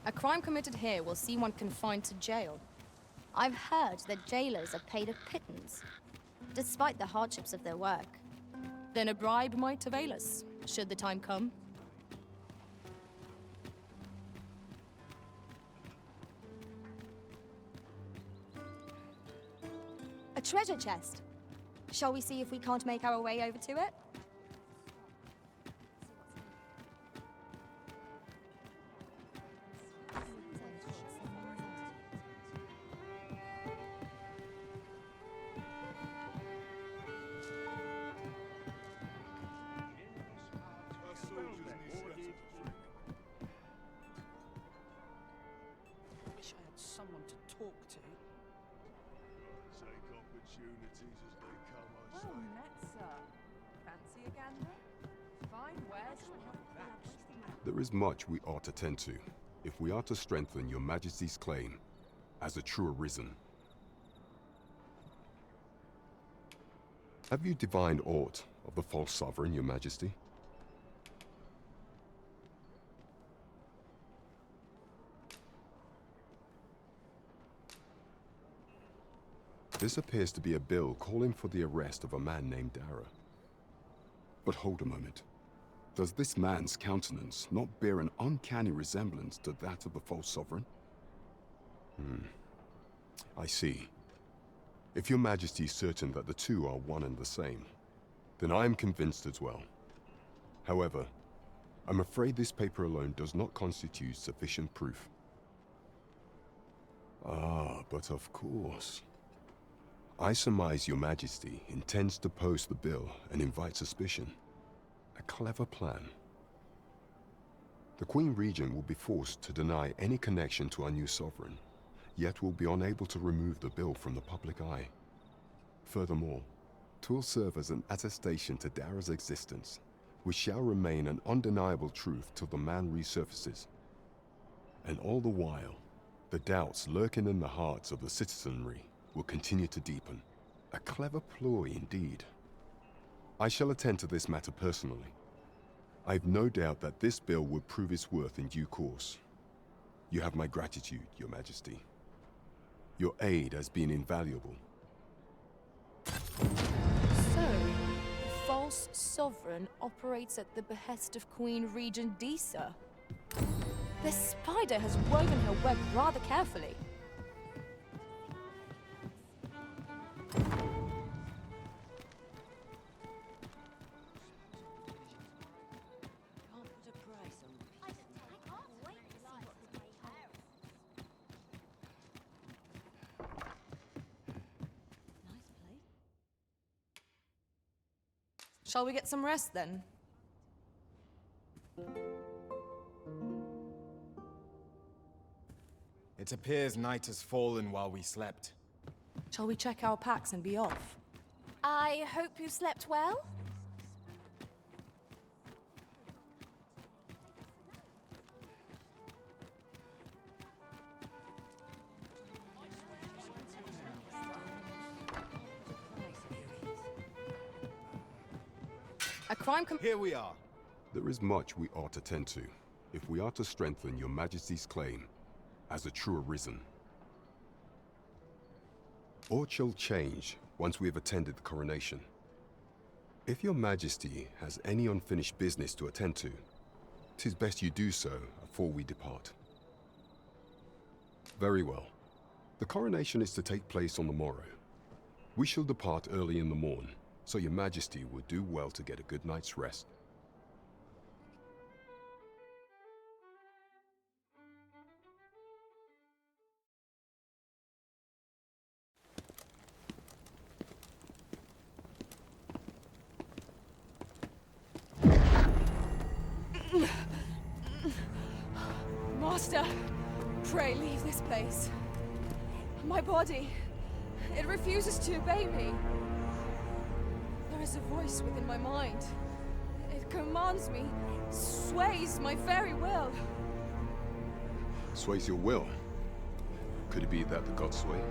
A crime committed here will see one confined to jail. I've heard that jailers are paid a pittance, despite the hardships of their work. Then a bribe might avail us, should the time come. A treasure chest. Shall we see if we can't make our way over to it? Wish I had someone to talk to. Take opportunities as they come, I Well say. met, sir. Fancy a gander? Fine wares will help that. There is much we ought to tend to, if we are to strengthen your Majesty's claim as a true arisen. Have you divined aught of the false sovereign, your Majesty? This appears to be a bill calling for the arrest of a man named Dara. But hold a moment. Does this man's countenance not bear an uncanny resemblance to that of the false sovereign? I see. If your Majesty is certain that the two are one and the same, then I am convinced as well. However, I'm afraid this paper alone does not constitute sufficient proof. Ah, but of course. I surmise your Majesty intends to post the bill and invite suspicion. A clever plan. The Queen Regent will be forced to deny any connection to our new sovereign, yet will be unable to remove the bill from the public eye. Furthermore, 'twill serve as an attestation to Dara's existence, which shall remain an undeniable truth till the man resurfaces. And all the while, the doubts lurking in the hearts of the citizenry will continue to deepen. A clever ploy indeed. I shall attend to this matter personally. I've no doubt that this bill will prove its worth in due course. You have my gratitude, your Majesty. Your aid has been invaluable. So, the false sovereign operates at the behest of Queen Regent Disa. The spider has woven her web rather carefully. Shall we get some rest then? It appears night has fallen while we slept. Shall we check our packs and be off? I hope you slept well? A crime Here we are. There is much we ought to tend to, if we are to strengthen your Majesty's claim as a true arisen. Aught shall change once we have attended the coronation. If your Majesty has any unfinished business to attend to, 'tis best you do so afore we depart. Very well. The coronation is to take place on the morrow. We shall depart early in the morn, so your Majesty would do well to get a good night's rest. Master, pray leave this place. My body, it refuses to obey me. There is a voice within my mind. It commands me, sways my very will. Sways your will? Could it be that the Godsway?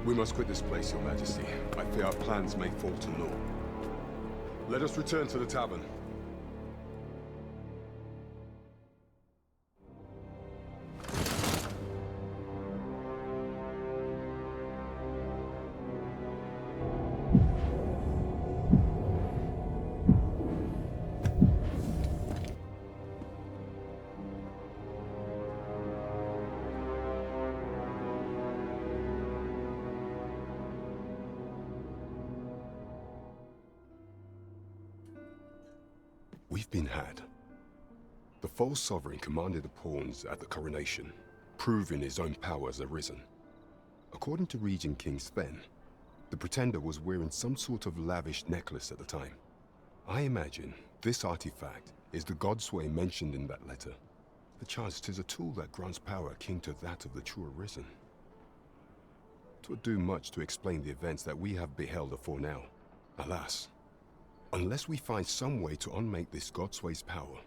We must quit this place, your Majesty. I fear our plans may fall to naught. Let us return to the tavern. We've been had. The false sovereign commanded the pawns at the coronation, proving his own power as arisen. According to Regent King Sven, the pretender was wearing some sort of lavish necklace at the time. I imagine this artifact is the Godsway mentioned in that letter. Perchance 'tis a tool that grants power akin to that of the true arisen. 'Twould do much to explain the events that we have beheld afore now. Alas, unless we find some way to unmake this Godsway's power,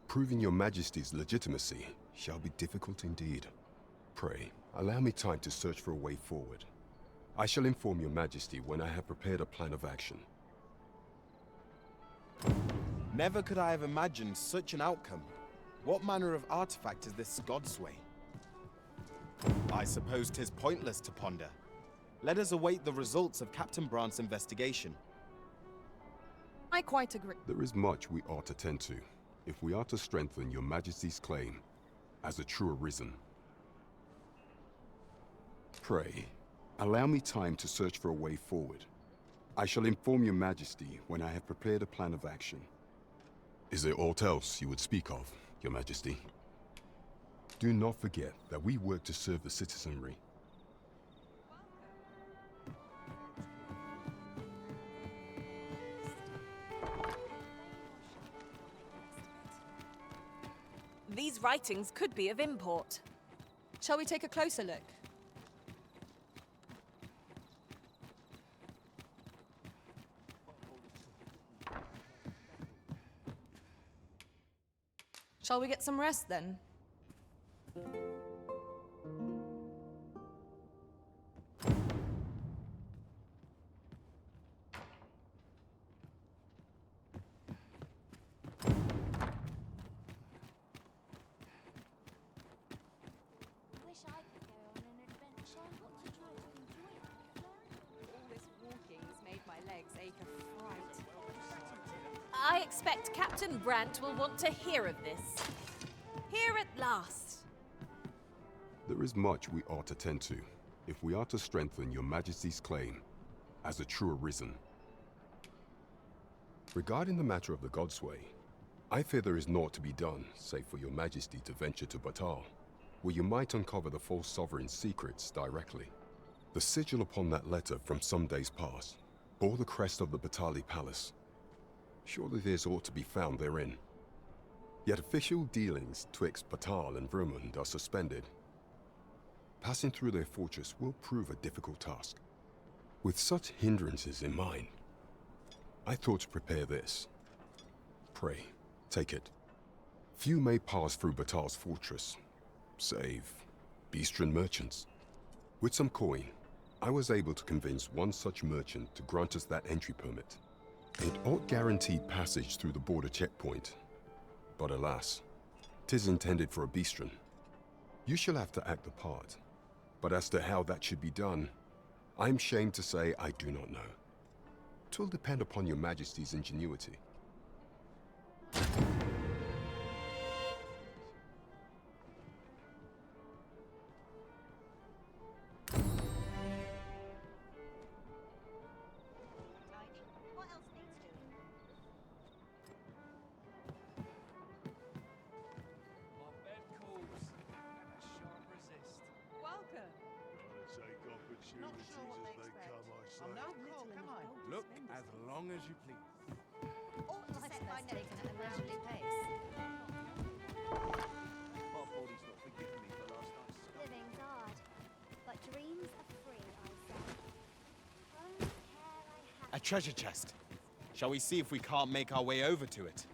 proving your majesty's legitimacy shall be difficult indeed. Pray, allow me time to search for a way forward. I shall inform your majesty when I have prepared a plan of action. Never could I have imagined such an outcome. What manner of artifact is this Godsway? I suppose 'tis pointless to ponder. Let us await the results of Captain Brandt's investigation. I quite agree. There is much we ought to tend to, if we are to strengthen your majesty's claim as a true arisen. Pray, allow me time to search for a way forward. I shall inform your majesty when I have prepared a plan of action. Is there aught else you would speak of, your majesty? Do not forget that we work to serve the citizenry. These writings could be of import. Shall we take a closer look? Shall we get some rest then? Wish I could go on an adventure. What to try to enjoy it. All this walking has made my legs ache a fright. I expect Captain Brandt will want to hear of this. Here at last. There is much we ought to tend to, if we are to strengthen your majesty's claim as a true arisen. Regarding the matter of the Godsway, I fear there is naught to be done, save for your majesty to venture to Batal, where you might uncover the false sovereign's secrets directly. The sigil upon that letter from some days past bore the crest of the Batali Palace. Surely there's aught to be found therein. Yet official dealings twixt Batal and Vermund are suspended. Passing through their fortress will prove a difficult task. With such hindrances in mind, I thought to prepare this. Pray, take it. Few may pass through Batal's fortress, save Beastren merchants. With some coin, I was able to convince one such merchant to grant us that entry permit. It ought guaranteed passage through the border checkpoint, but alas, 'tis intended for a Beastren. You shall have to act the part, but as to how that should be done, I'm shamed to say I do not know. 'Twill depend upon your majesty's ingenuity. What else needs doing? My bed calls, and a sharp resist. Welcome. Gotta take opportunities as they come, I say. I'm no call, come on. Look as long as you please. Ought to set my taken at a leisurely pace. My body's not forgiving me for last night's stuff. Living's hard, but dreams are free, I say. Only care I have. A treasure chest. Shall we see if we can't make our way over to it?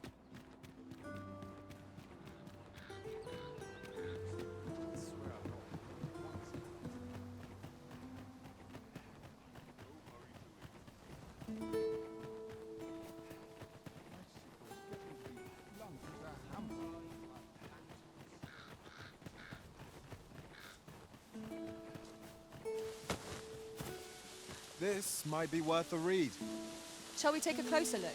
This might be worth a read. Shall we take a closer look?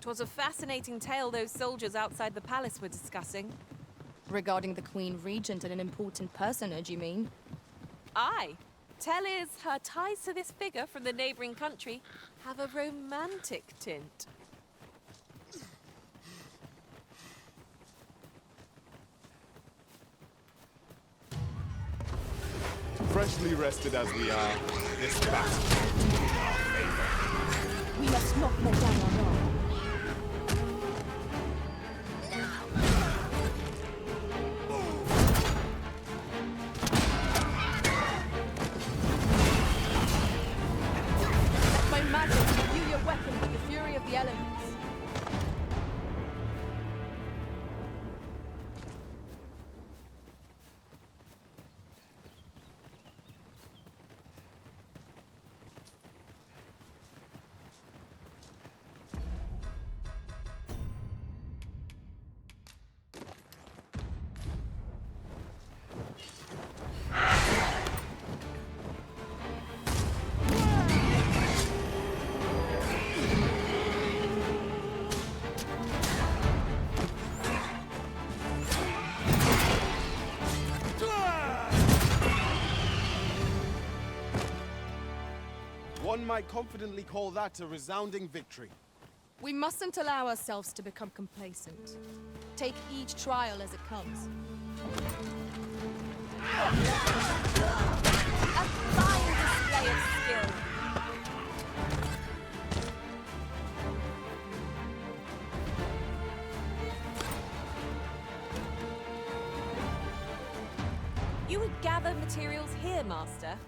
'Twas a fascinating tale those soldiers outside the palace were discussing. Regarding the Queen Regent and an important personage, you mean? Aye. Tell is her ties to this figure from the neighboring country have a romantic tint. Freshly rested as we are, this battle will be in our favor. We must not let down our guard. Let my magic imbue your weapon with the fury of the elements. One might confidently call that a resounding victory. We mustn't allow ourselves to become complacent. Take each trial as it comes. A fine display of skill. You would gather materials here, Master.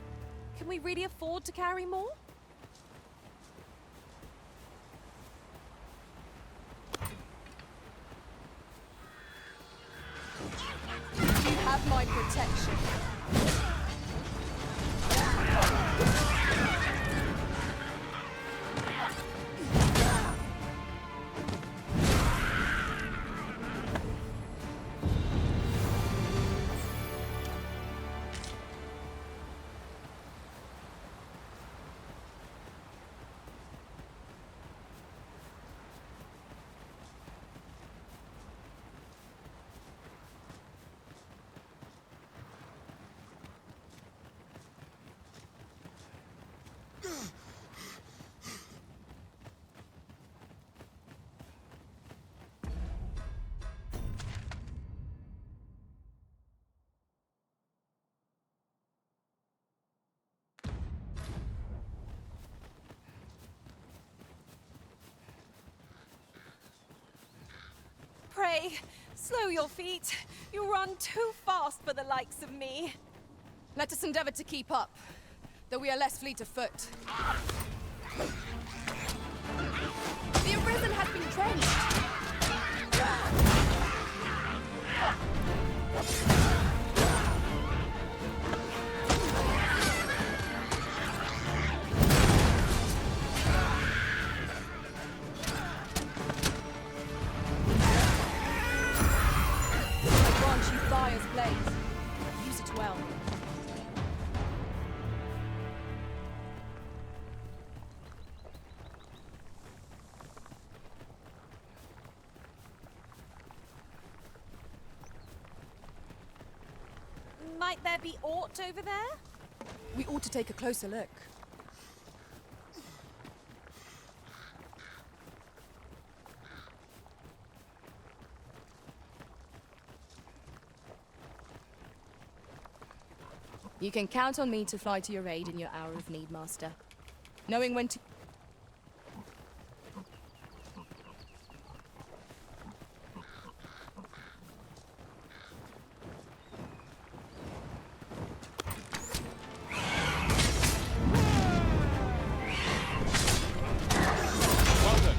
Can we really afford to carry more? You have my protection. Pray, slow your feet. You run too fast for the likes of me. Let us endeavor to keep up, though we are less fleet of foot. The Arisen has been drenched. I grant you fire's blaze. Use it well. Might there be aught over there? We ought to take a closer look. You can count on me to fly to your aid in your hour of need, Master. Knowing when to... Well done.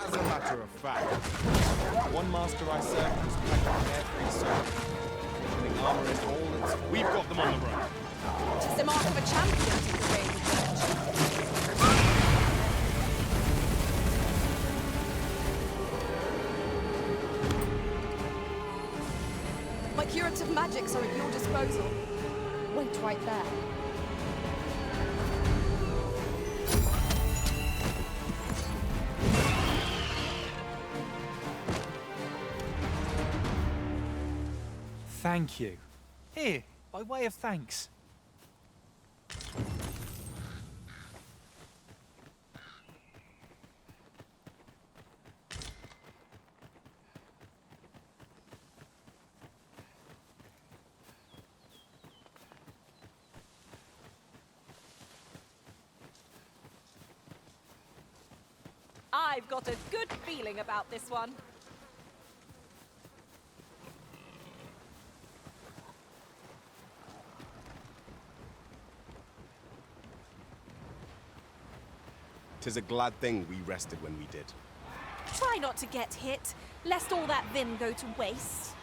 As a matter of fact, one master I served was quite a carefree soul, putting armor in all its... We've got them on the run. Tis the mark of a champion to create a church. My curative magics are at your disposal. Wait right there. Thank you. Here, by way of thanks. I've got a good feeling about this one. Tis a glad thing we rested when we did. Try not to get hit, lest all that vim go to waste.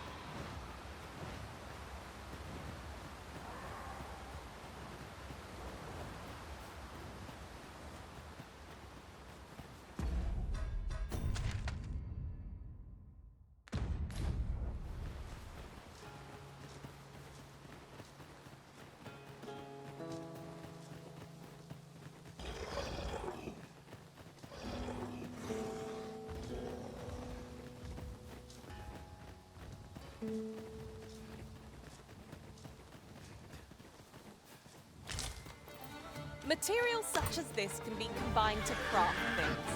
Materials such as this can be combined to craft things.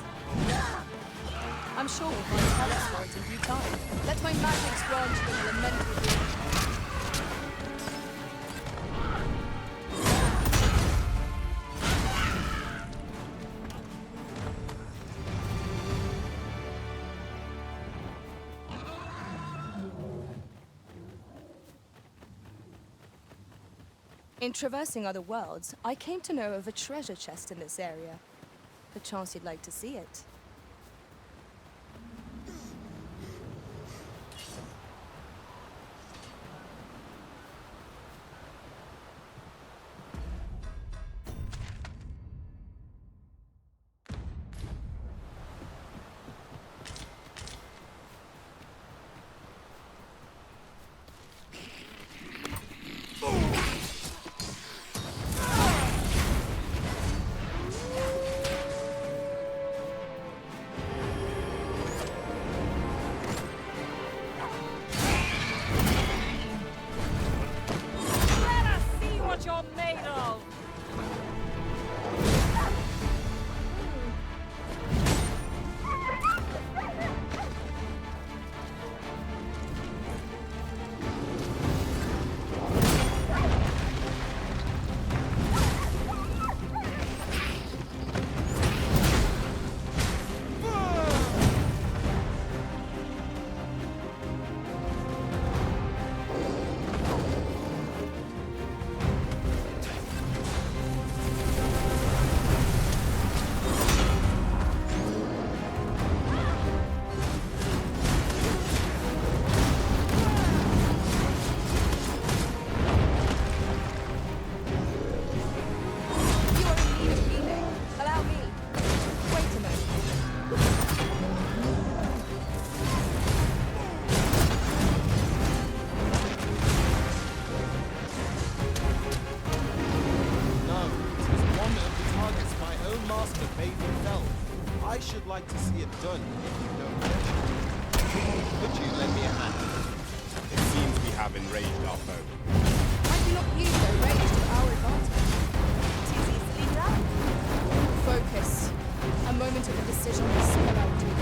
I'm sure we'll find talents for it in due time. Let my magics grant you an elemental boon. In traversing other worlds, I came to know of a treasure chest in this area. Perchance you'd like to see it. You're made of. I should like to see it done, if you don't mind. Could you lend me a hand? It seems we have enraged our foe. I do not use their rage to our advantage. Tis easily done. Focus. A moment of indecision will spell out doom.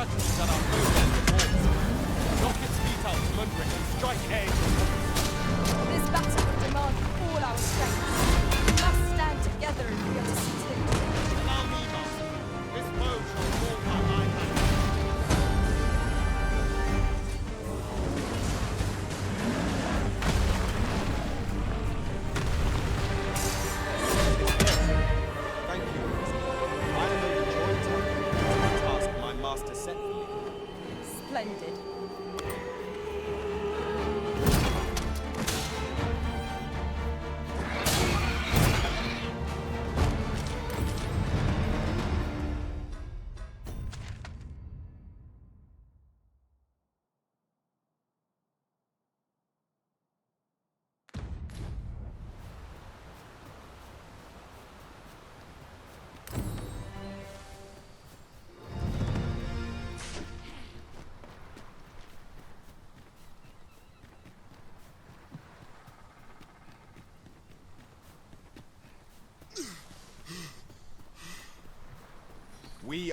That our foe can support. Knock its feet out from under it and strike edge.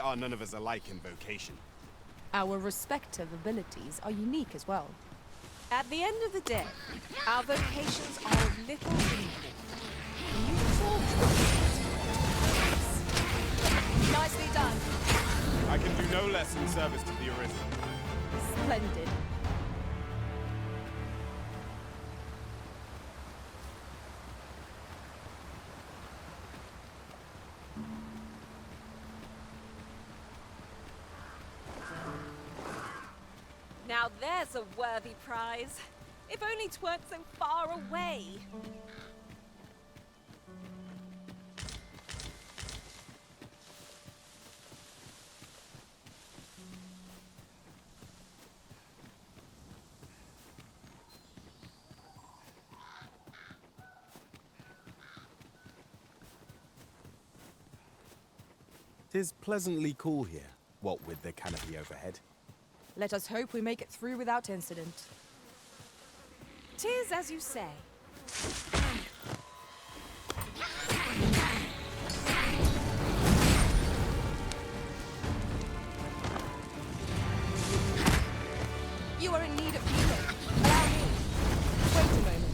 are none of us alike in vocation. Our respective abilities are unique as well. At the end of the day, our vocations are of little import. You talk. Nicely done. I can do no less in service to the Arisen. Splendid. Now there's a worthy prize. If only 'tweren't so far away. Tis pleasantly cool here, what with the canopy overhead. Let us hope we make it through without incident. 'Tis as you say. You are in need of healing. Allow me. Wait a moment.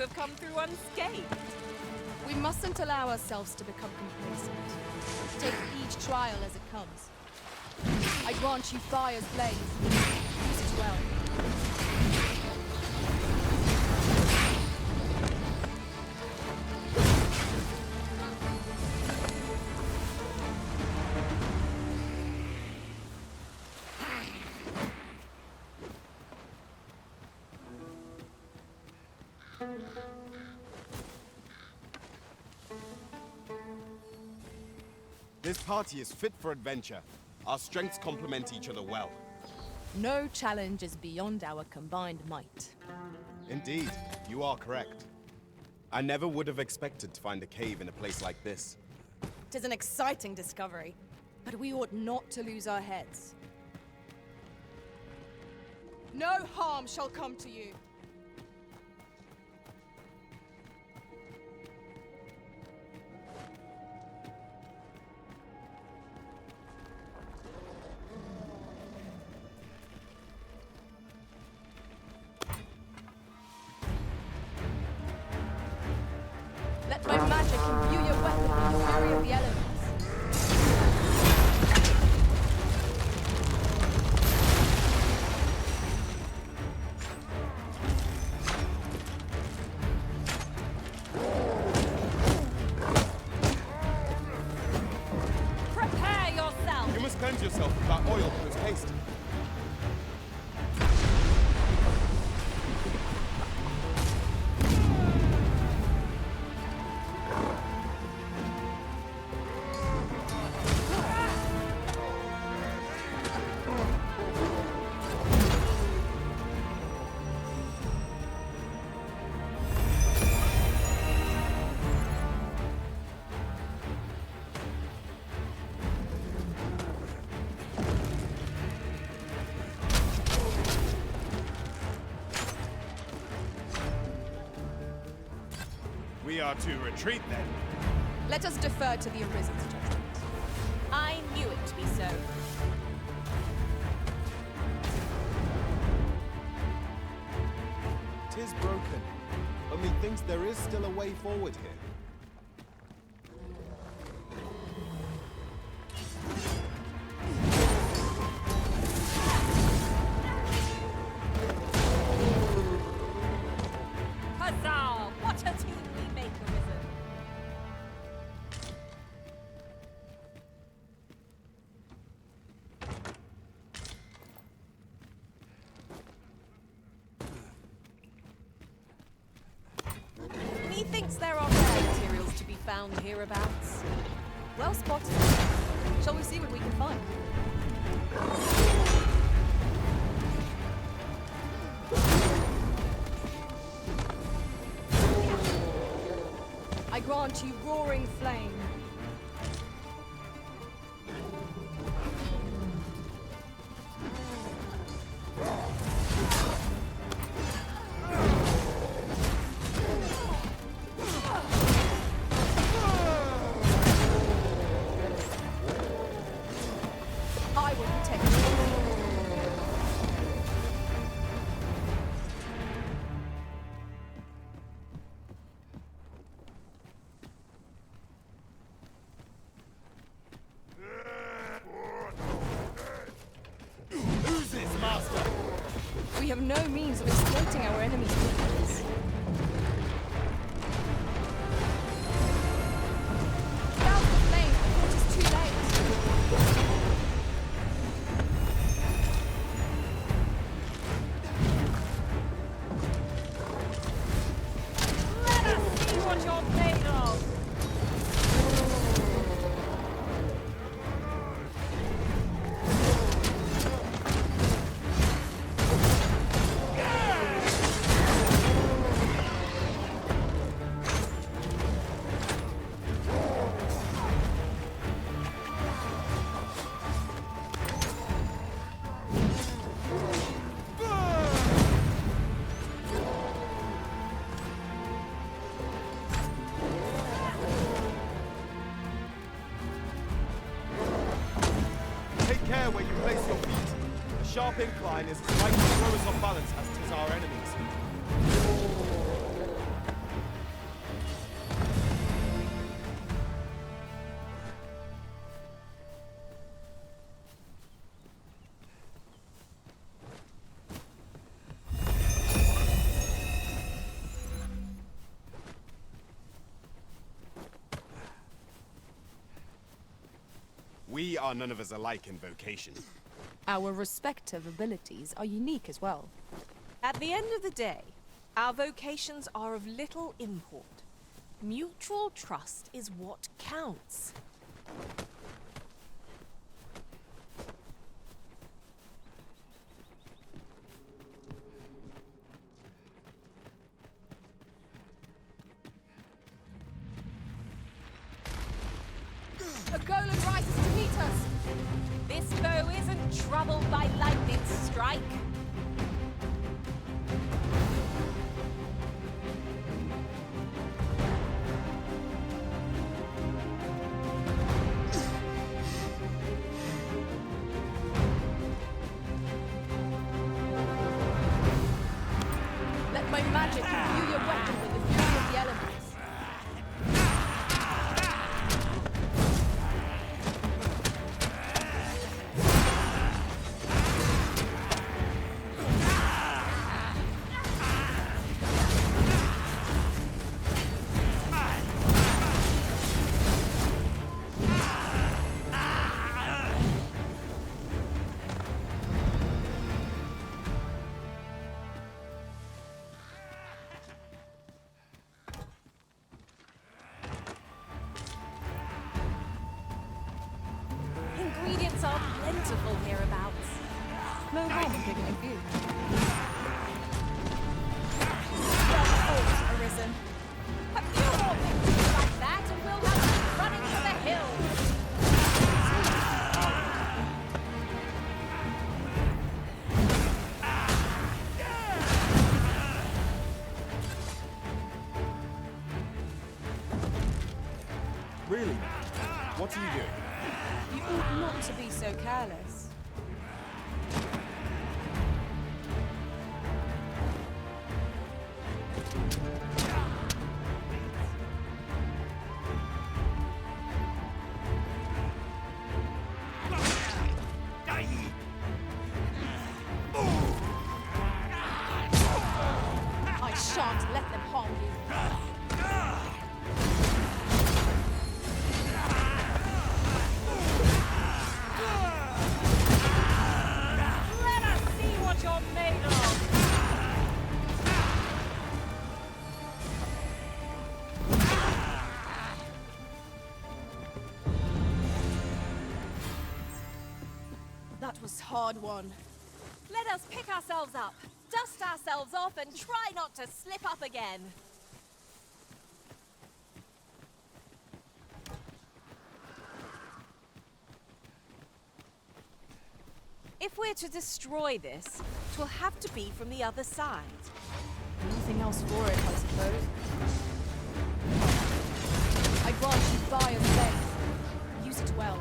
Have come through unscathed. We mustn't allow ourselves to become complacent. Take each trial as it comes. I grant you fire's blaze. Use it well. This party is fit for adventure. Our strengths complement each other well. No challenge is beyond our combined might. Indeed, you are correct. I never would have expected to find a cave in a place like this. 'Tis an exciting discovery, but we ought not to lose our heads. No harm shall come to you. Let my magic imbue your weapon with the fury of the elements. Prepare yourself! You must cleanse yourself with that oil post haste. We are to retreat then. Let us defer to the Arisen's judgment. I knew it to be so. Tis broken, but methinks there is still a way forward here. Huzzah! What a team we make, Arisen! Methinks there are rare materials to be found hereabouts. Well spotted. Shall we see what we can find? I grant you roaring flame. I will protect you. Who's this, Master? We have no means of exploiting our enemy's weakness. Down the flame before it is too late. Let us see what you're made of! Take care where you place your feet. The sharp incline is as likely to throw us off balance as tis our enemies. We are none of us alike in vocation. Our respective abilities are unique as well. At the end of the day, our vocations are of little import. Mutual trust is what counts. A golem rises to meet us. This foe isn't troubled by lightning strike. Let my magic imbue your weapon with the fury of the elements. Ingredients are plentiful hereabouts. No harm in taking a few. Well, arisen. A few more pictures like that and we'll have them running for the hills. Really? What are you doing? You ought not to be so careless. I shan't let them harm you. Let us see what you're made of. That was hard won. Let us pick ourselves up, dust ourselves off, and try not to slip up again. If we're to destroy this, it will have to be from the other side. Anything else for it, I suppose. I grant you fire faith. Use it well.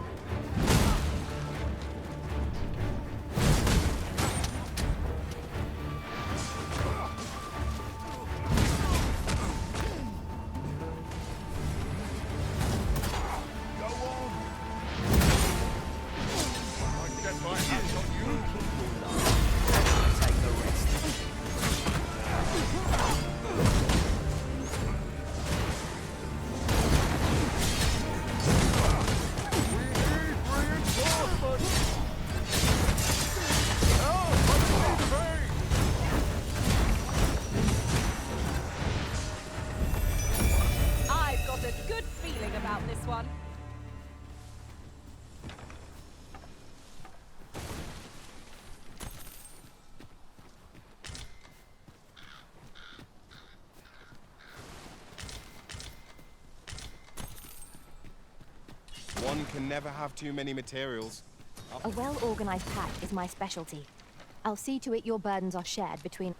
One can never have too many materials. A well-organized pack is my specialty. I'll see to it your burdens are shared between...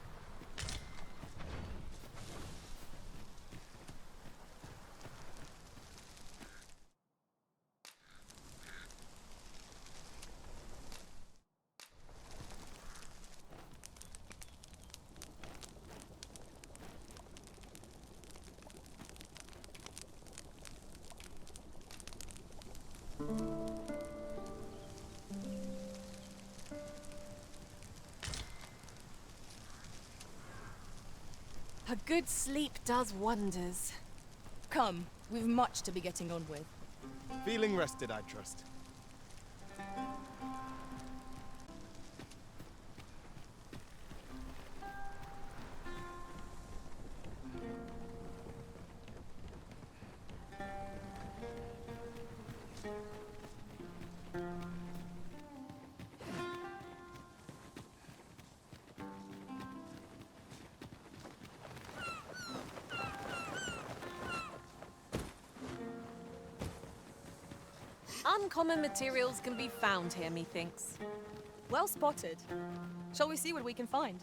A good sleep does wonders. Come, we've much to be getting on with. Feeling rested, I trust. Uncommon materials can be found here, methinks. Well spotted. Shall we see what we can find?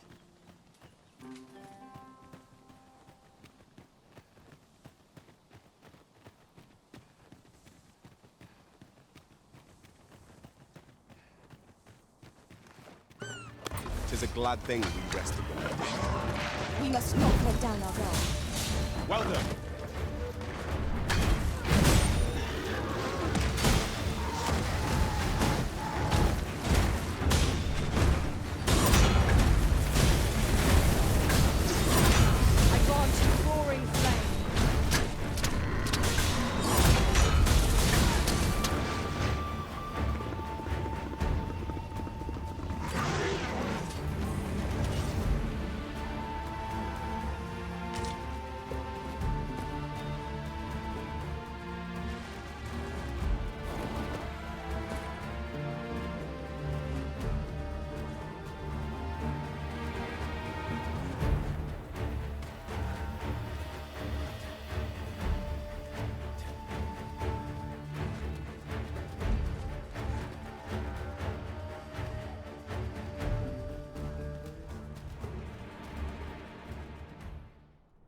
Tis a glad thing we rested the night. We must not let down our guard. Well done.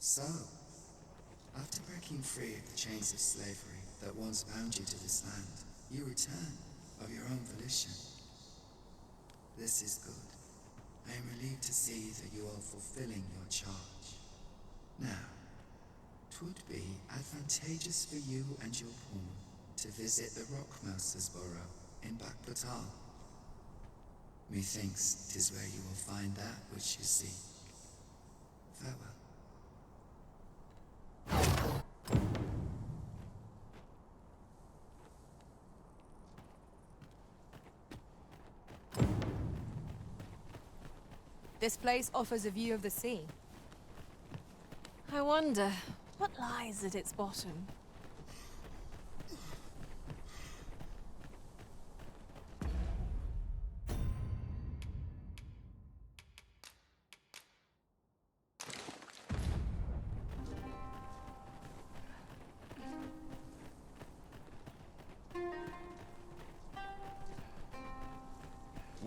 So, after breaking free of the chains of slavery that once bound you to this land, you return of your own volition. This is good. I am relieved to see that you are fulfilling your charge. Now, 'twould be advantageous for you and your pawn to visit the Rockmouser's burrow in Bakbatal. Methinks 'tis where you will find that which you seek. Farewell. This place offers a view of the sea. I wonder, what lies at its bottom?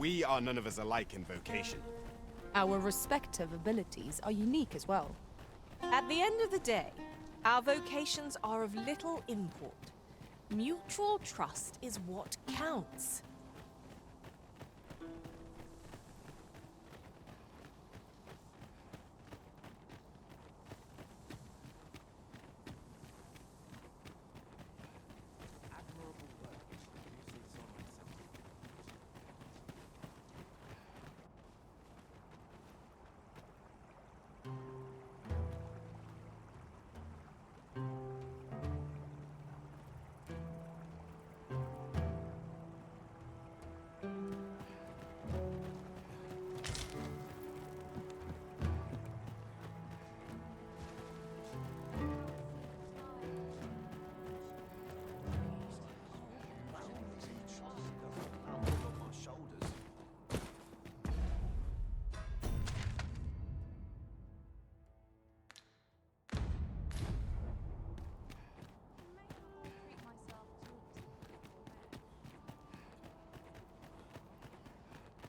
We are none of us alike in vocation. Our respective abilities are unique as well. At the end of the day, our vocations are of little import. Mutual trust is what counts.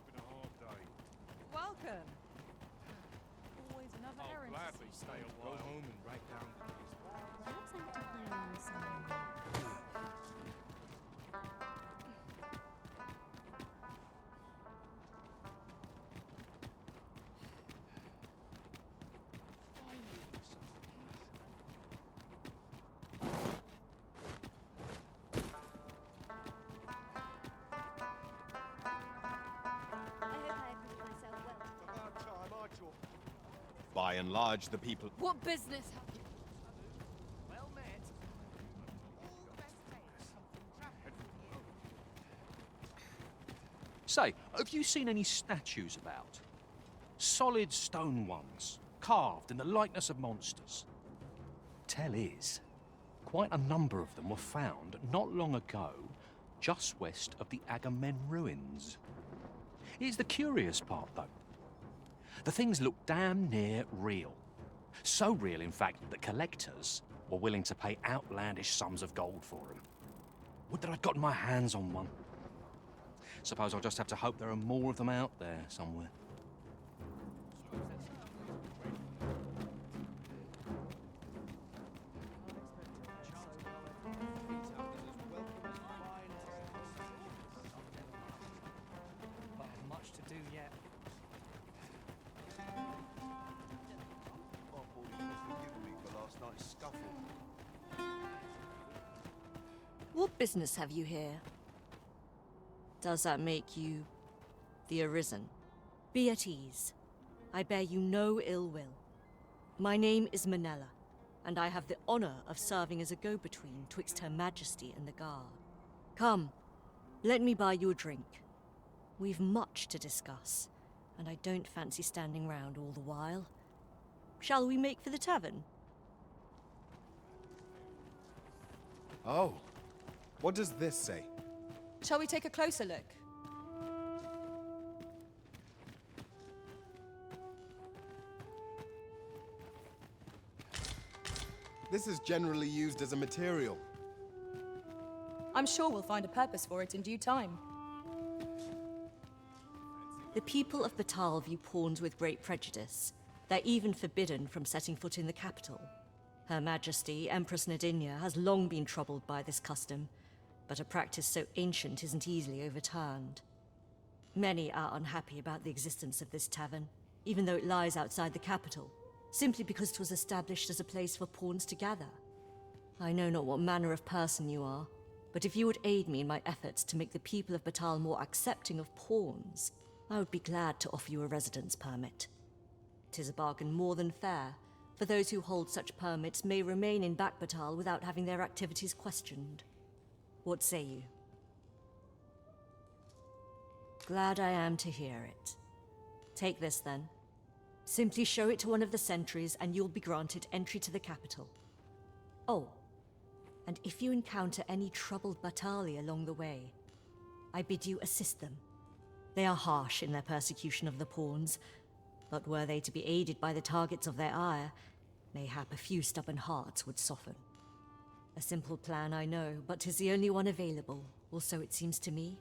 Been a hard day. Welcome. Always another I'll errand. gladly stay a while. Go home and write down his Perhaps I need to hire on someone. I hope I acquitted myself well today. About time I talk. By and large, the people... What business have you? Well met. Say, have you seen any statues about? Solid stone ones, carved in the likeness of monsters. Tell is, quite a number of them were found not long ago, just west of the Agamemnon ruins. Here's the curious part, though. The things look damn near real. So real, in fact, that collectors were willing to pay outlandish sums of gold for them. Would that I'd gotten my hands on one. Suppose I'll just have to hope there are more of them out there somewhere. Much to do yet. I thought he was forgiving me for last night's scuffle. What business have you here? Does that make you the Arisen? Be at ease. I bear you no ill will. My name is Manella, and I have the honor of serving as a go-between twixt Her Majesty and the Guard. Come, let me buy you a drink. We've much to discuss, and I don't fancy standing round all the while. Shall we make for the tavern? Oh. What does this say? Shall we take a closer look? This is generally used as a material. I'm sure we'll find a purpose for it in due time. The people of Batal view pawns with great prejudice. They're even forbidden from setting foot in the capital. Her Majesty, Empress Nadinia, has long been troubled by this custom, but a practice so ancient isn't easily overturned. Many are unhappy about the existence of this tavern, even though it lies outside the capital, simply because it was established as a place for pawns to gather. I know not what manner of person you are, but if you would aid me in my efforts to make the people of Batal more accepting of pawns, I would be glad to offer you a residence permit. 'Tis a bargain more than fair, for those who hold such permits may remain in Batal without having their activities questioned. What say you? Glad I am to hear it. Take this then. Simply show it to one of the sentries and you'll be granted entry to the capital. Oh, and if you encounter any troubled Batali along the way, I bid you assist them. They are harsh in their persecution of the pawns, but were they to be aided by the targets of their ire, mayhap a few stubborn hearts would soften. A simple plan, I know, but 'tis the only one available, or so it seems to me.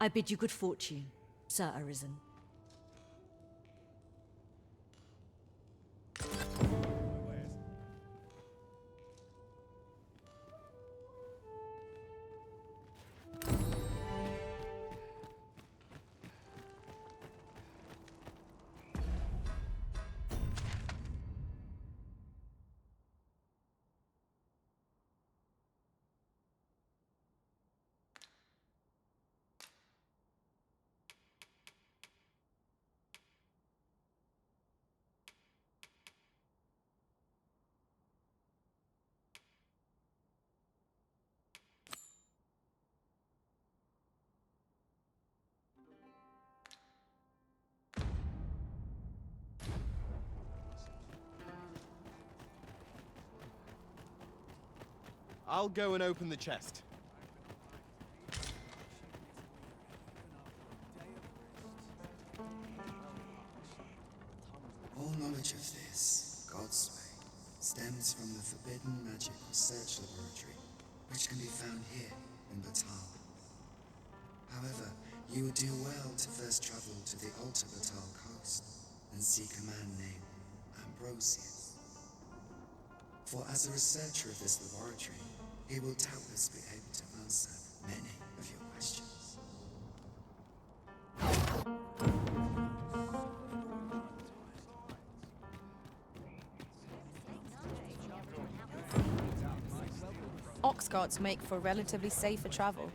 I bid you good fortune, Sir Arisen. I'll go and open the chest. All knowledge of this, Godsway, stems from the forbidden magic research laboratory, which can be found here in Batal. However, you would do well to first travel to the Alta Batal coast and seek a man named Ambrosius. For as a researcher of this laboratory, he will doubtless be able to answer many of your questions. Ox carts make for relatively safer travel.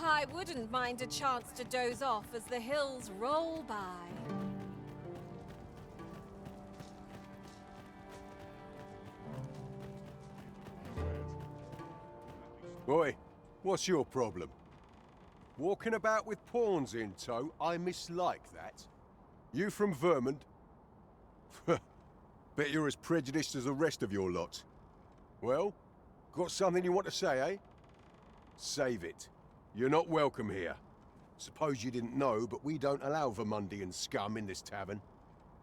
I wouldn't mind a chance to doze off as the hills roll by. Boy, what's your problem? Walking about with pawns in tow, I mislike that. You from Vermont? Bet you're as prejudiced as the rest of your lot. Well, got something you want to say, eh? Save it. You're not welcome here. Suppose you didn't know, but we don't allow Vermundian scum in this tavern.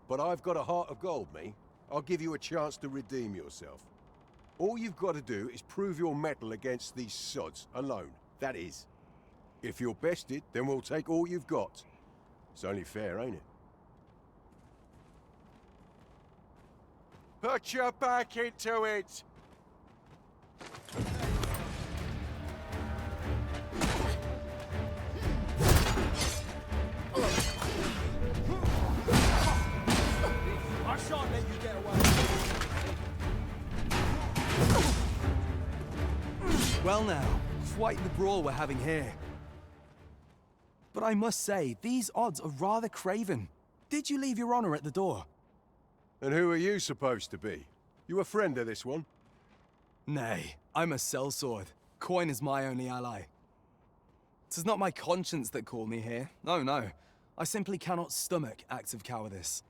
But I've got a heart of gold, me. I'll give you a chance to redeem yourself. All you've got to do is prove your mettle against these sods, alone, that is. If you're bested, then we'll take all you've got. It's only fair, ain't it? Put your back into it! I shan't let you get away. Well now, quite the brawl we're having here. But I must say, these odds are rather craven. Did you leave your honor at the door? And who are you supposed to be? You a friend of this one? Nay, I'm a sellsword. Coin is my only ally. 'Tis not my conscience that called me here. Oh no, I simply cannot stomach acts of cowardice.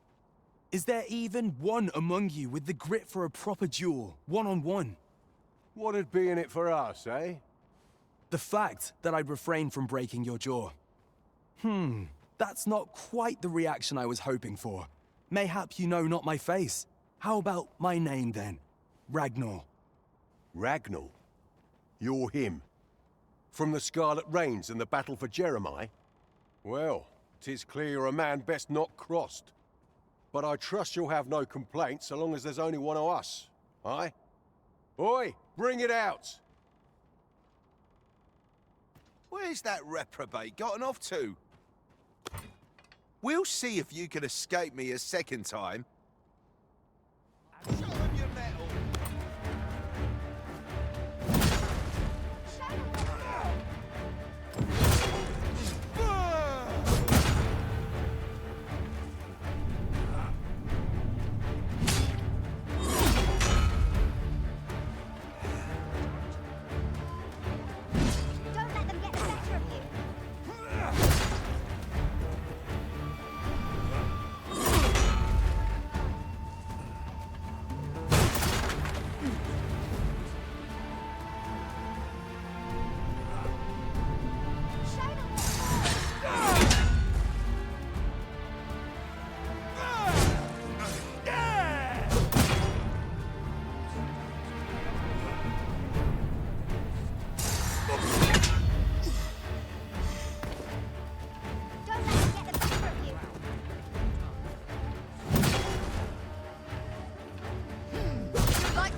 Is there even one among you with the grit for a proper duel, one-on-one? What'd be in it for us, eh? The fact that I'd refrain from breaking your jaw. That's not quite the reaction I was hoping for. Mayhap you know not my face. How about my name then? Ragnar. Ragnar? You're him? From the Scarlet Rains and the battle for Jeremiah? Well, 'tis clear you're a man best not crossed. But I trust you'll have no complaints so long as there's only one of us, aye? Oi, bring it out! Where's that reprobate gotten off to? We'll see if you can escape me a second time. Show him your metal!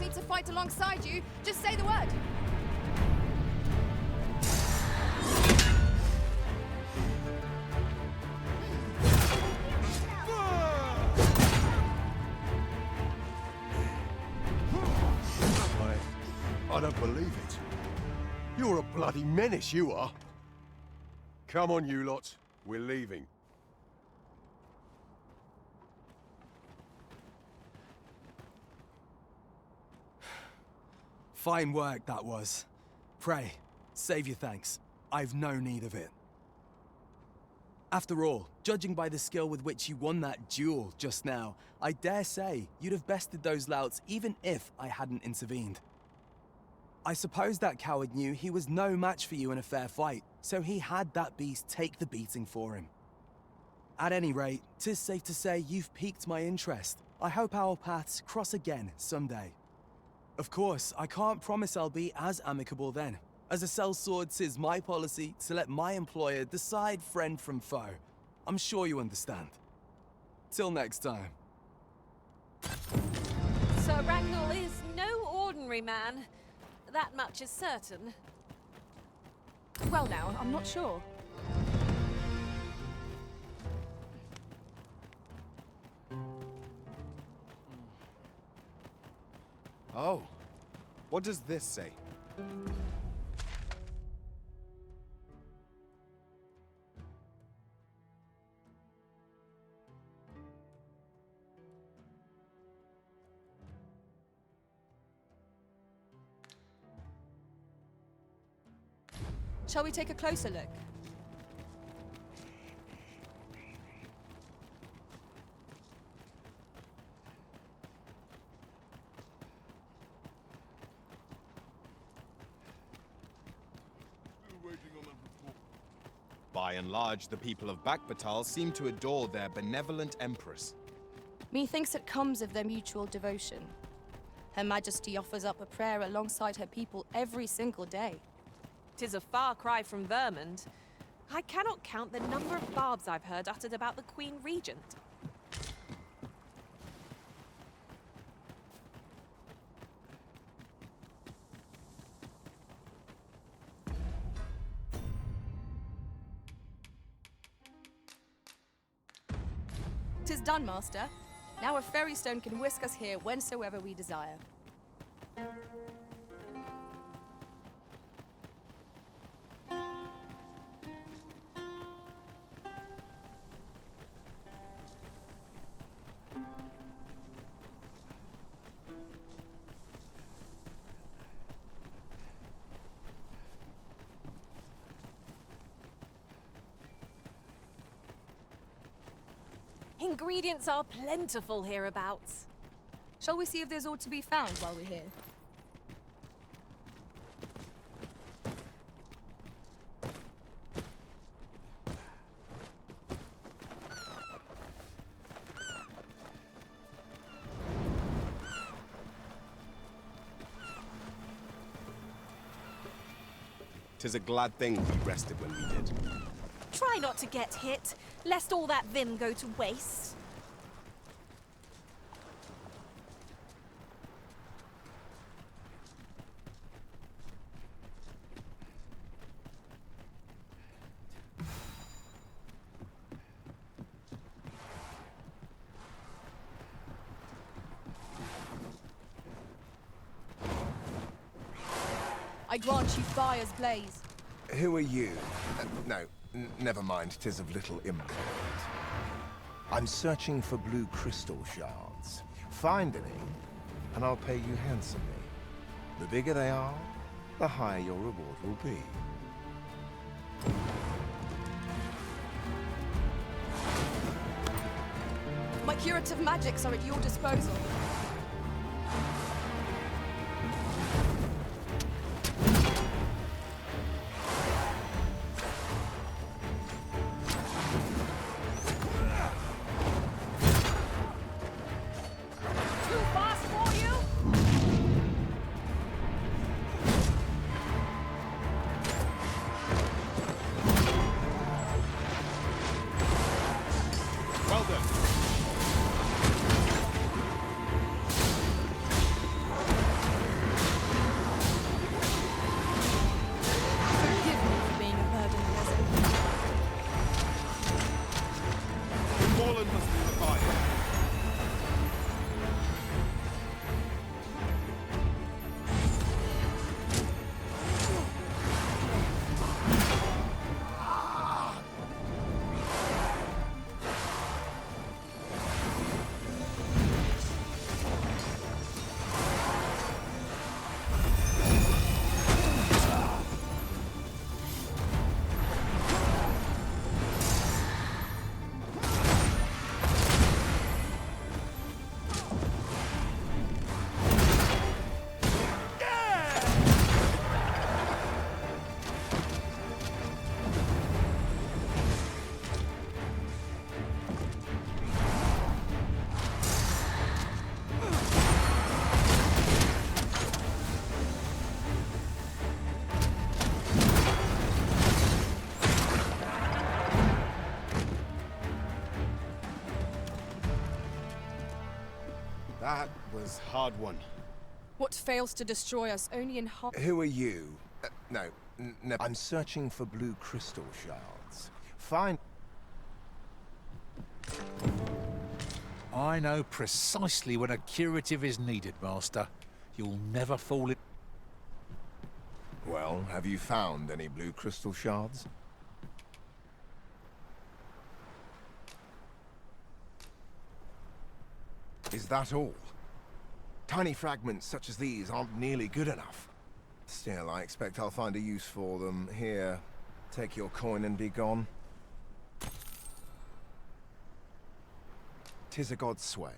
me to fight alongside you, just say the word. I don't believe it. You're a bloody menace, you are. Come on, you lot. We're leaving. Fine work, that was. Pray, save your thanks. I've no need of it. After all, judging by the skill with which you won that duel just now, I dare say you'd have bested those louts even if I hadn't intervened. I suppose that coward knew he was no match for you in a fair fight, so he had that beast take the beating for him. At any rate, 'tis safe to say you've piqued my interest. I hope our paths cross again someday. Of course, I can't promise I'll be as amicable then. As a sellsword, 'tis my policy to let my employer decide friend from foe. I'm sure you understand. Till next time. Sir Ragnall is no ordinary man. That much is certain. Well now, I'm not sure. Oh, what does this say? Shall we take a closer look? By and large, the people of Bakbatal seem to adore their benevolent empress. Methinks it comes of their mutual devotion. Her Majesty offers up a prayer alongside her people every single day. 'Tis a far cry from Vermund. I cannot count the number of barbs I've heard uttered about the Queen Regent. "'Tis done, Master. Now a fairy stone can whisk us here whensoever we desire." Ingredients are plentiful hereabouts. Shall we see if there's aught to be found while we're here? Tis a glad thing we rested when we did. Try not to get hit, lest all that vim go to waste. I grant you fire's blaze. Who are you? No, never mind, 'tis of little import. I'm searching for blue crystal shards. Find any, and I'll pay you handsomely. The bigger they are, the higher your reward will be. My curative magics are at your disposal. That was hard won. What fails to destroy us only in Who are you? No, never. I'm searching for blue crystal shards. Find... I know precisely when a curative is needed, Master. You'll never fall in... Well, have you found any blue crystal shards? Is that all? Tiny fragments such as these aren't nearly good enough. Still, I expect I'll find a use for them. Here, take your coin and be gone. 'Tis a Godsway.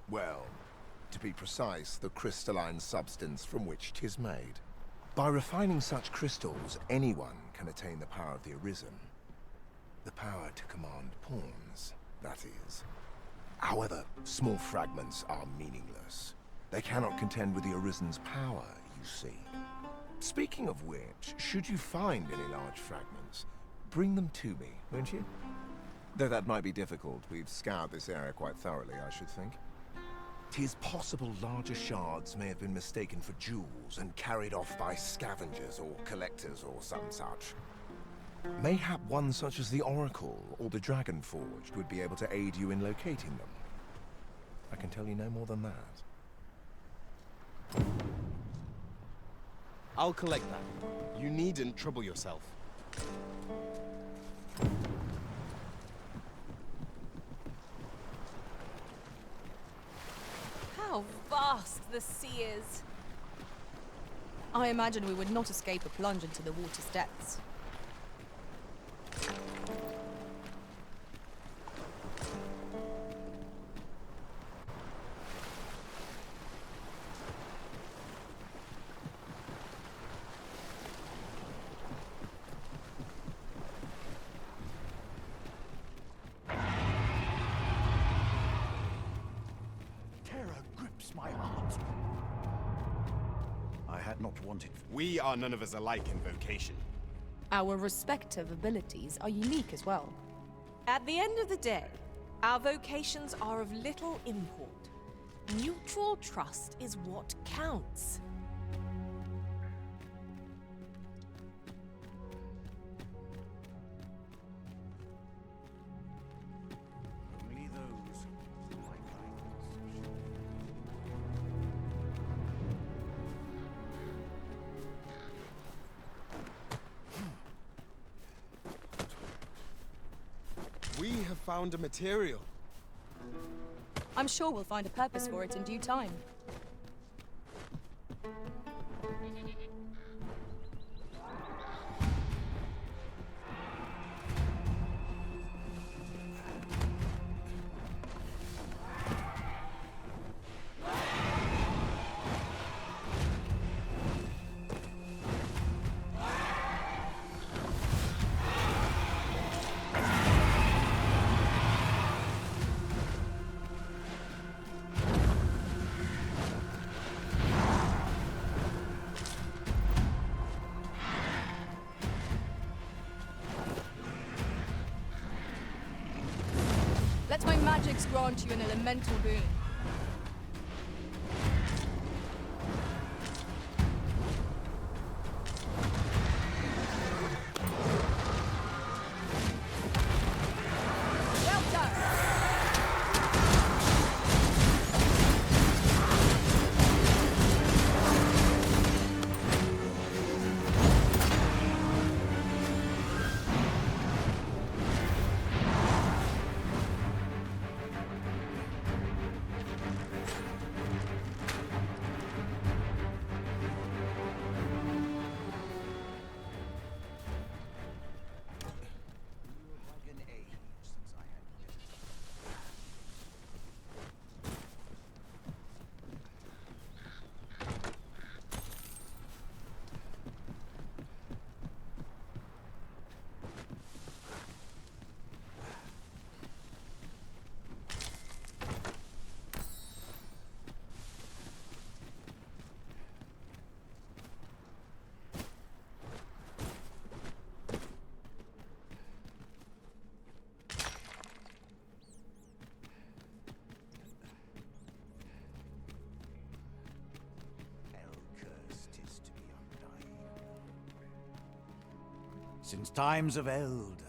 Well, to be precise, the crystalline substance from which 'tis made. By refining such crystals, anyone can attain the power of the Arisen. The power to command pawns, that is. However, small fragments are meaningless. They cannot contend with the Arisen's power, you see. Speaking of which, should you find any large fragments, bring them to me, won't you? Though that might be difficult. We've scoured this area quite thoroughly, I should think. 'Tis possible larger shards may have been mistaken for jewels and carried off by scavengers or collectors or some such. Mayhap one such as the Oracle or the Dragon Forged would be able to aid you in locating them. I can tell you no more than that. I'll collect that. You needn't trouble yourself. How vast the sea is! I imagine we would not escape a plunge into the water's depths. My heart. I had not wanted... We are none of us alike in vocation. Our respective abilities are unique as well. At the end of the day, our vocations are of little import. Mutual trust is what counts. We have found a material. I'm sure we'll find a purpose for it in due time. Let my magics grant you an elemental boon. Well done! Since times of eld,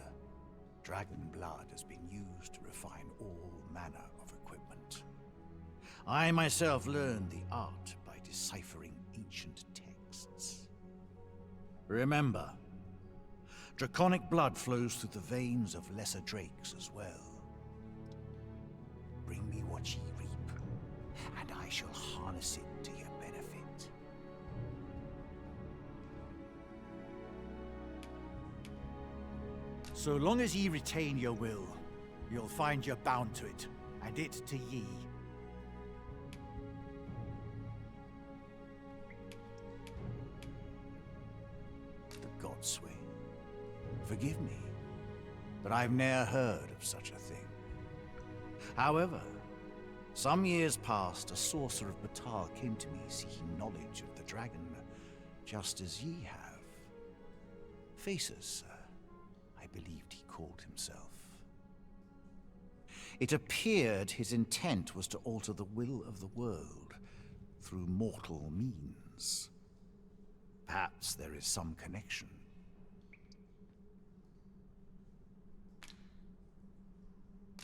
dragon blood has been used to refine all manner of equipment. I myself learned the art by deciphering ancient texts. Remember, draconic blood flows through the veins of lesser drakes as well. Bring me what ye reap, and I shall harness it to your benefit. So long as ye retain your will, you'll find you're bound to it, and it to ye. The Godsway. Forgive me, but I've ne'er heard of such a thing. However, some years past, a sorcerer of Batal came to me seeking knowledge of the dragon, just as ye have. Faces, sir, I believed he called himself. It appeared his intent was to alter the will of the world through mortal means. Perhaps there is some connection.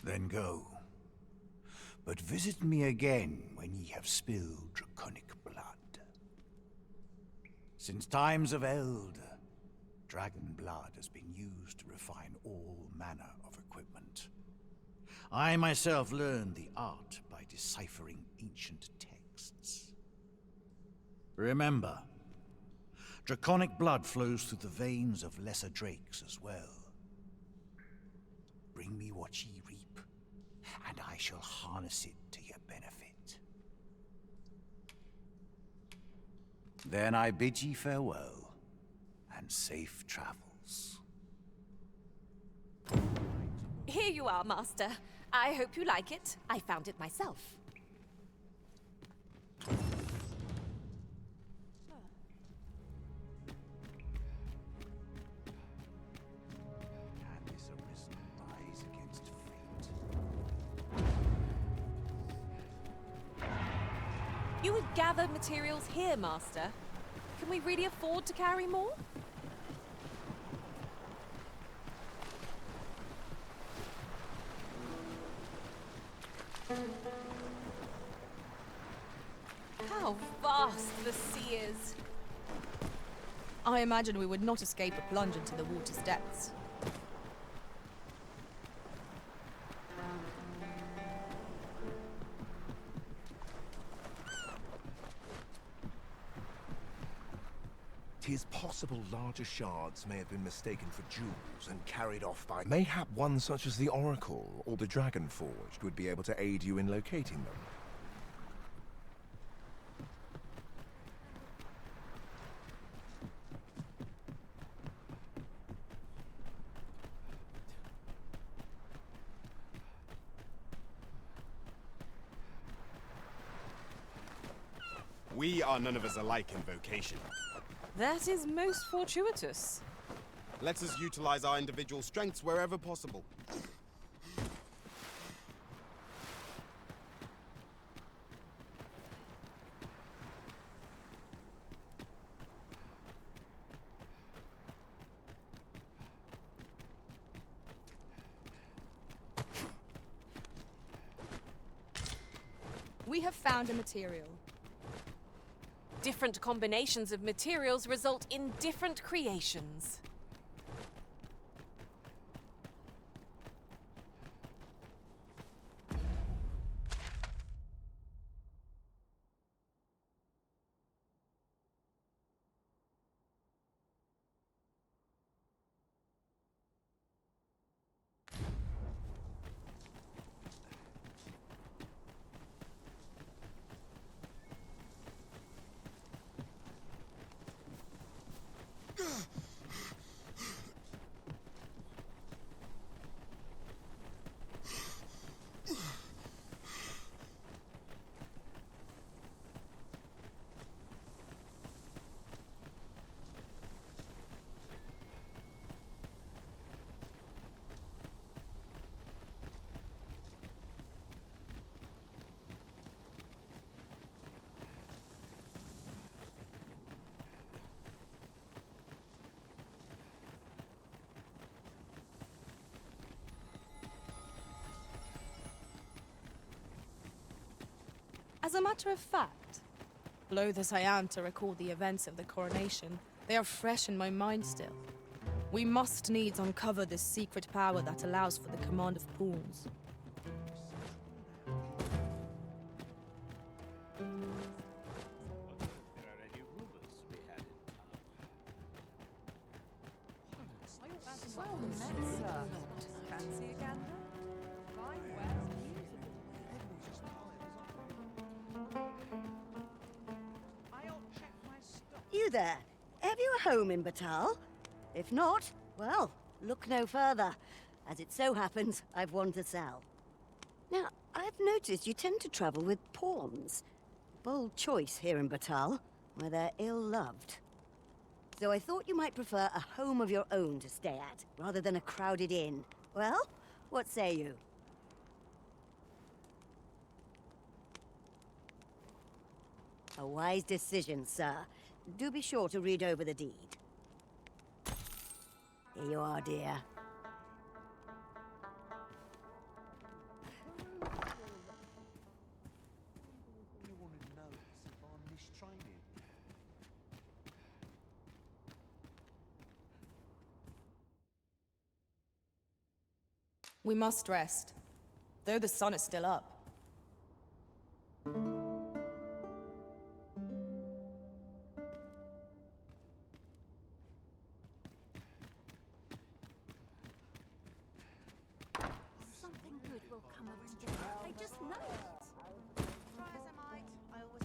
Then go. But visit me again when ye have spilled draconic blood. Since times of eld, dragon blood has been used to refine all manner of equipment. I myself learned the art by deciphering ancient texts. Remember, draconic blood flows through the veins of lesser drakes as well. Bring me what ye reap, and I shall harness it to your benefit. Then I bid ye farewell, and safe travels. Here you are, Master. I hope you like it. I found it myself. You would gather materials here, Master. Can we really afford to carry more? How vast the sea is! I imagine we would not escape a plunge into the water's depths. Tis possible larger shards may have been mistaken for jewels and carried off by... Mayhap one such as the Oracle or the Dragon Forged would be able to aid you in locating them. We are none of us alike in vocation. That is most fortuitous. Let us utilize our individual strengths wherever possible. We have found a material. Different combinations of materials result in different creations. As a matter of fact, loath as I am to recall the events of the coronation, they are fresh in my mind still. We must needs uncover this secret power that allows for the command of pawns. You there? Have you a home in Batal? If not, well, look no further. As it so happens, I've one to sell. Now, I've noticed you tend to travel with pawns. Bold choice here in Batal, where they're ill-loved. So I thought you might prefer a home of your own to stay at, rather than a crowded inn. Well, what say you? A wise decision, sir. Do be sure to read over the deed. Here you are, dear. We must rest, though the sun is still up. Something good will come of it. I just know it. Try as I might, I always...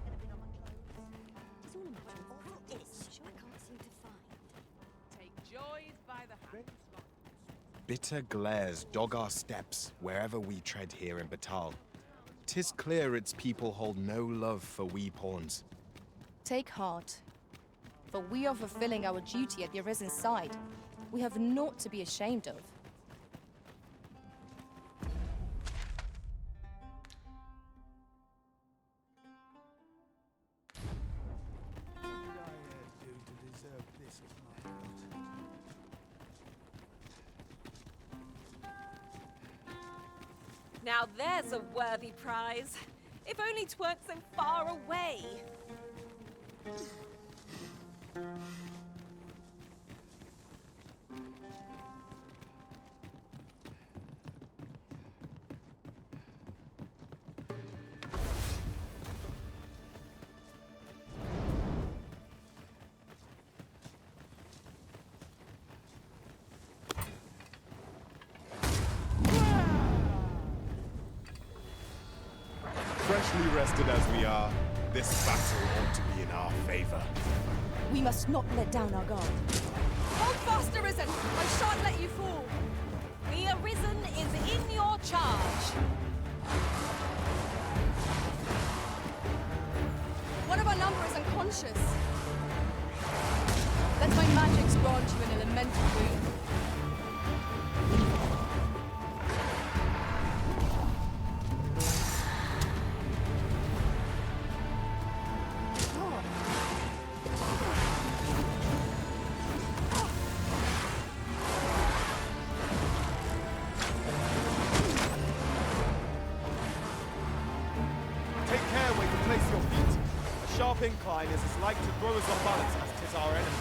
It's all a matter of awful itch I can't seem to find. Take joys by the hand. Bitter glares dog our steps wherever we tread here in Batal. 'Tis clear its people hold no love for we pawns. Take heart, for we are fulfilling our duty at the Arisen's side. We have naught to be ashamed of. Now there's a worthy prize. If only 'tweren't so far away. Freshly rested as we are, this battle ought to be in our favor. We must not let down our guard. Hold fast, Arisen! I shan't let you fall! The Arisen is in your charge. One of our number is unconscious. Let my magics grant you an elemental boon. Incline is as like to throw us off balance as 'tis our enemies.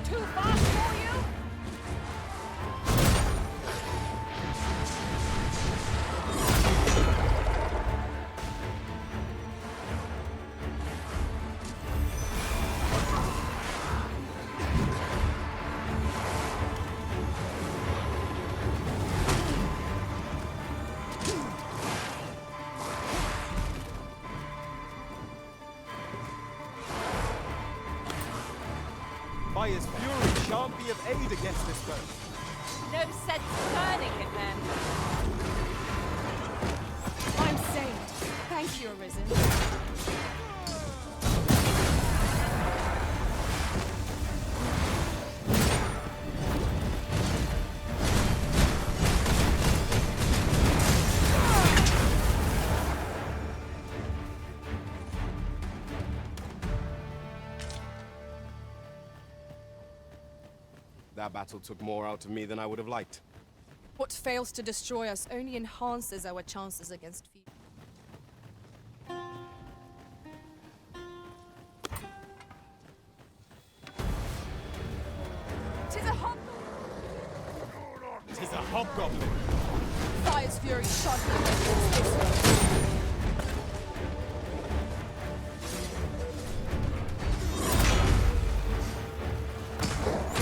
Too fast for you? By his fury shan't be of aid against this foe. No sense turning it then. I'm saved. Thank you, Arisen. That battle took more out of me than I would have liked. What fails to destroy us only enhances our chances against fear. Tis a hobgoblin! Fire's fury shot me against this way.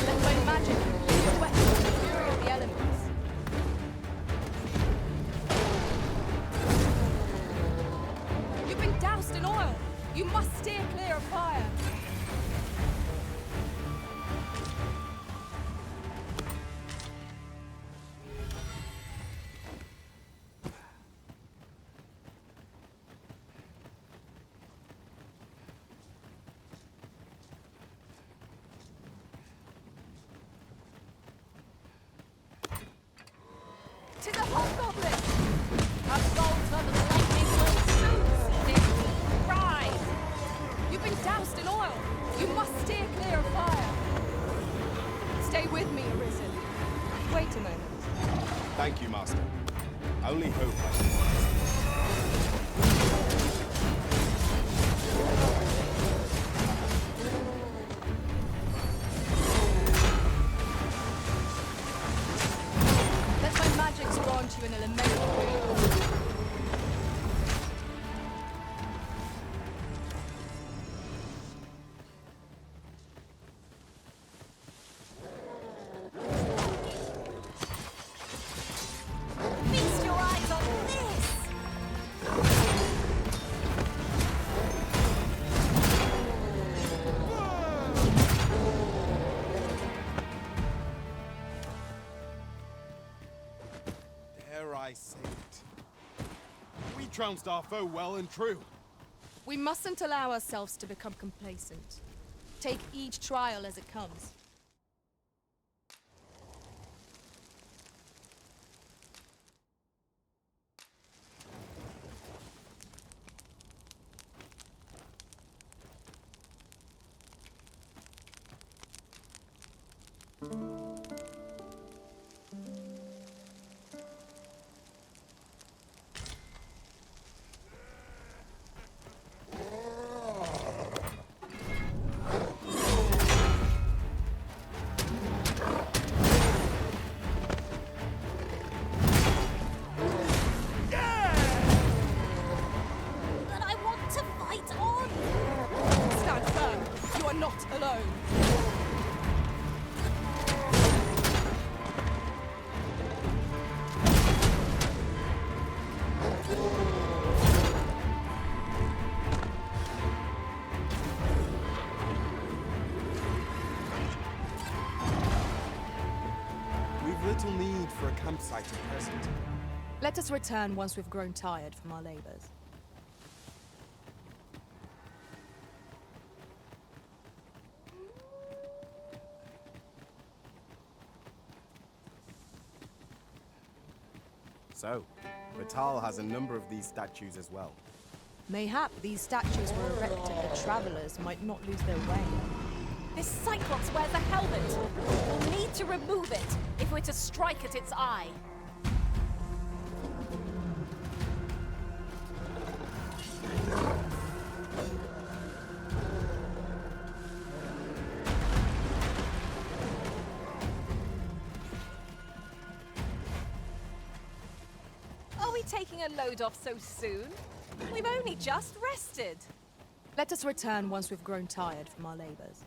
Let my magic wet the fury of the elements. You've been doused in oil. You must steer clear of fire. Tis a hobgoblin! Our souls under the lightning will soon see their rise! You've been doused in oil. You must steer clear of fire. Stay with me, Arisen. Wait a moment. Thank you, Master. I only hope I can... Let my magics grant you an elemental ring. Feast your eyes on this! Dare I say it? We trounced our foe well and true. We mustn't allow ourselves to become complacent. Take each trial as it comes. But I want to fight on! Stand firm. You are not alone. We've little need for a campsite at present. Let us return once we've grown tired from our labors. So, Vital has a number of these statues as well. Mayhap these statues were erected that travelers might not lose their way. This Cyclops wears a helmet! We'll need to remove it if we're to strike at its eye. Are we taking a load off so soon? We've only just rested. Let us return once we've grown tired from our labors.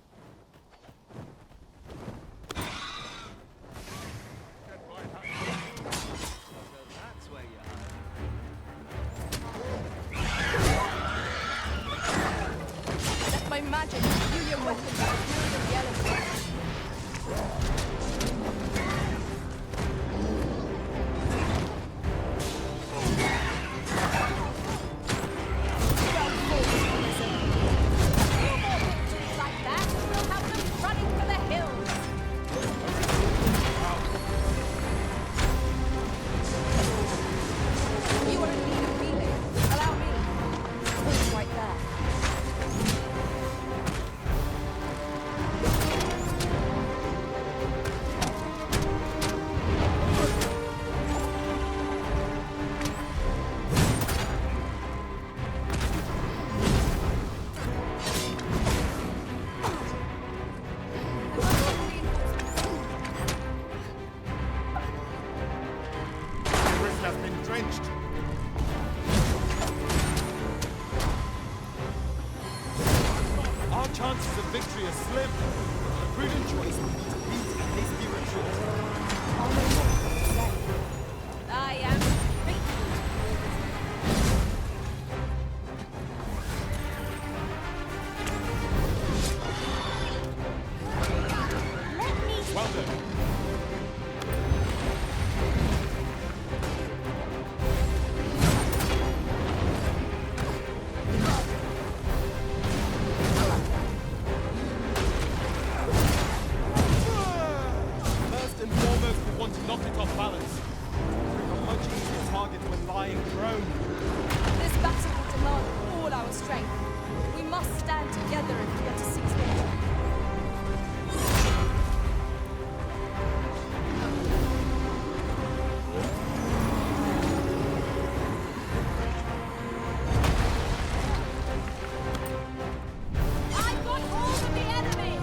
Let my magic imbue your weapons with the fury of the elements. Like that, we'll have them running for the hills. You are in need of healing. Allow me. It's right there. chances of victory are slim. A prudent choice would be to beat a hasty retreat. I'll know what to say. I am grateful. Well done. First and foremost, we want to knock it off balance. A much easier target when lying prone. This battle will demand all our strength. We must stand together if we are to seize victory. I've got hold of the enemy!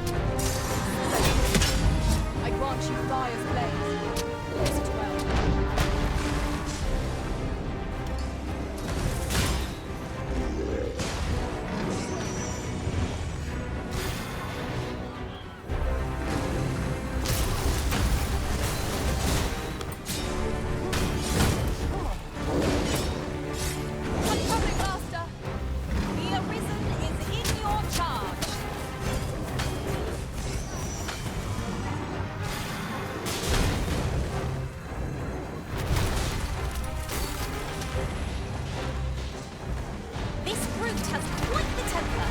I grant you fire's blaze. Use it well. What's coming, Master? The Arisen is in your charge. This brute has quite the temper.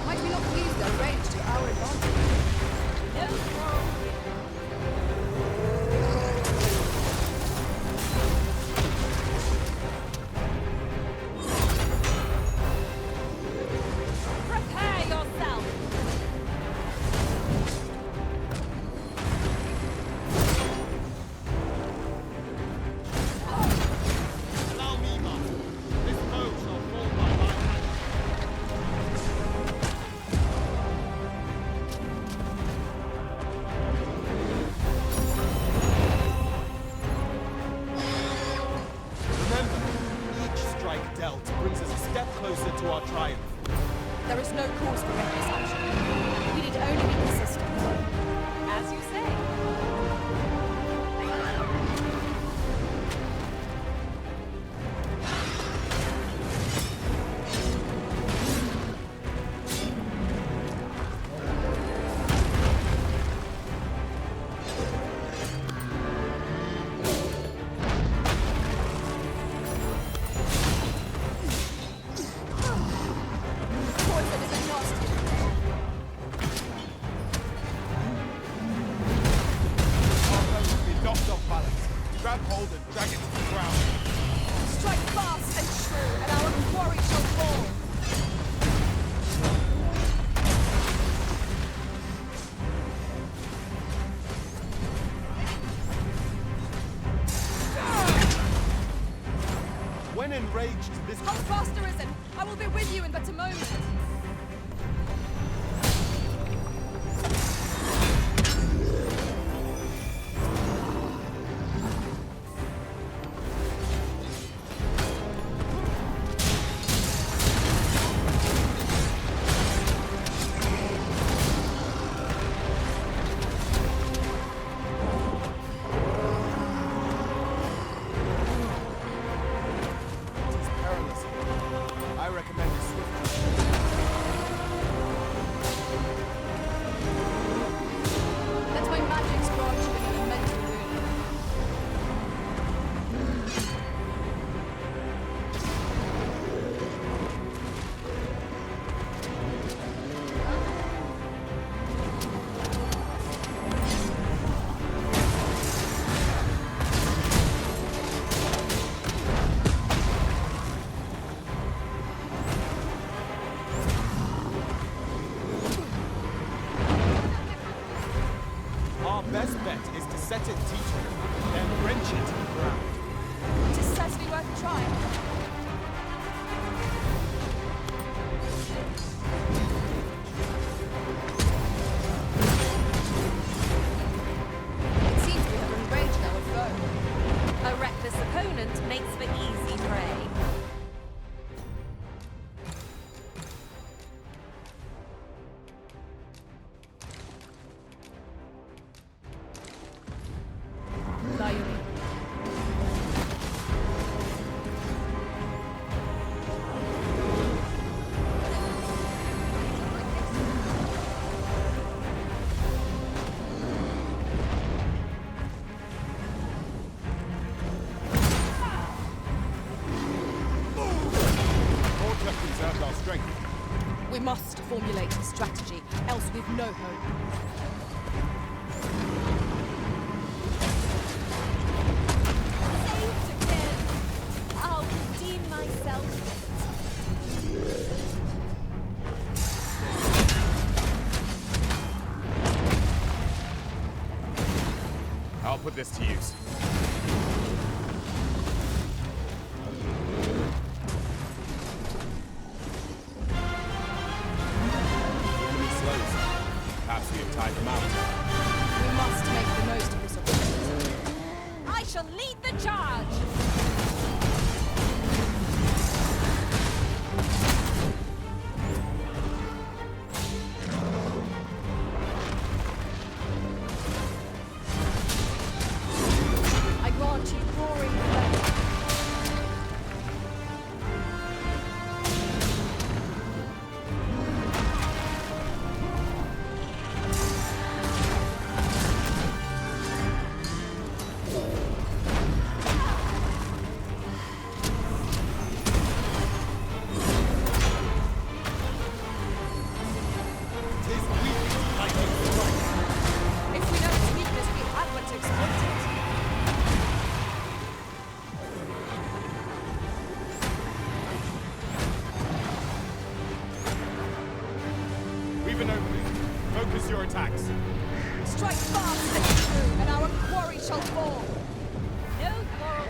Might we not use their range to our advantage? No quarrel. Prepare yourself. Allow me, Master. This foe shall fall by my hand. Remember, each strike dealt brings us a step closer to our triumph. There is no cause for reckless action. We need only be persistent. As you say. Poison is a nasty. Our foe will be knocked off balance. Grab hold and drag it to the ground. Strike fast and true, and our quarry shall fall. When enraged, this Hold fast, Arisen. I will be with you in but a moment. is perilous. I recommend a swift Let my magics grant you an elemental boon. Our best bet is to set it teetering, then wrench it to the ground. It is certainly worth a try. It seems we have enraged our foe. A reckless opponent makes for easy prey. no hope. Saved again! I'll redeem myself. I'll put this to use. Perhaps we have tied them out. We must make the most of this opportunity. I shall lead the charge! I grant you roaring flames. If we know its weakness, we had but to exploit it. We've an opening. Focus your attacks. Strike fast and true, and our quarry shall fall. No quarrel.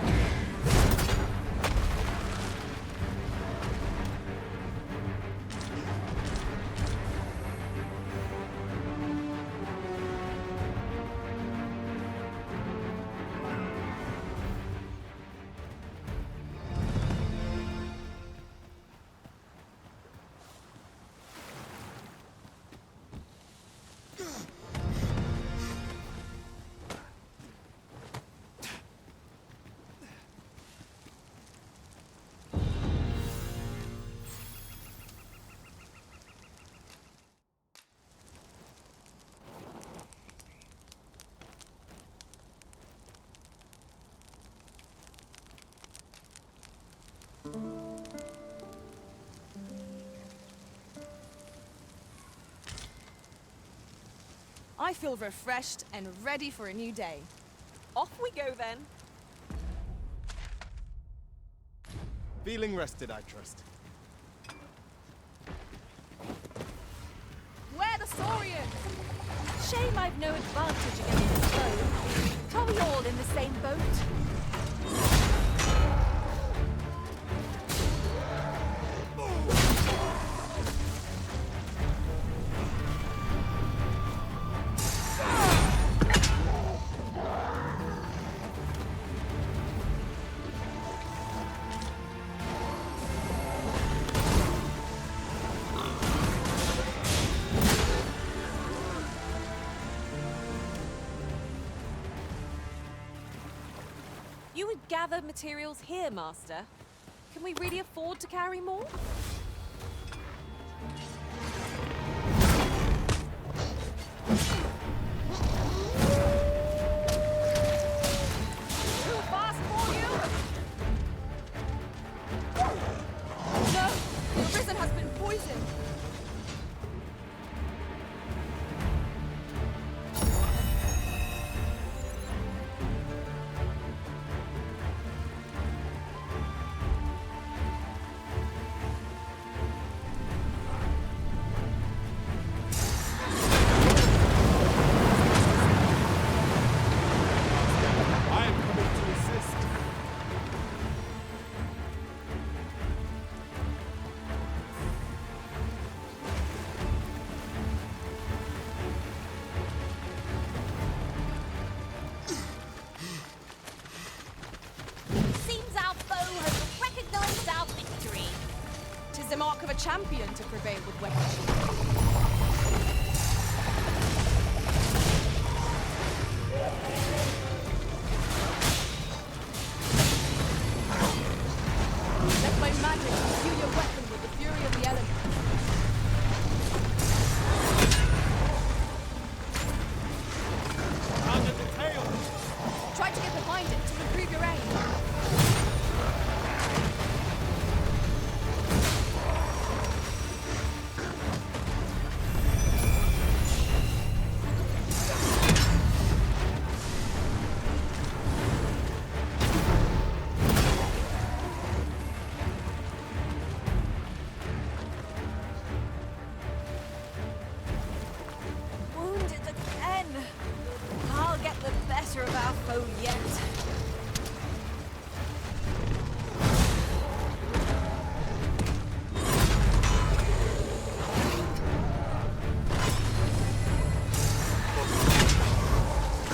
I feel refreshed and ready for a new day. Off we go then. Feeling rested, I trust. Where the Saurians? Shame I've no advantage against this foe. Are we all in the same boat? You would gather materials here, Master. Can we really afford to carry more? Too fast for you! No! The risen has been poisoned! The mark of a champion to prevail with weaponry. Let my magic imbue your weapon with the fury of the elements. Under the tail! Try to get behind it to improve your aim. our foe yet.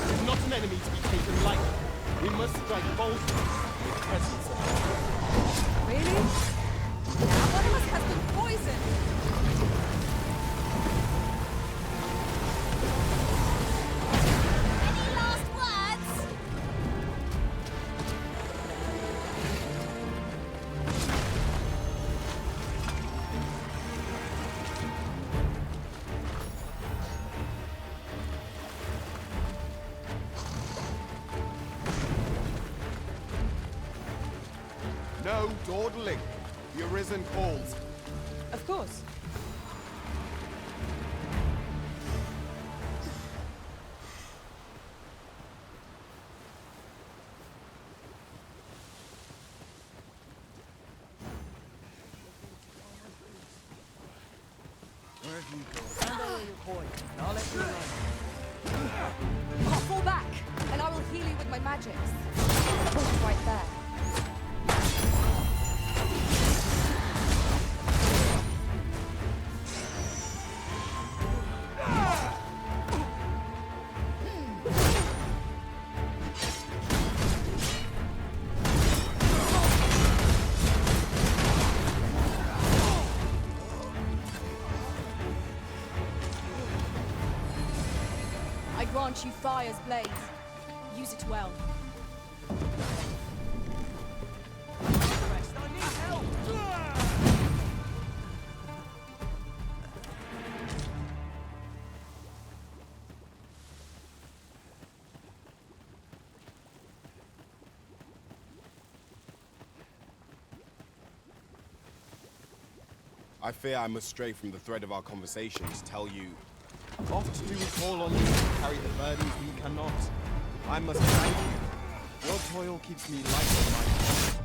He's not an enemy to be taken lightly. We must strike boldly with presence of Really? Now one of us has been poisoned. Any last words? no dawdling. The Arisen calls. Of course. Where have you gone? Stand there where you're poised, and I'll let you know. I'll fall back, and I will heal you with my magics. Point right there. I grant you fire's blaze. Use it well. I need help! I fear I must stray from the thread of our conversations, tell you. Oft do we call on you to carry the burdens we cannot. I must thank you. Your toil keeps me light on my heart.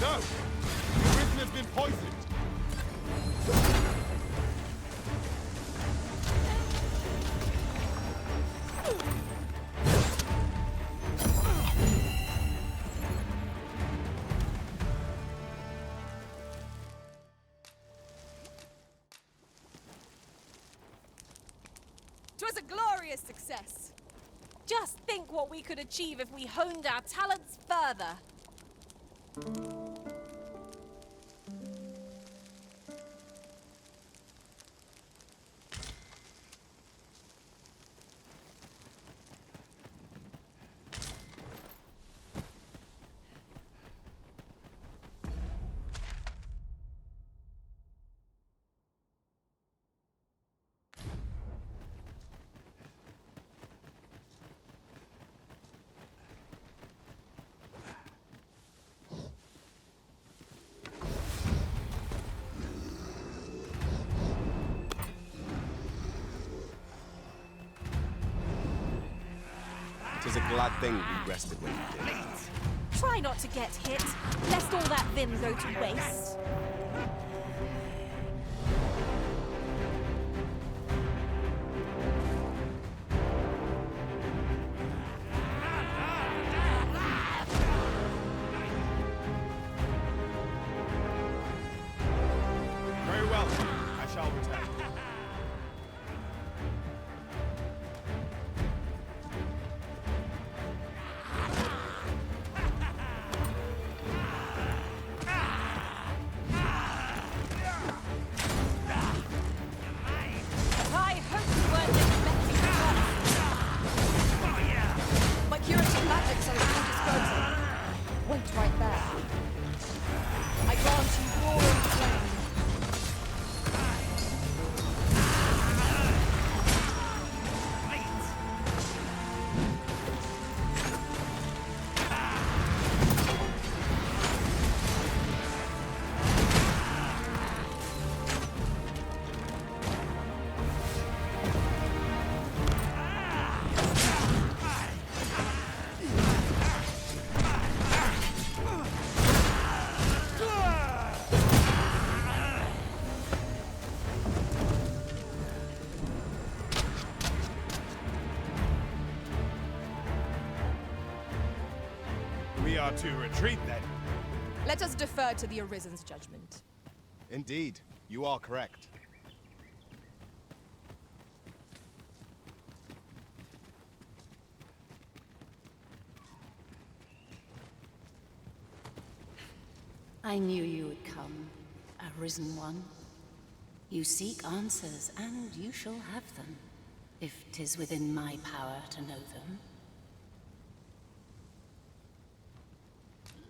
No! The Arisen has been poisoned! It was a glorious success. Just think what we could achieve if we honed our talents further. It is a glad thing we rested when we did. Try not to get hit, lest all that vim go to waste. Very well, I shall return. I hope you weren't expecting that. My curative magics are at your disposal. Wait right there. I grant you roaring flame. we are to retreat then. Let us defer to the Arisen's judgment. Indeed, you are correct. I knew you would come, Arisen One. You seek answers, and you shall have them, if 'tis within my power to know them.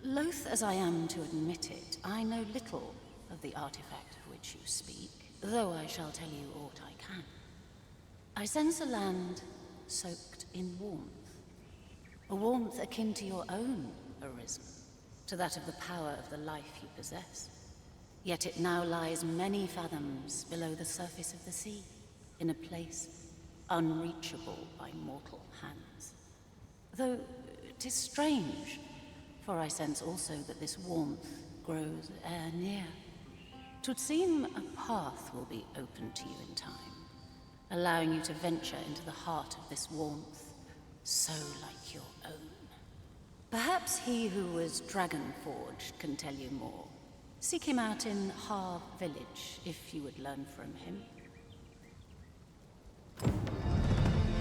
Loath as I am to admit it, I know little of the artifact of which you speak, though I shall tell you aught I can. I sense a land soaked in warmth, a warmth akin to your own, Arisen, to that of the power of the life you possess. Yet it now lies many fathoms below the surface of the sea, in a place unreachable by mortal hands. Though 'tis strange, for I sense also that this warmth grows ere near. 'Twould seem a path will be open to you in time, allowing you to venture into the heart of this warmth, so like your own. Perhaps he who was dragon-forged can tell you more. Seek him out in Har Village, if you would learn from him.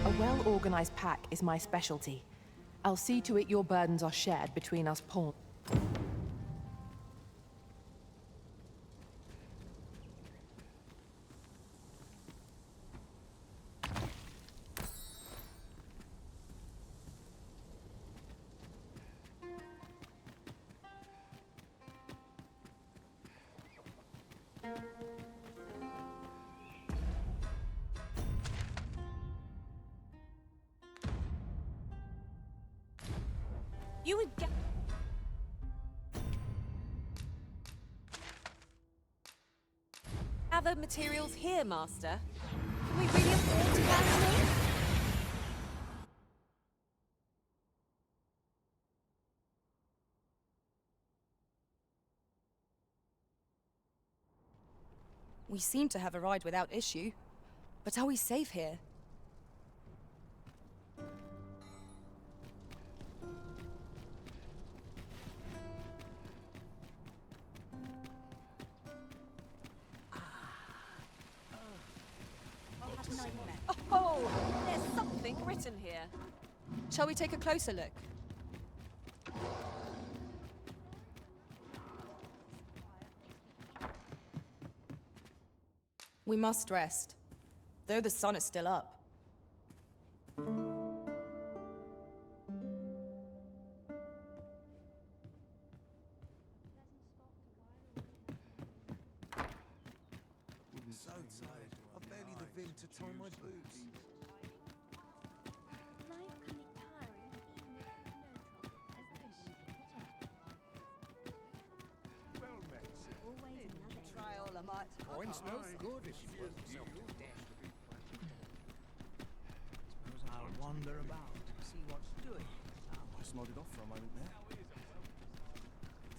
A well-organized pack is my specialty. I'll see to it your burdens are shared between us pawns. You would get... Gather materials here, Master. Can we really afford to gather them? We seem to have arrived without issue. But are we safe here? Oh, there's something written here. Shall we take a closer look? We must rest, though the sun is still up. So tired. I've barely the vim to tie my boots. Try all I might. Coin smells good if you put yourself to death. Suppose I'll wander about, see what's doing. I just nodded off for a moment there.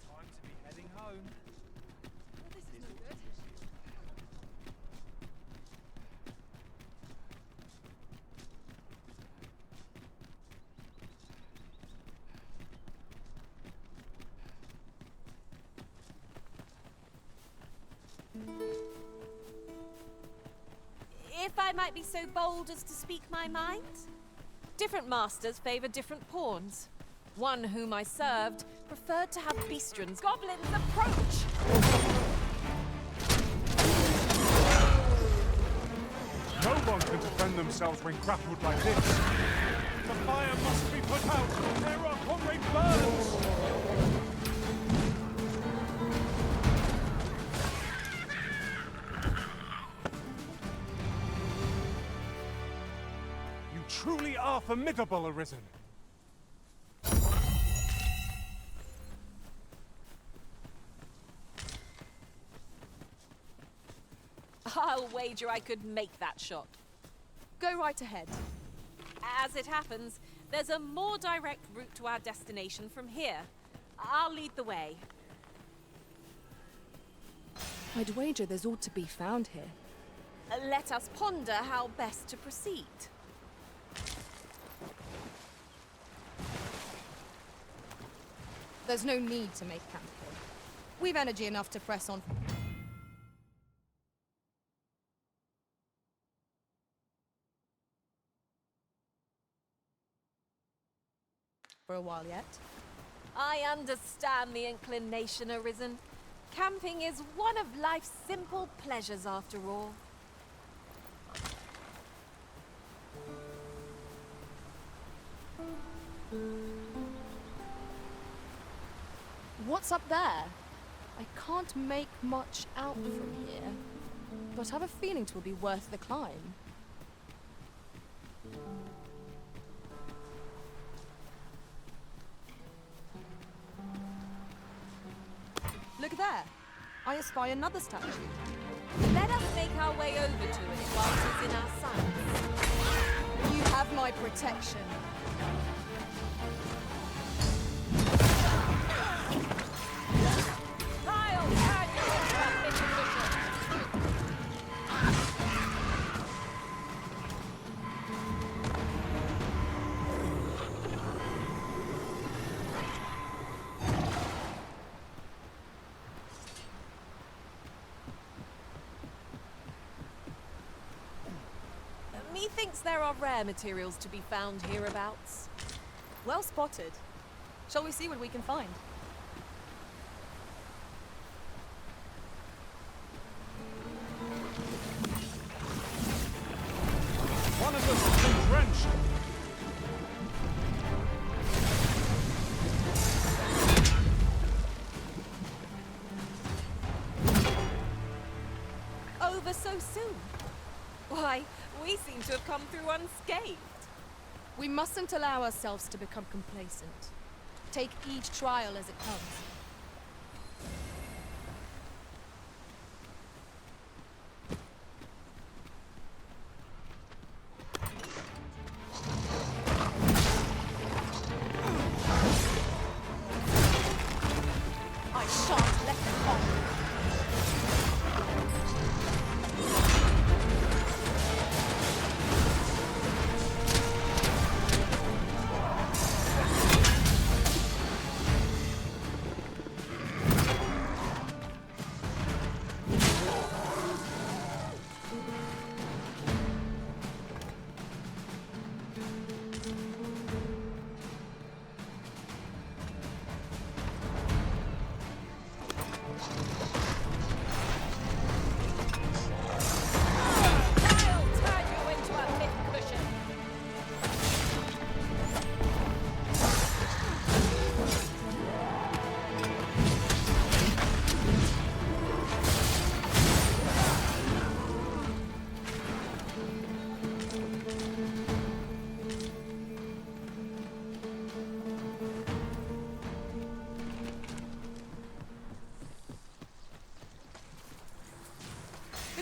Time to be heading home. This is no good. If I might be so bold as to speak my mind, different masters favor different pawns. One whom I served preferred to have beastrons. Goblins approach! No one can defend themselves when grappled like this. The fire must be put out. There are homemade burns. You truly are formidable, Arisen. I'll wager I could make that shot. Go right ahead. As it happens, there's a more direct route to our destination from here. I'll lead the way. I'd wager there's ought to be found here. Let us ponder how best to proceed. There's no need to make camp here. We've energy enough to press on. For a while yet. I understand the inclination, Arisen. Camping is one of life's simple pleasures after all. What's up there? I can't make much out from here, but I have a feeling it will be worth the climb. Look there! I espy another statue. Let us make our way over to it while it is in our sights. You have my protection. Kyle, turn you into a pincushion. Methinks there are rare materials to be found hereabouts. Well spotted. Shall we see what we can find? One of us has been drenched. Over so soon? Why, we seem to have come through unscathed. We mustn't allow ourselves to become complacent. Take each trial as it comes. I shan't let them on.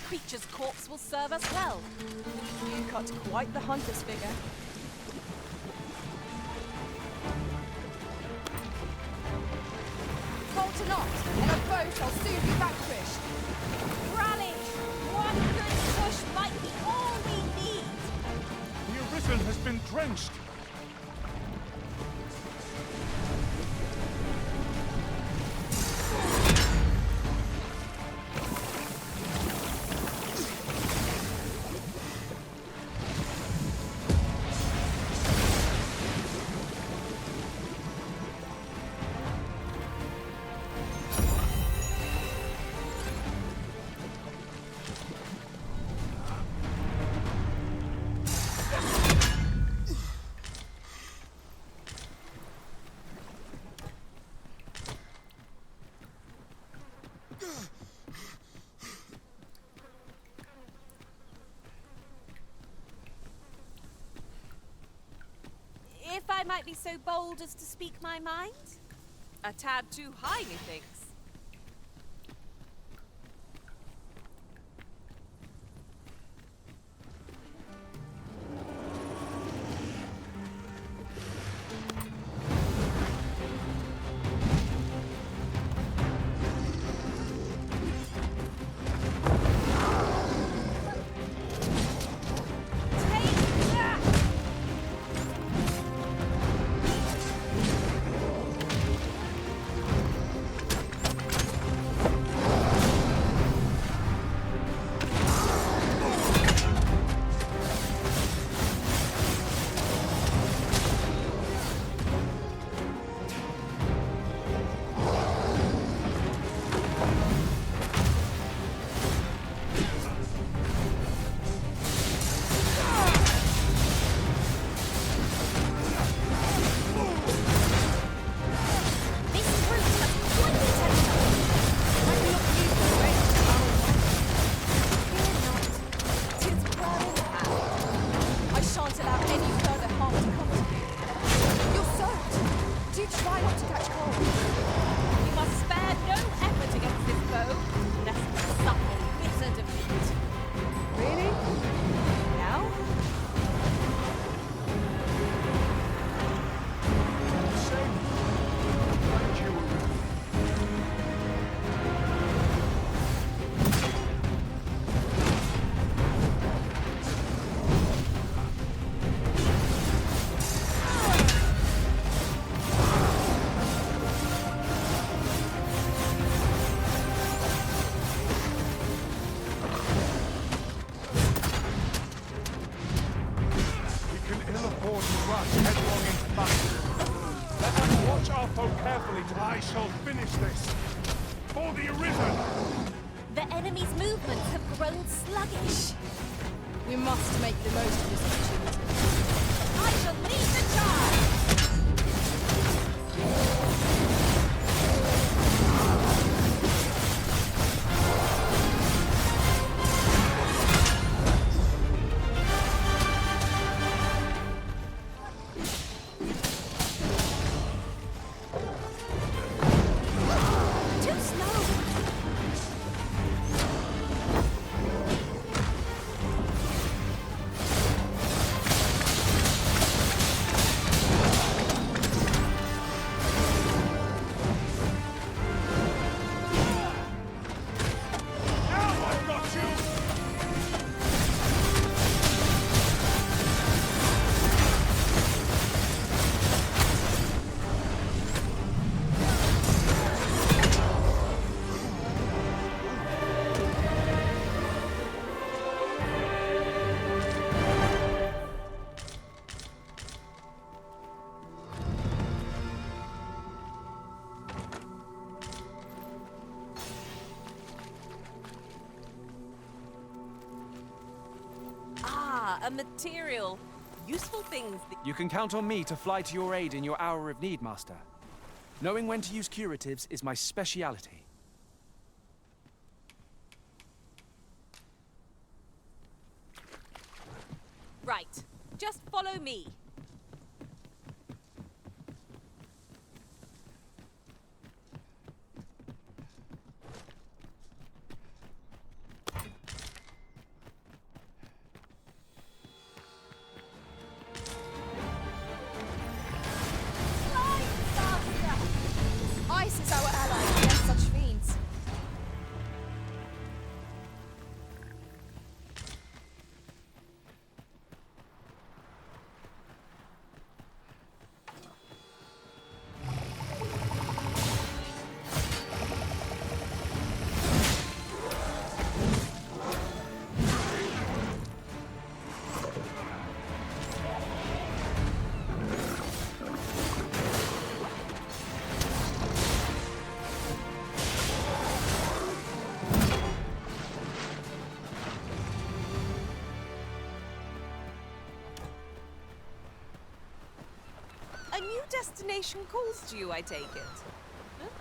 Creature's corpse will serve us well. You cut quite the hunter's figure. Falter not, and a foe shall soon be vanquished. Rally! One good push might be all we need. The Arisen has been drenched. If I might be so bold as to speak my mind? A tad too high, methinks. try not to catch cold. You must spare no effort against this foe, lest you suffer bitter defeat. Really? Now? I shall finish this. For the Arisen! The enemy's movements have grown sluggish. We must make the most of this opportunity. I shall lead the charge! A material. Useful things. You can count on me to fly to your aid in your hour of need, Master. Knowing when to use curatives is my speciality. Right. Just follow me. Ice is our ally against such fiends. A new destination calls to you, I take it.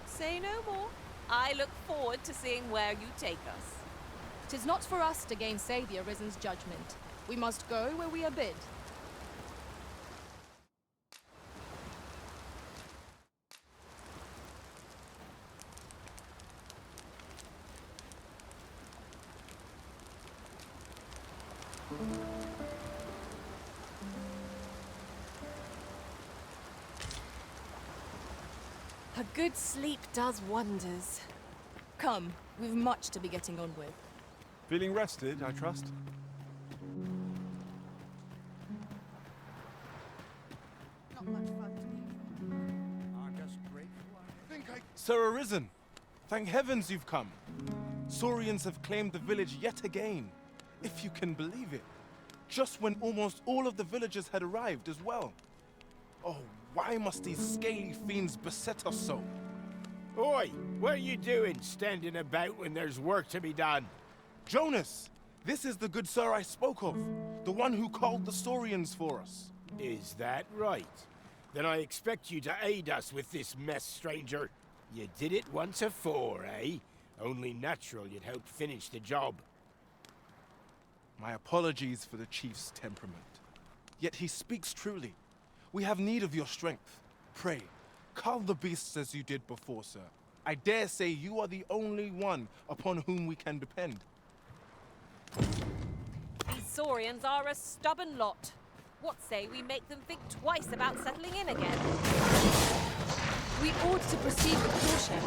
Say no more. I look forward to seeing where you take us. 'Tis not for us to gainsay the Arisen's judgment. We must go where we are bid. A good sleep does wonders. Come, we've much to be getting on with. Feeling rested, I trust? Not much fun to be. I'm just grateful. Sir Arisen, thank heavens you've come. Saurians have claimed the village yet again, if you can believe it. Just when almost all of the villagers had arrived as well. Oh, why must these scaly fiends beset us so? Oi, what are you doing standing about when there's work to be done? Jonas, this is the good sir I spoke of, the one who called the Saurians for us. Is that right? Then I expect you to aid us with this mess, stranger. You did it once afore, eh? Only natural you'd help finish the job. My apologies for the chief's temperament. Yet he speaks truly. We have need of your strength. Pray, Cull the beasts as you did before, sir. I dare say you are the only one upon whom we can depend. These Saurians are a stubborn lot. What say we make them think twice about settling in again? We ought to proceed with caution.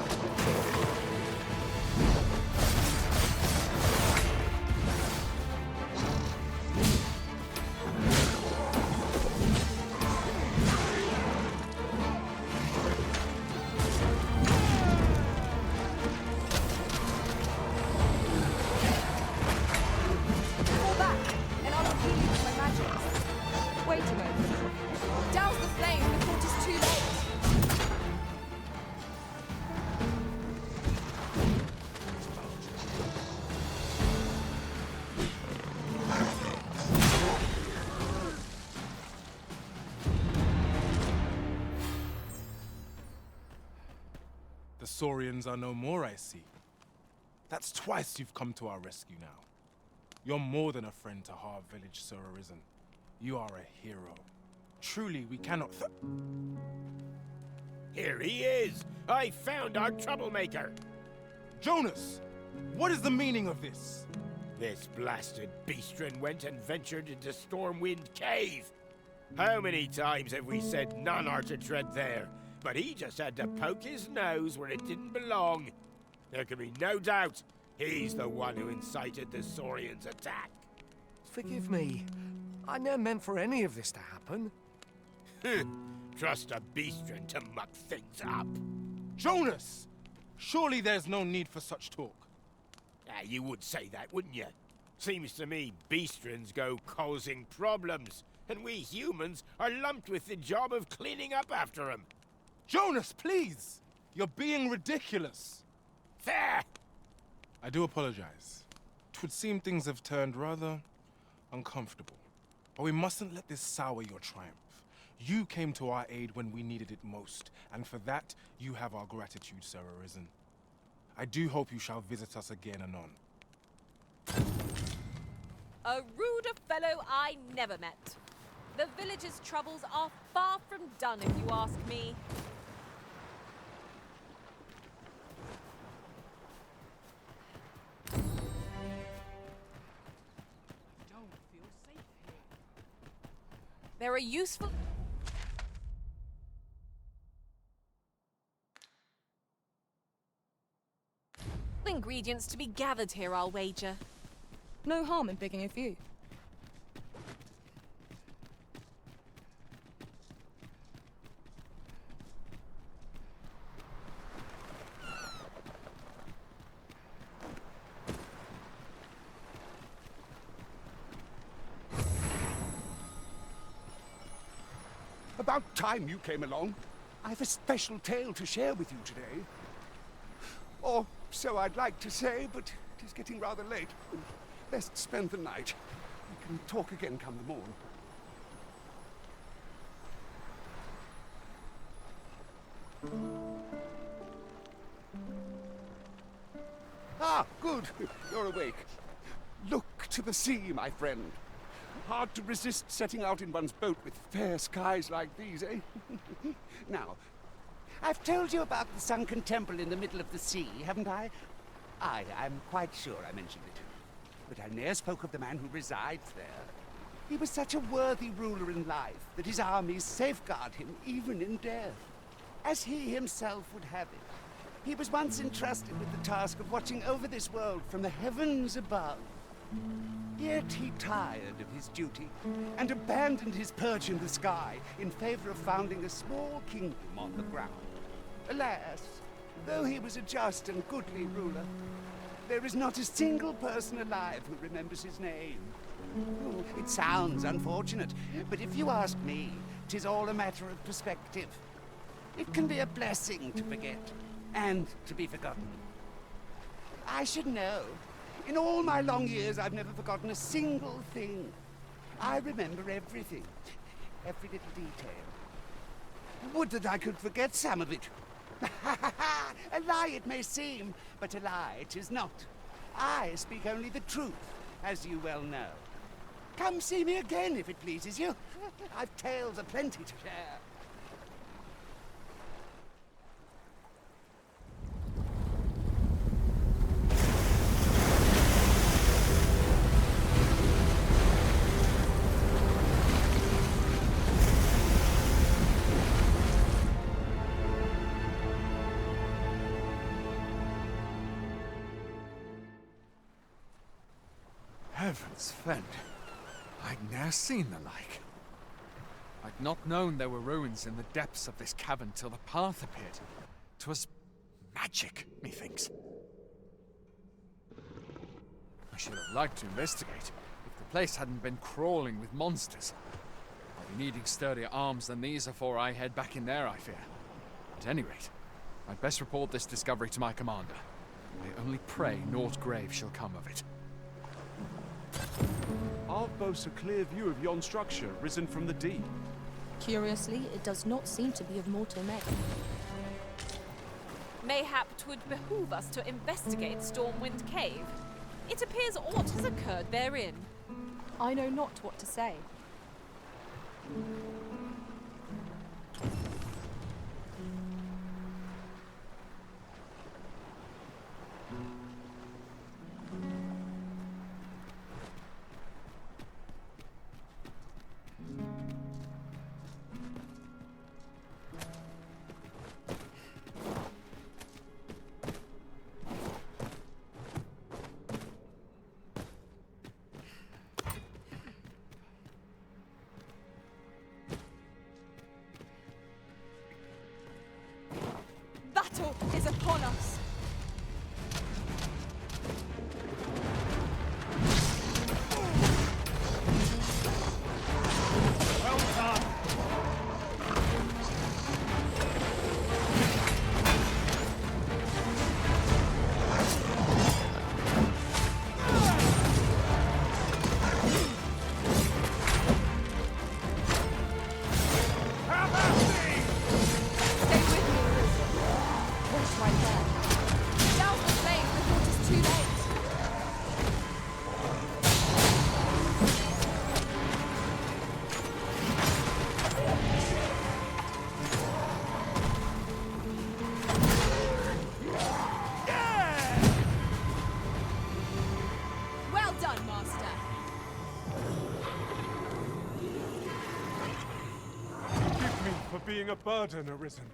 The Saurians are no more, I see. That's twice you've come to our rescue now. You're more than a friend to Harv Village, Sir Arisen. You are a hero. Truly, we cannot Here he is! I found our troublemaker! Jonas! What is the meaning of this? This blasted beastren went and ventured into Stormwind Cave! How many times have we said none are to tread there? But he just had to poke his nose where it didn't belong. There can be no doubt he's the one who incited the Saurians' attack. Forgive me. I never meant for any of this to happen. Trust a beastren to muck things up. Jonas! Surely there's no need for such talk. You would say that, wouldn't you? Seems to me beastrens go causing problems, and we humans are lumped with the job of cleaning up after them. Jonas, please! You're being ridiculous. Fair! I do apologize. 'Twould seem things have turned rather uncomfortable. But we mustn't let this sour your triumph. You came to our aid when we needed it most, and for that, you have our gratitude, Sir Arisen. I do hope you shall visit us again anon. A ruder fellow I never met. The village's troubles are far from done, if you ask me. There are useful ingredients to be gathered here, I'll wager. No harm in picking a few. About time you came along. I've a special tale to share with you today. Or so I'd like to say, but it is getting rather late. Best spend the night. We can talk again come the morn. Ah, good. You're awake. Look to the sea, my friend. Hard to resist setting out in one's boat with fair skies like these, eh? Now, I've told you about the sunken temple in the middle of the sea, haven't I? Aye, I'm quite sure I mentioned it. But I ne'er spoke of the man who resides there. He was such a worthy ruler in life that his armies safeguard him even in death, as he himself would have it. He was once entrusted with the task of watching over this world from the heavens above. Yet he tired of his duty and abandoned his perch in the sky in favor of founding a small kingdom on the ground. Alas, though he was a just and goodly ruler, there is not a single person alive who remembers his name. Oh, it sounds unfortunate, but if you ask me, 'tis all a matter of perspective. It can be a blessing to forget, and to be forgotten. I should know. In all my long years, I've never forgotten a single thing. I remember everything, every little detail. Would that I could forget some of it. A lie it may seem, but a lie it is not. I speak only the truth, as you well know. Come see me again if it pleases you. I've tales aplenty to share. Heavens fend. I'd ne'er seen the like. I'd not known there were ruins in the depths of this cavern till the path appeared. 'Twas magic, methinks. I should have liked to investigate if the place hadn't been crawling with monsters. I'll be needing sturdier arms than these afore I head back in there, I fear. At any rate, I'd best report this discovery to my commander. I only pray naught grave shall come of it. I'll boast a clear view of yon structure risen from the deep. Curiously, it does not seem to be of mortal make. Mayhap 'twould behoove us to investigate Stormwind Cave. It appears aught has occurred therein. I know not what to say. Battle is upon us. Well done! Right there. Douse the flame before it is too late. Well done, Master. Forgive me for being a burden arisen.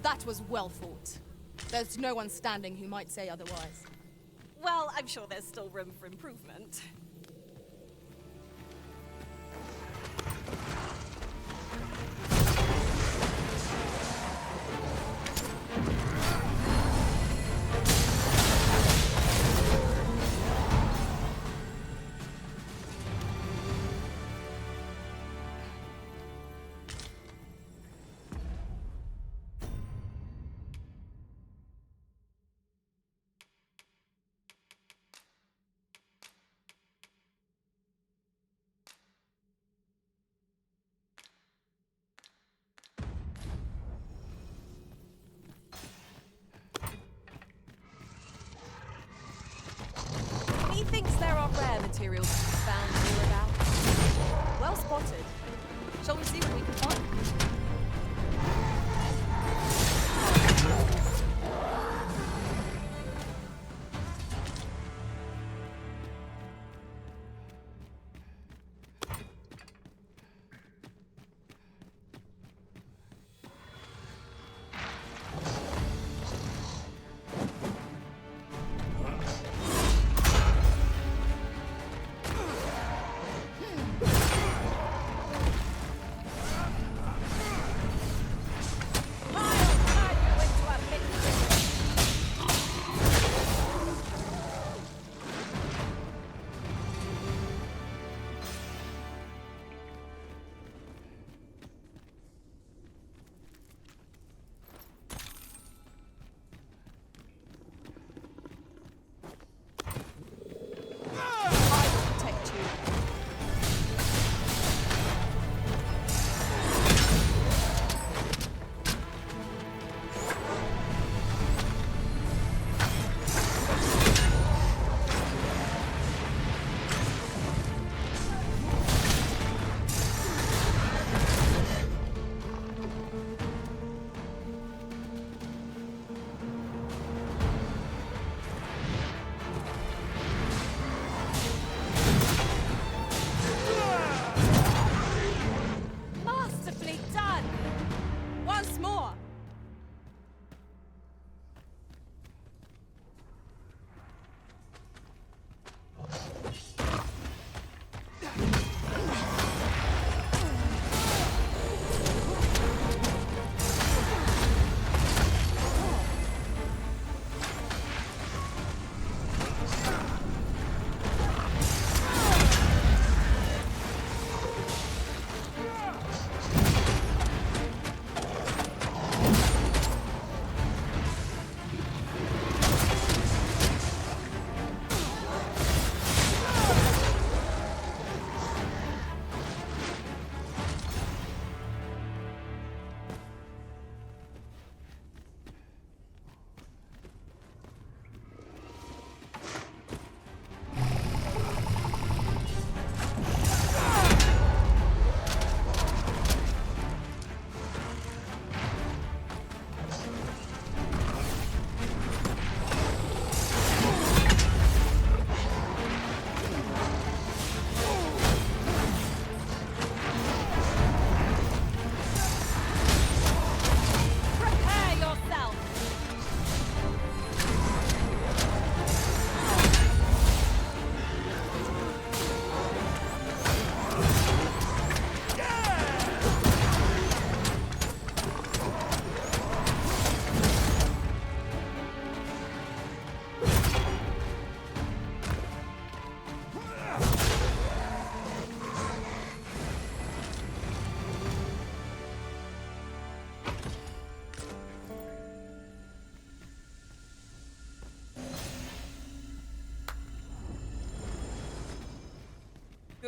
That was well fought. There's no one standing who might say otherwise. Well, I'm sure there's still room for improvement. Methinks there are rare materials to be found hereabouts. Well spotted. Shall we see what we can find?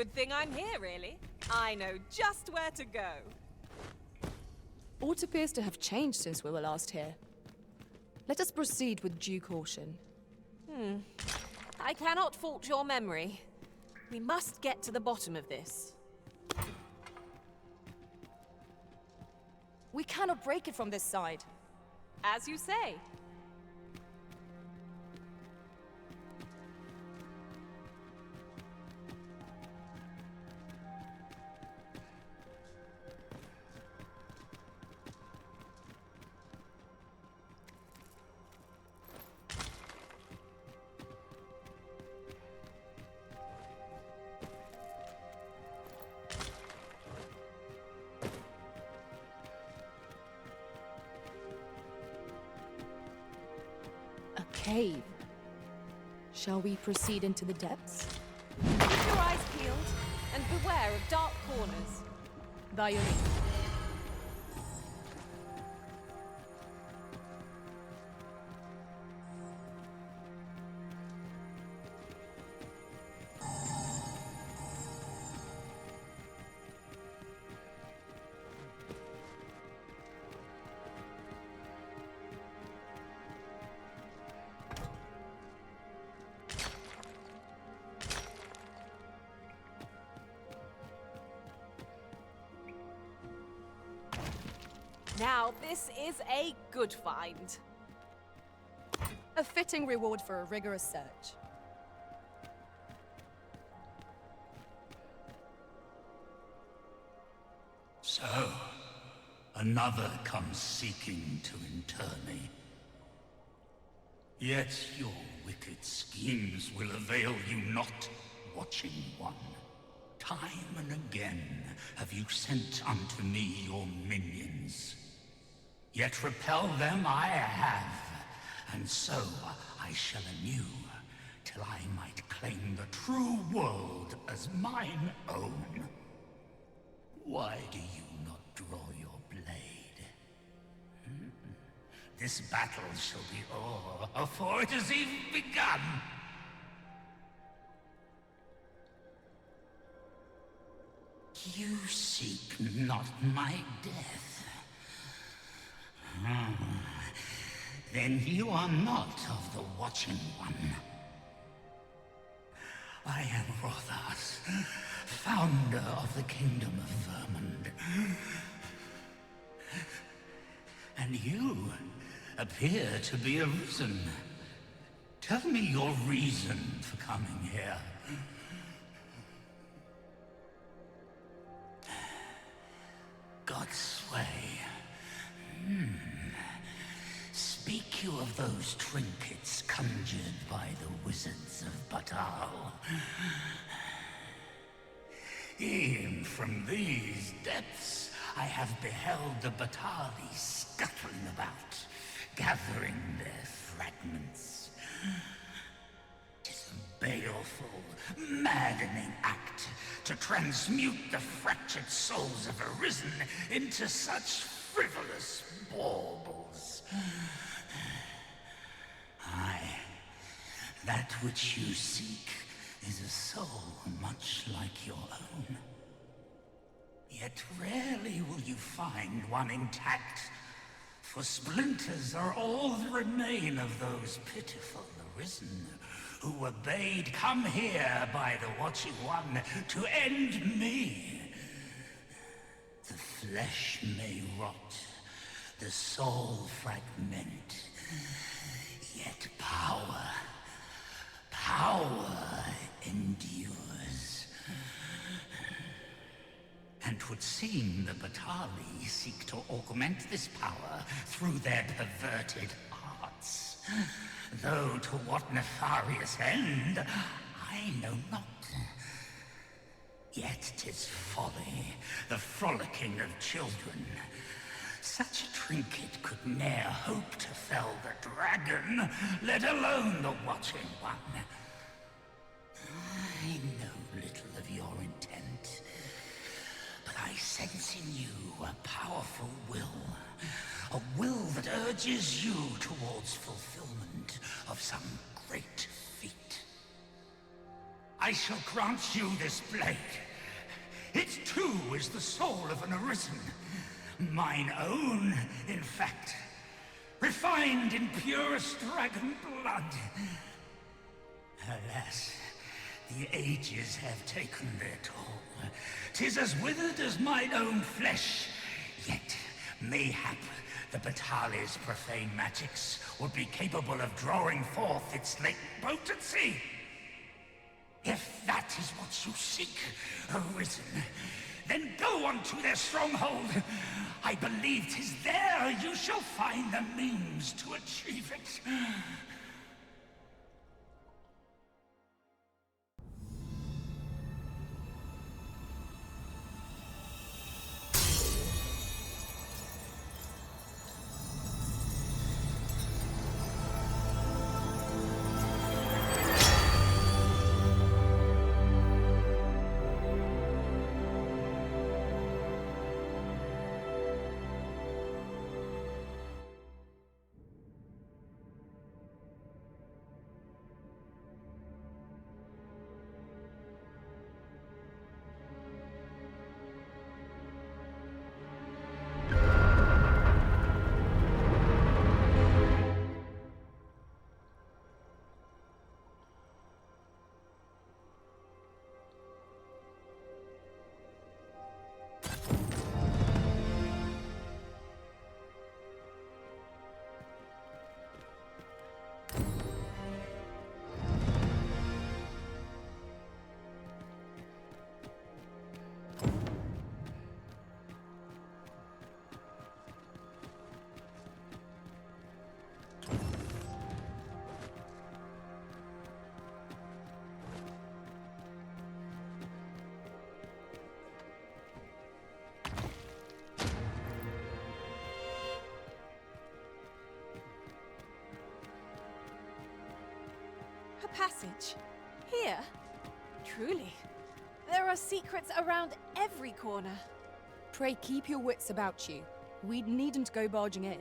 Good thing I'm here, really. I know just where to go. Aught appears to have changed since we were last here. Let us proceed with due caution. I cannot fault your memory. We must get to the bottom of this. We cannot break it from this side. As you say. Cave. Shall we proceed into the depths? Keep your eyes peeled, and beware of dark corners. By your leave. Now, this is a good find. A fitting reward for a rigorous search. So, another comes seeking to inter me. Yet your wicked schemes will avail you not, Watching One. Time and again have you sent unto me your minions. Yet repel them I have, and so I shall anew, till I might claim the true world as mine own. Why do you not draw your blade? This battle shall be o'er afore it has even begun. You seek not my death. Then you are not of the Watching One. I am Rothas, founder of the Kingdom of Vermund. And you appear to be arisen. Tell me your reason for coming here. Godsway. Speak you of those trinkets conjured by the wizards of Batal. E'en from these depths, I have beheld the Batali scuttling about, gathering their fragments. 'Tis a baleful, maddening act to transmute the fractured souls of Arisen into such frivolous baubles. Aye, that which you seek is a soul much like your own. Yet rarely will you find one intact, for splinters are all that remain of those pitiful Arisen who were bade come here by the Watching One to end me. The flesh may rot, the soul fragment, yet power endures. And 'twould seem the Batali seek to augment this power through their perverted arts. Though to what nefarious end, I know not. Yet 'tis folly, the frolicking of children. Such a trinket could ne'er hope to fell the dragon, let alone the Watching One. I know little of your intent, but I sense in you a powerful will. A will that urges you towards fulfillment of some great feat. I shall grant you this blade. It too is the soul of an arisen. Mine own, in fact. Refined in purest dragon blood. Alas, the ages have taken their toll. 'Tis as withered as mine own flesh. Yet, mayhap, the Batali's profane magics would be capable of drawing forth its latent potency. If that is what you seek, Arisen, then go unto their stronghold. I believe 'tis there you shall find the means to achieve it. A passage? Here? Truly. There are secrets around every corner. Pray keep your wits about you. We needn't go barging in.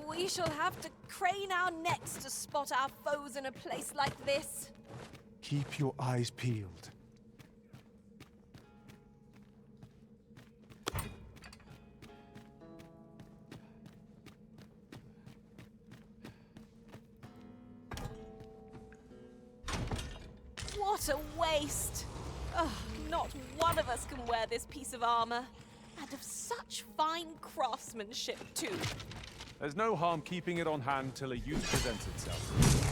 We shall have to crane our necks to spot our foes in a place like this. Keep your eyes peeled. What a waste! Ugh, not one of us can wear this piece of armor. And of such fine craftsmanship, too. There's no harm keeping it on hand till a use presents itself.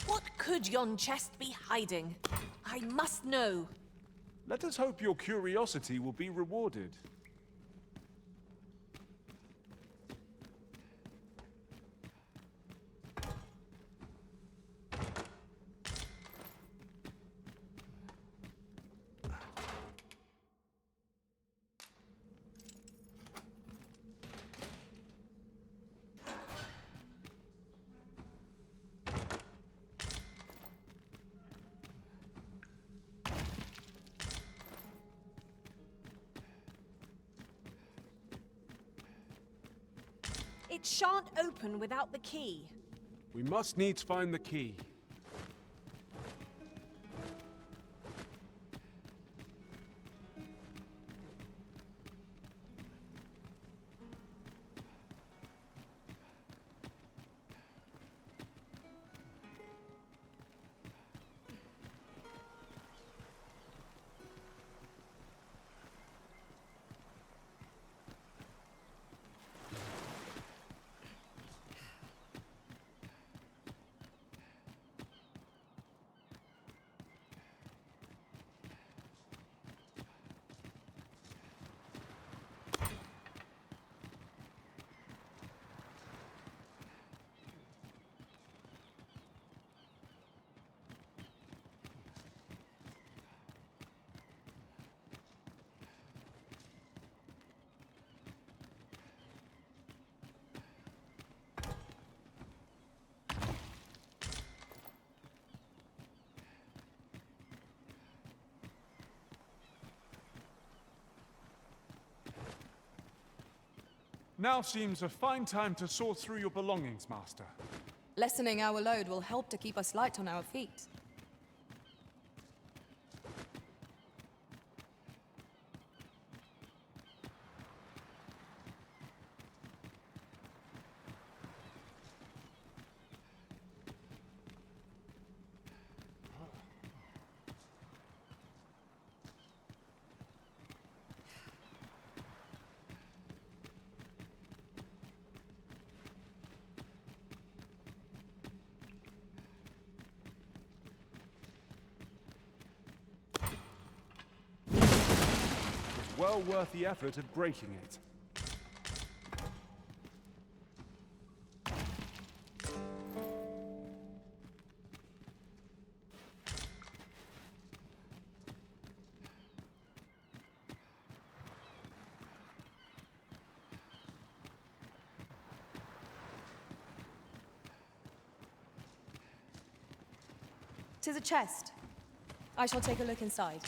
What could yon chest be hiding? I must know. Let us hope your curiosity will be rewarded. It shan't open without the key. We must needs find the key. Now seems a fine time to sort through your belongings, Master. Lessening our load will help to keep us light on our feet. Well worth the effort of breaking it. "'Tis a chest. I shall take a look inside.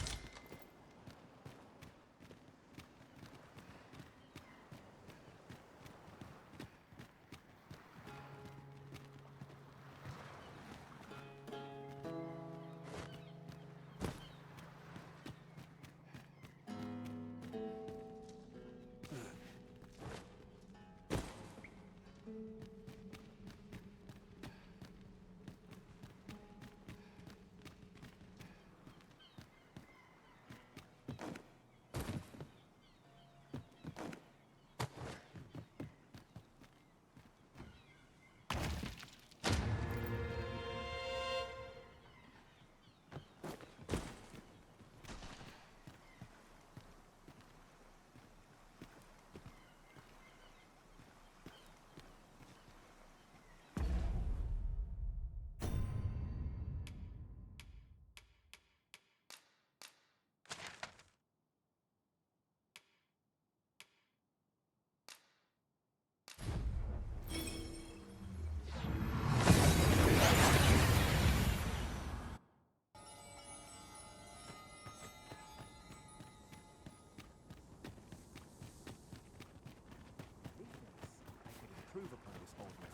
Improve upon this old method.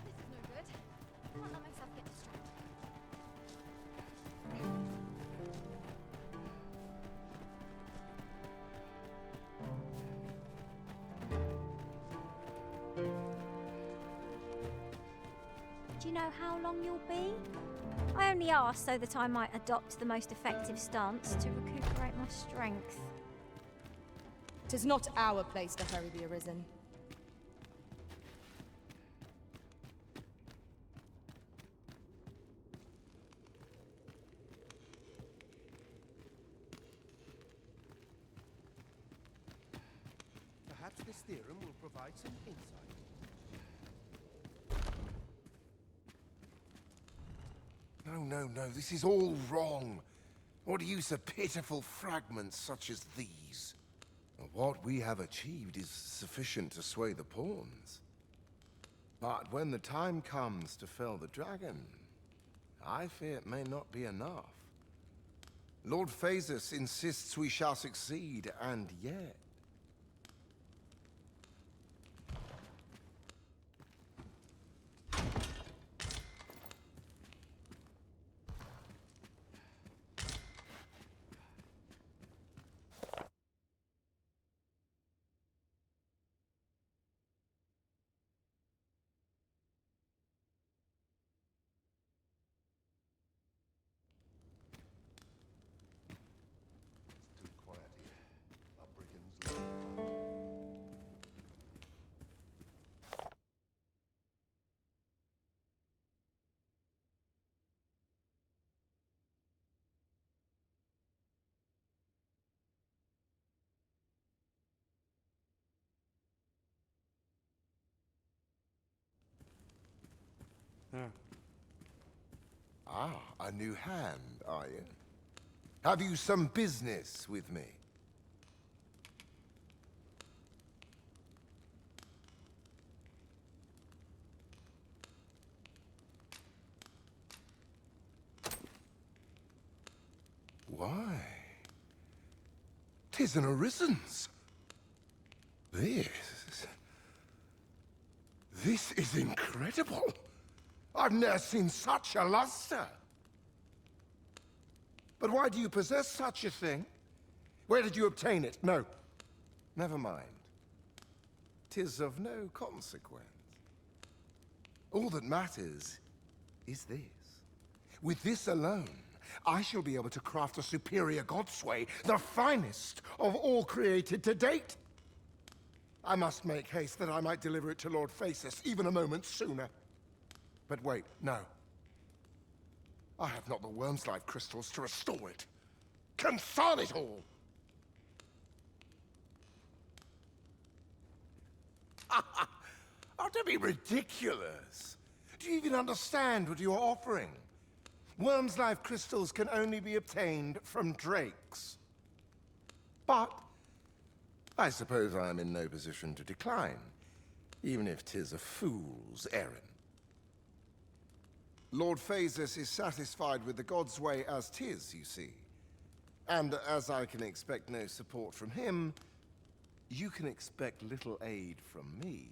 This is no good. Can't let myself get distracted. Do you know how long you'll be? I only asked so that I might adopt the most effective stance to recuperate my strength. 'Tis not our place to hurry the Arisen. Perhaps this theorem will provide some insight. No, this is all wrong. What use of pitiful fragments such as these? What we have achieved is sufficient to sway the pawns. But when the time comes to fell the dragon, I fear it may not be enough. Lord Phasus insists we shall succeed, and yet... Ah, a new hand, are you? Have you some business with me? Why? 'Tis an orisons. This is incredible. I've never seen such a luster. But why do you possess such a thing? Where did you obtain it? No, never mind. 'Tis of no consequence. All that matters is this. With this alone, I shall be able to craft a superior Godsway, the finest of all created to date. I must make haste that I might deliver it to Lord Phasus even a moment sooner. But wait, no. I have not the Worm's Life crystals to restore it. Confound it all! Oh, don't be ridiculous. Do you even understand what you are offering? Worm's Life crystals can only be obtained from drakes. But I suppose I am in no position to decline, even if 'tis a fool's errand. Lord Phasus is satisfied with the Godsway as 'tis, you see. And as I can expect no support from him, you can expect little aid from me.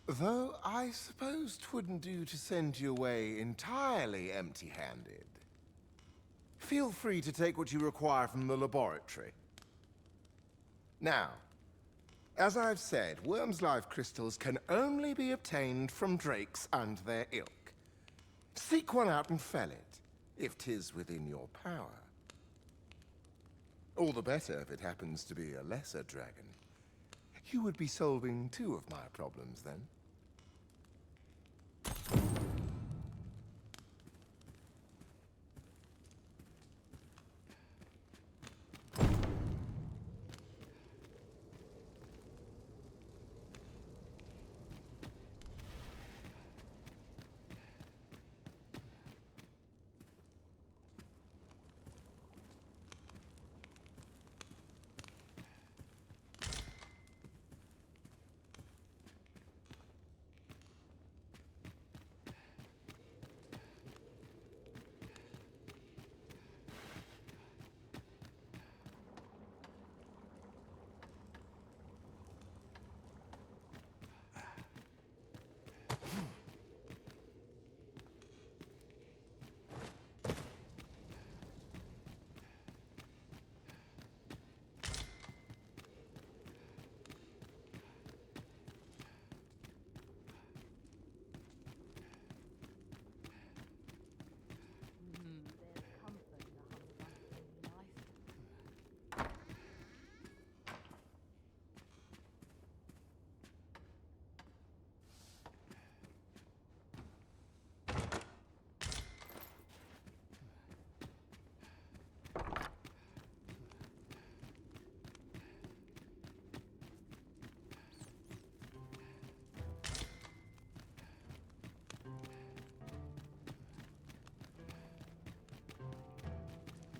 Though I suppose 'twouldn't do to send you away entirely empty-handed. Feel free to take what you require from the laboratory. Now, as I've said, Worm's Life crystals can only be obtained from drakes and their ilk. Seek one out and fell it, if 'tis within your power. All the better if it happens to be a lesser dragon. You would be solving 2 of my problems then.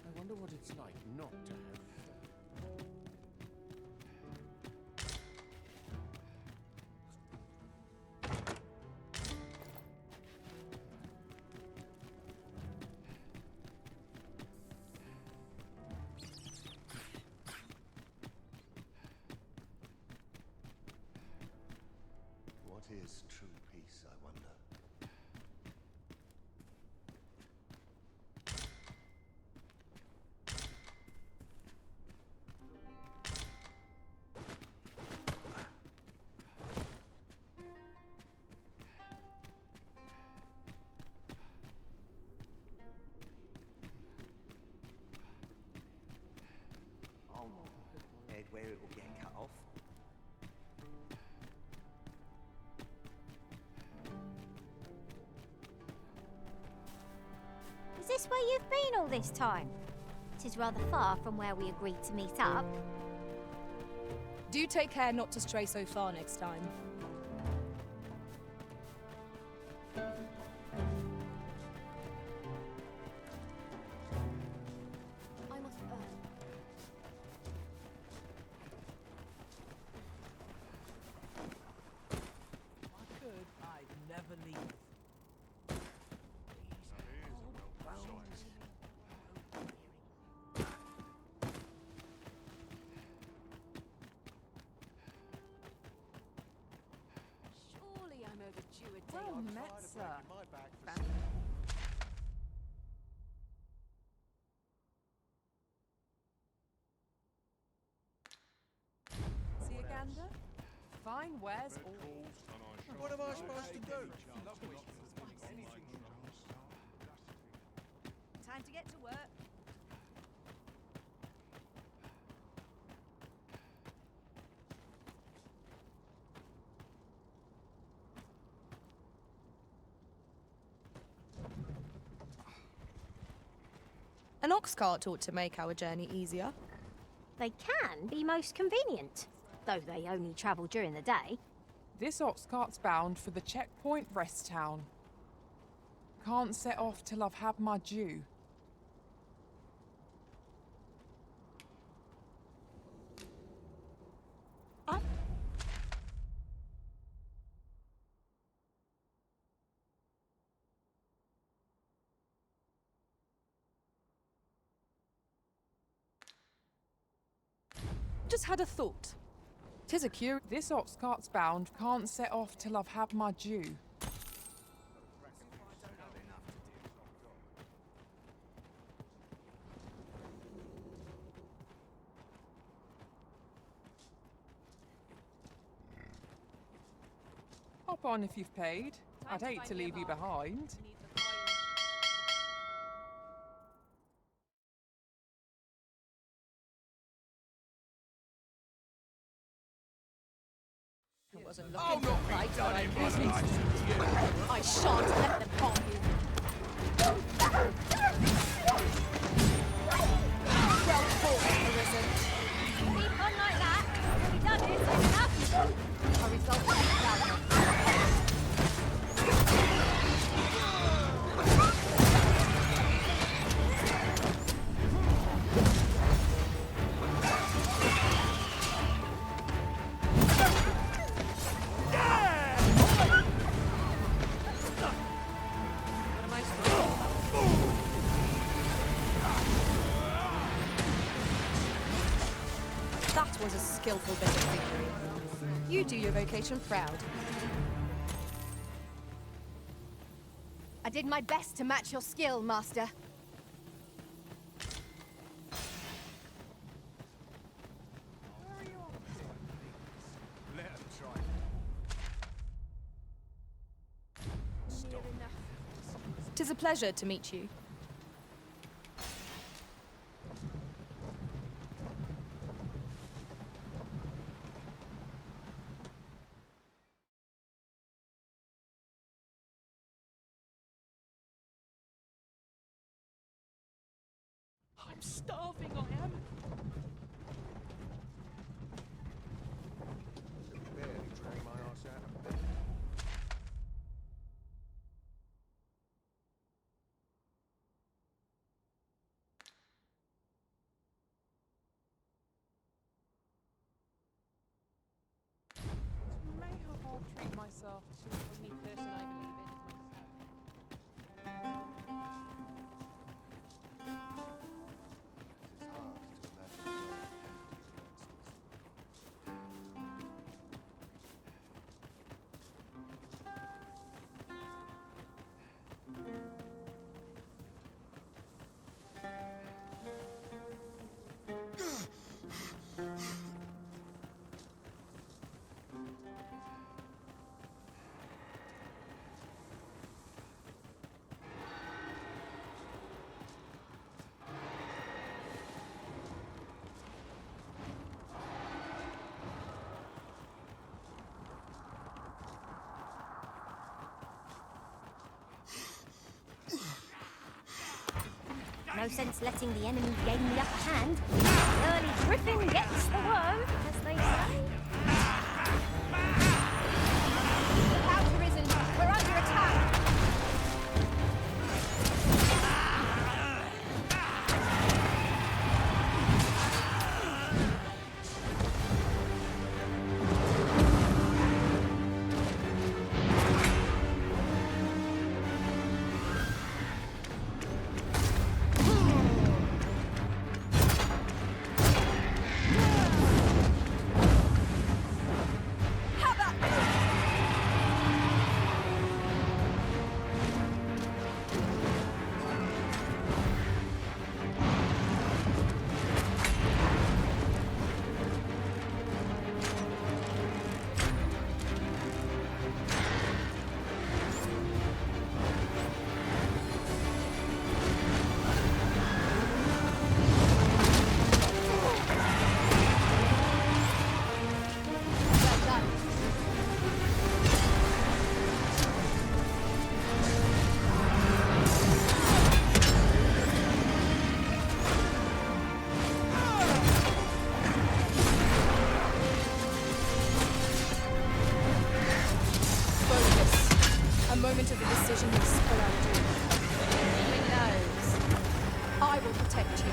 I wonder what it's like not to have... is true peace, I wonder? Head where it will get cut off. Is this where you've been all this time? It is rather far from where we agreed to meet up. Do take care not to stray so far next time. I must I'd never leave. Surely I'm overdue a day Well or met, sir. See a gander? Fine wares all. What am I supposed to do? Time to get to work. An ox cart ought to make our journey easier. They can be most convenient, though they only travel during the day. This ox cart's bound for the checkpoint rest town. Can't set off till I've had my due. Just had a thought. 'Tis a cure. This ox cart's bound can't set off till I've had my due. Hop on if you've paid. I'd hate to leave you behind. I wasn't looking for a fight, but I guess I shan't let them harm you. Well fought, Arisen. Keep on like that. You'll be done here soon enough. A result will be proud of. That was a skillful bit of victory. You do your vocation proud. I did my best to match your skill, Master. Let him try. Stop. 'Tis a pleasure to meet you. I'm starving, I am. Barely dragged my arse out of bed. May have I'll treat myself to the only person I believe in. No sense letting the enemy gain the upper hand. The early griffin gets the worm, as they say. Look out, Arisen! We're under attack! Moment of the decision will spell out doom. Who knows? I will protect you.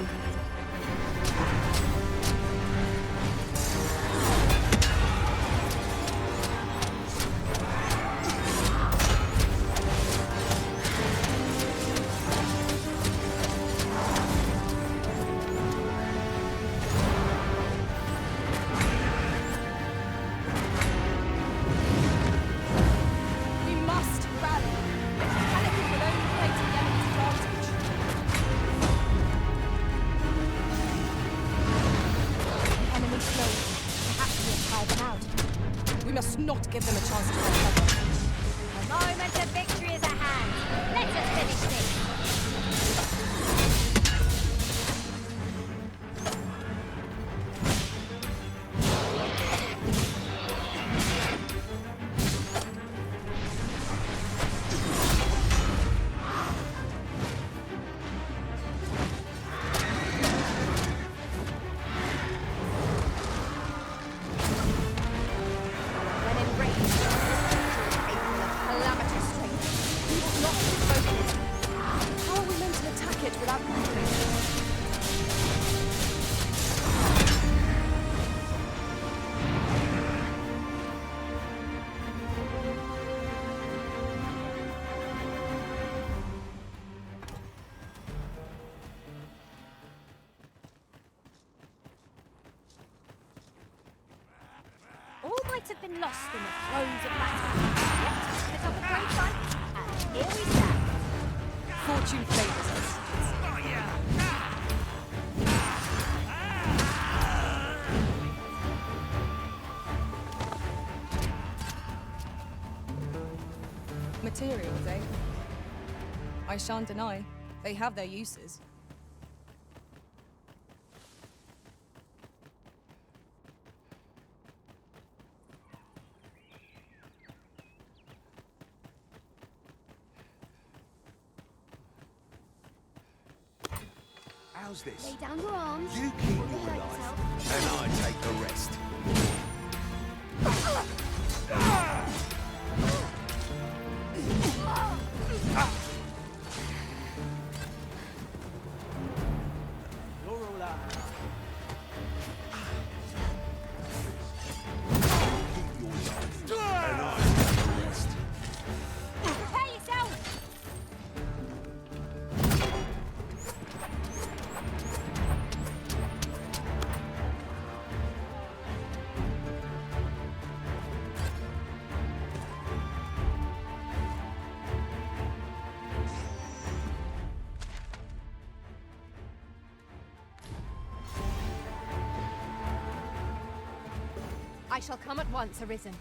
Not give them a chance to recover. A moment of victory is at hand. Let us finish this. Have been lost in the throes of battle. Yet, the top of great fight, and here we stand. Fortune favors us. Materials, eh? I shan't deny. They have their uses. How's this? Lay down your arms. You keep your life, and I take the rest. You're all out. Keep your life, and I take the rest. Prepare yourself. I shall come at once, Arisen.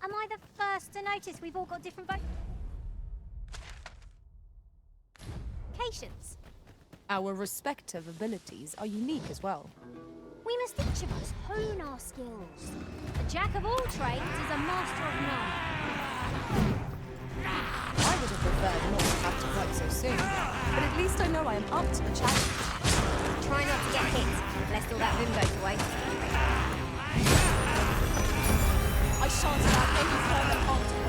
Am I the first to notice we've all got different vocations? Our respective abilities are unique as well. We must each of us hone our skills. A jack of all trades is a master of none. I would have preferred not to have to fight so soon, but at least I know I am up to the challenge. Try not to get hit, lest all that vim goes to waste. I shan't allow any further harm to come.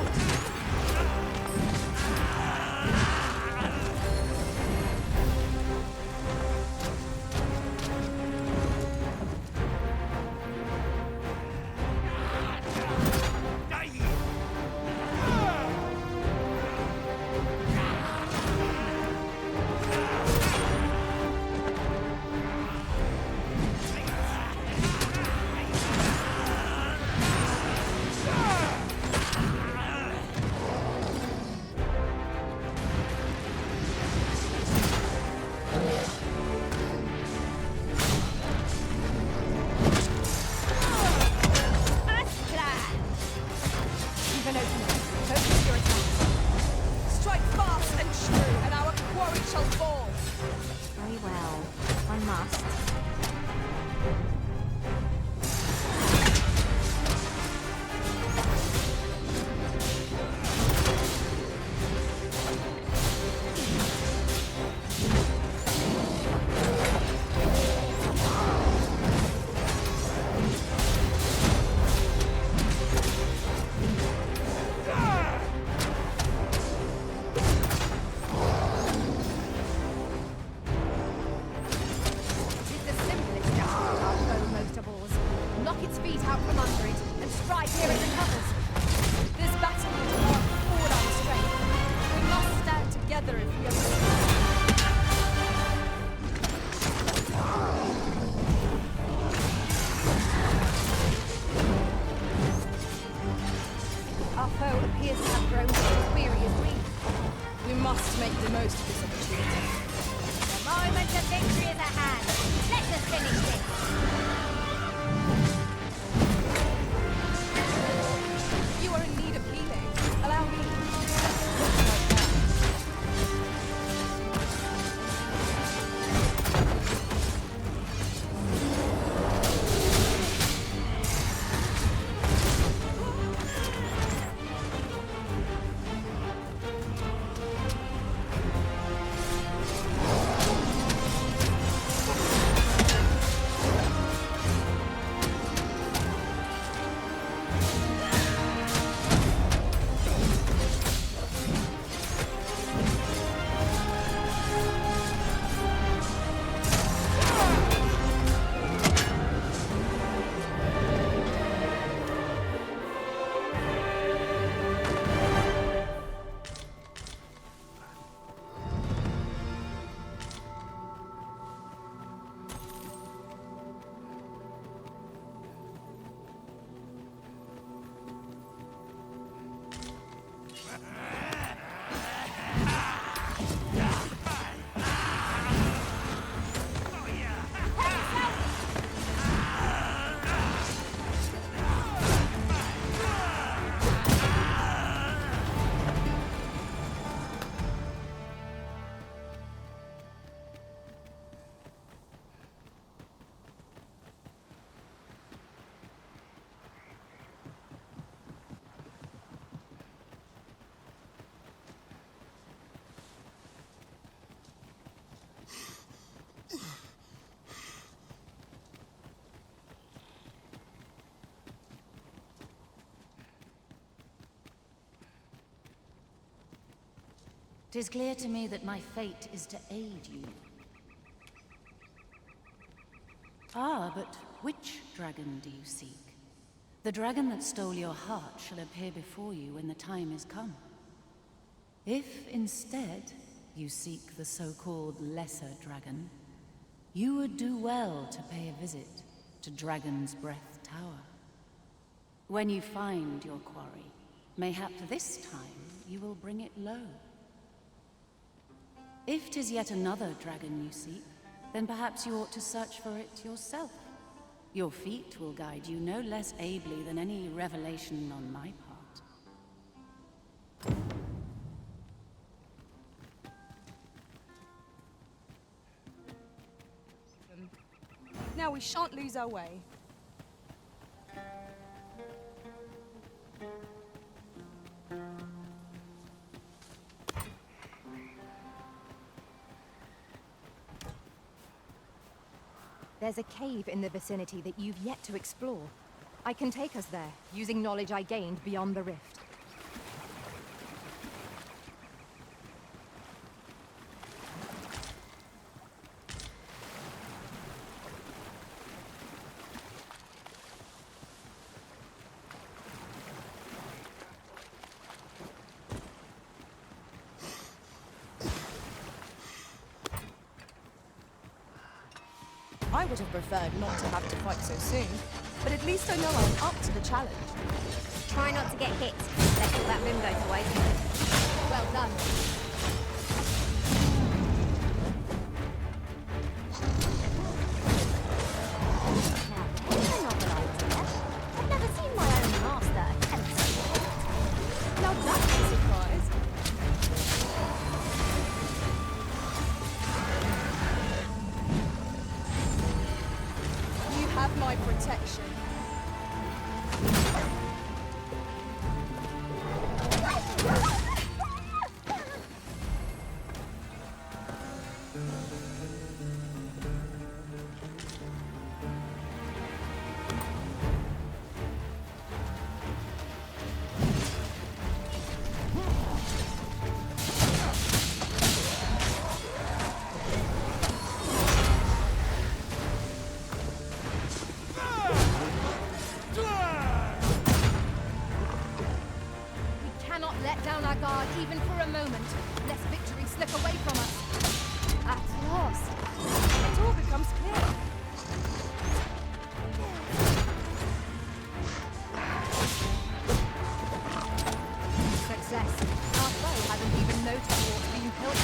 Tis clear to me that my fate is to aid you. Ah, but which dragon do you seek? The dragon that stole your heart shall appear before you when the time is come. If instead you seek the so-called lesser dragon, you would do well to pay a visit to Dragon's Breath Tower. When you find your quarry, mayhap this time you will bring it low. If 'tis yet another dragon you seek, then perhaps you ought to search for it yourself. Your feet will guide you no less ably than any revelation on my part. Now we shan't lose our way. There's a cave in the vicinity that you've yet to explore. I can take us there, using knowledge I gained beyond the rift. I would have preferred not to have to fight so soon, but at least I know I'm up to the challenge. Try not to get hit. Let all that room go to waste. Well done. Now, there's a novel idea. I've never seen my own master attempt to. Now that's a surprise. You have my protection. Let down our guard even for a moment, lest victory slip away from us. At last, it all becomes clear. Success. Our foe hasn't even noticed what's being killed.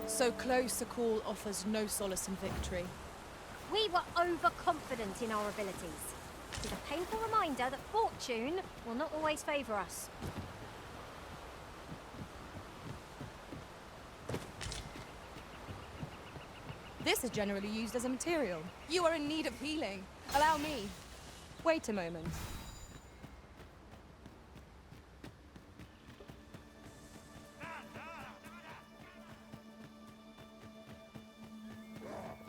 So close a call offers no solace in victory. We were overconfident in our abilities. It is a painful reminder that fortune will not always favour us. This is generally used as a material. You are in need of healing. Allow me. Wait a moment.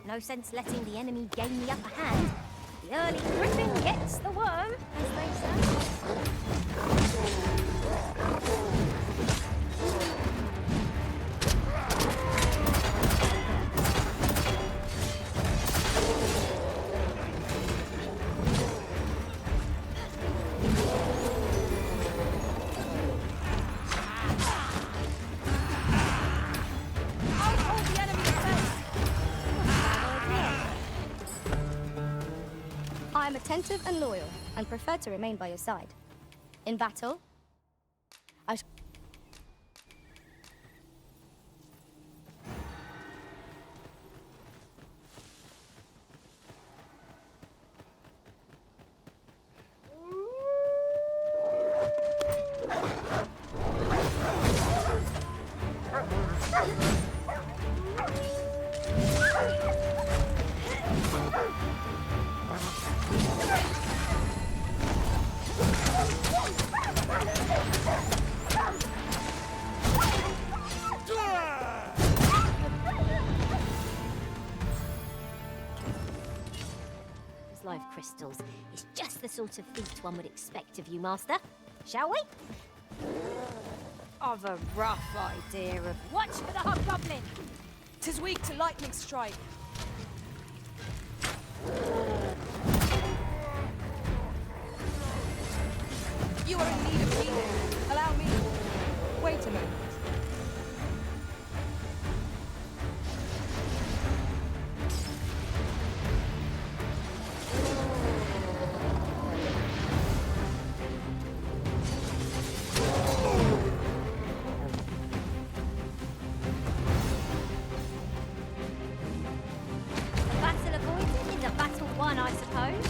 No sense letting the enemy gain the upper hand. The early griffin gets the worm, as they say. I am attentive and loyal, and prefer to remain by your side. In battle, I... crystals is just the sort of feat one would expect of you, Master. Shall we? I've a rough idea of... Watch for the hobgoblin! 'Tis weak to lightning strike. You are in need of healing. Allow me. Wait a moment. A battle avoided is a battle won, I suppose.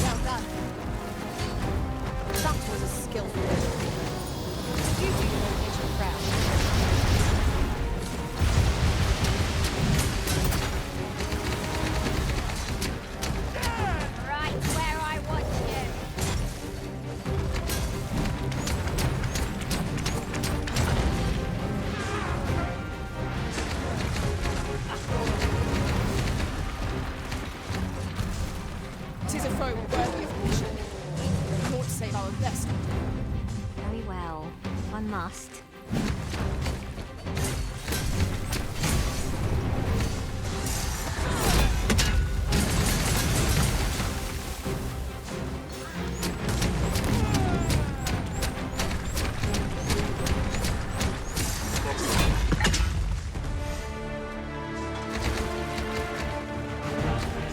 Well done. That was a skillful move. You do your nation proud. Right where I want you. Tis a foe worthy of mission. We ought to save our best. Very well. I must.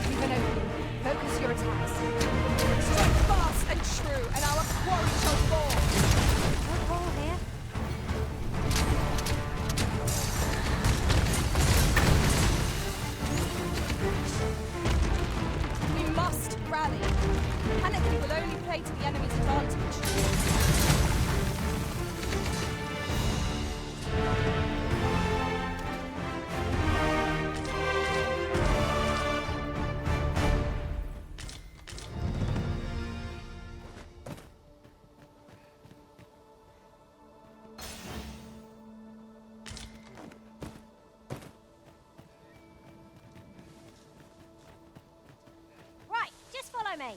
Keep an opening. Focus your attacks. Strike fast and true, and our quarry shall fall. Don't roll here. We must rally. Panicking will only play to the enemy's advantage. Right, just follow me.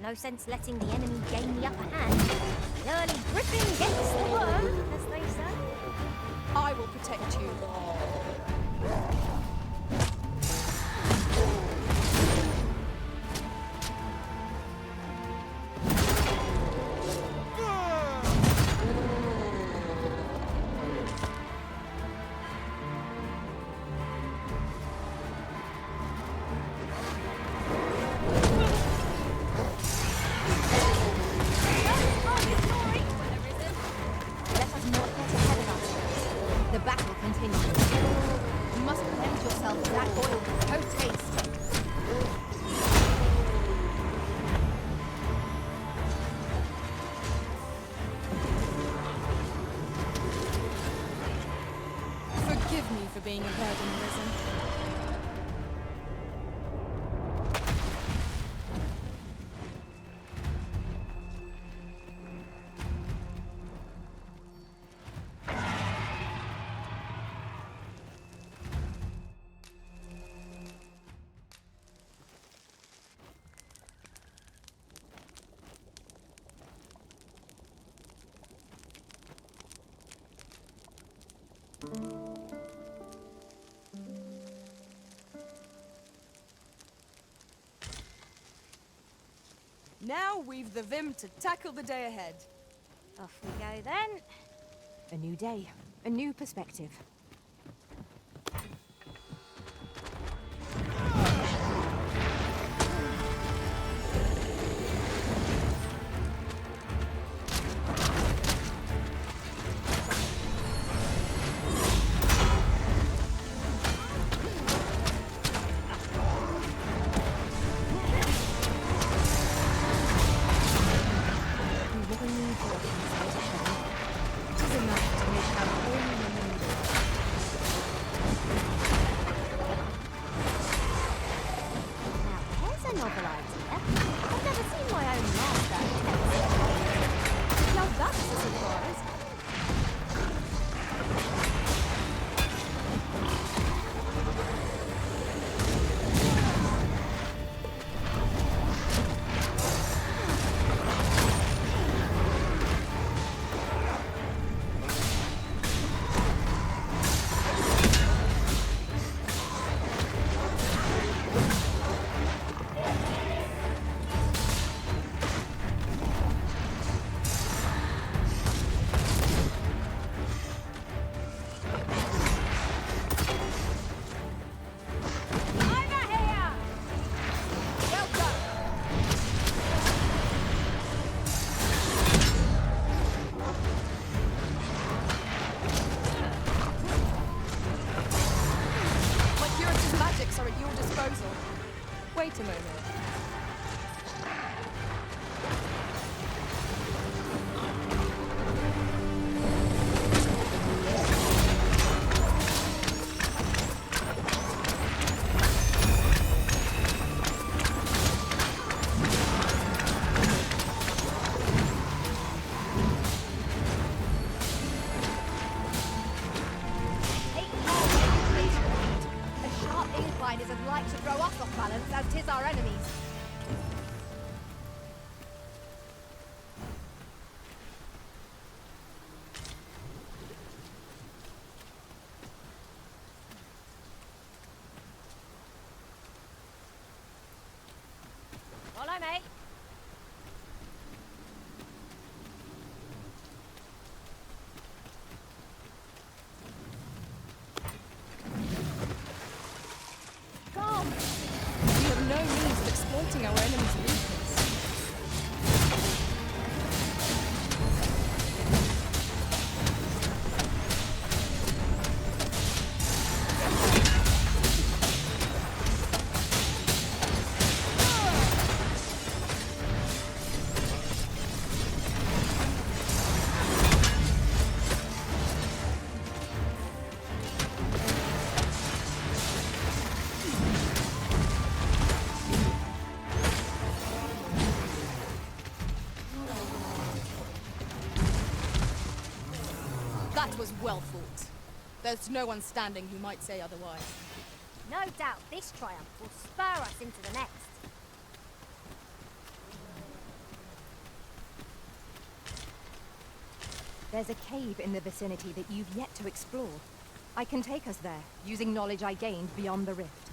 No sense letting the enemy gain the upper hand. The early griffin gets the worm, as they say. I will protect you. Let us not get ahead of us. The battle continues. You must lend yourself to that oil post-haste. Forgive me for being a virgin risen. Now we've the vim to tackle the day ahead. Off we go then. A new day, a new perspective. balance as 'tis our enemies. Follow me. Come! We have no means of exploiting our enemy's weakness. That was well fought. There's no one standing who might say otherwise. No doubt this triumph will spur us into the next. There's a cave in the vicinity that you've yet to explore. I can take us there, using knowledge I gained beyond the rift.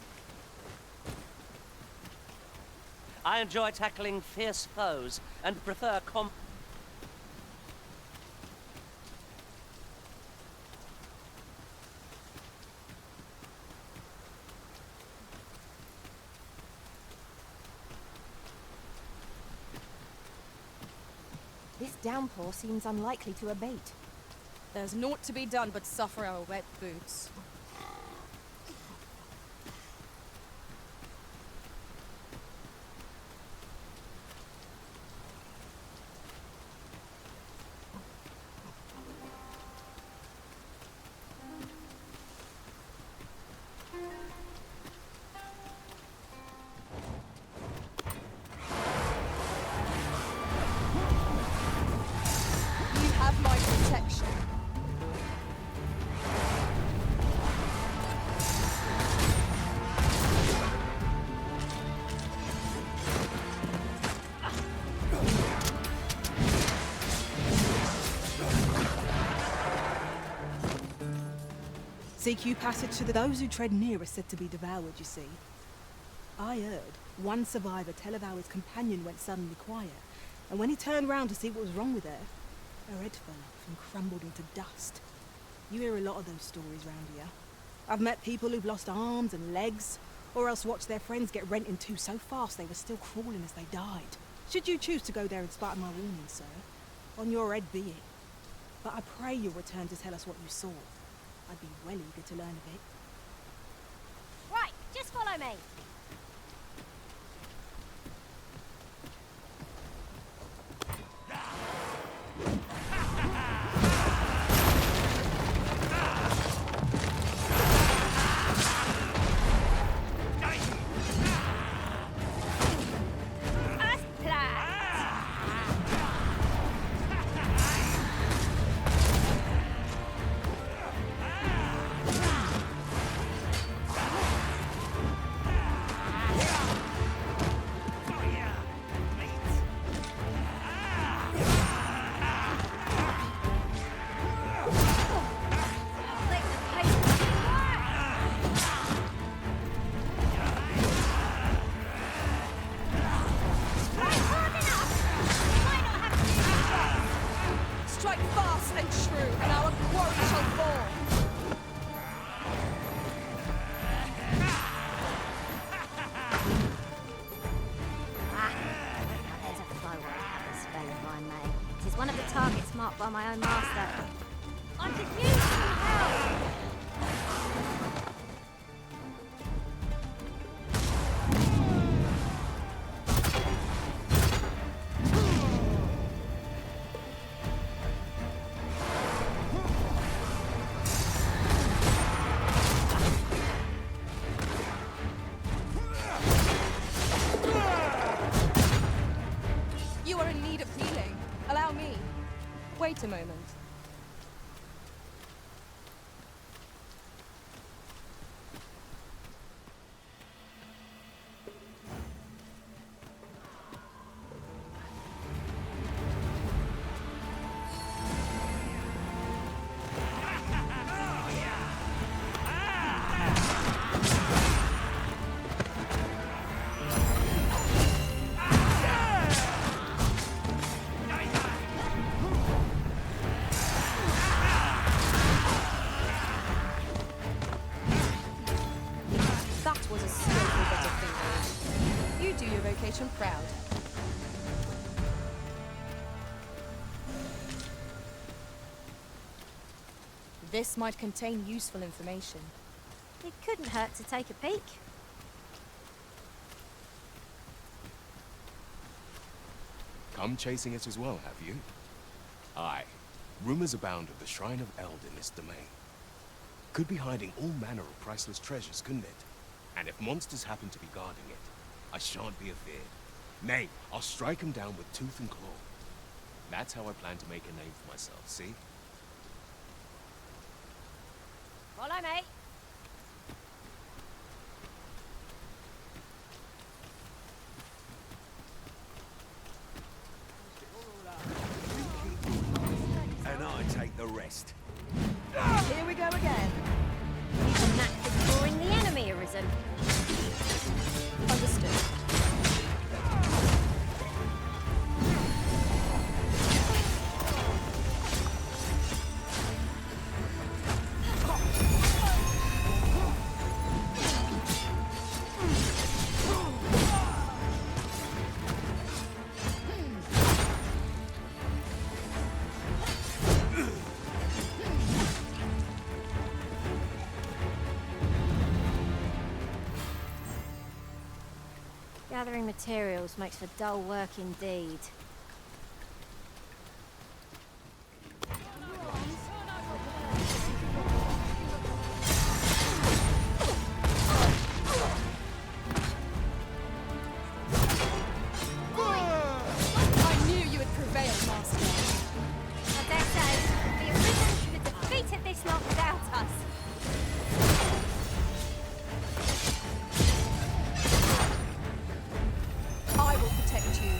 I enjoy tackling fierce foes and prefer This downpour seems unlikely to abate. There's naught to be done but suffer our wet boots. You have my protection. Seek you passage to those who tread near are said to be devoured, you see. I heard one survivor tell of how his companion went suddenly quiet, and when he turned round to see what was wrong with her, her head fell off and crumbled into dust. You hear a lot of those stories round here. I've met people who've lost arms and legs, or else watched their friends get rent in two so fast they were still crawling as they died. Should you choose to go there in spite of my warning, sir, on your head be it. But I pray you'll return to tell us what you saw. I'd be well eager to learn of it. Right, just follow me. As planned. Strike fast and true, and our quarry shall fall. There's a foe I have a spell if I may. It is one of the targets marked by my own master. I could use some help. You are in need of healing. Allow me. Wait a moment. This might contain useful information. It couldn't hurt to take a peek. Come chasing it as well, have you? Aye. Rumors abound of the Shrine of Eld in this domain. Could be hiding all manner of priceless treasures, couldn't it? And if monsters happen to be guarding it, I shan't be afeared. Nay, I'll strike 'em down with tooth and claw. That's how I plan to make a name for myself, see? Follow me. And I take the rest. Here we go again. Even that for drawing the enemy arisen. Understood. Gathering materials makes for dull work indeed. I knew you would prevail, Master. I dare say, the Arisen should have defeated this lot without us. I will protect you.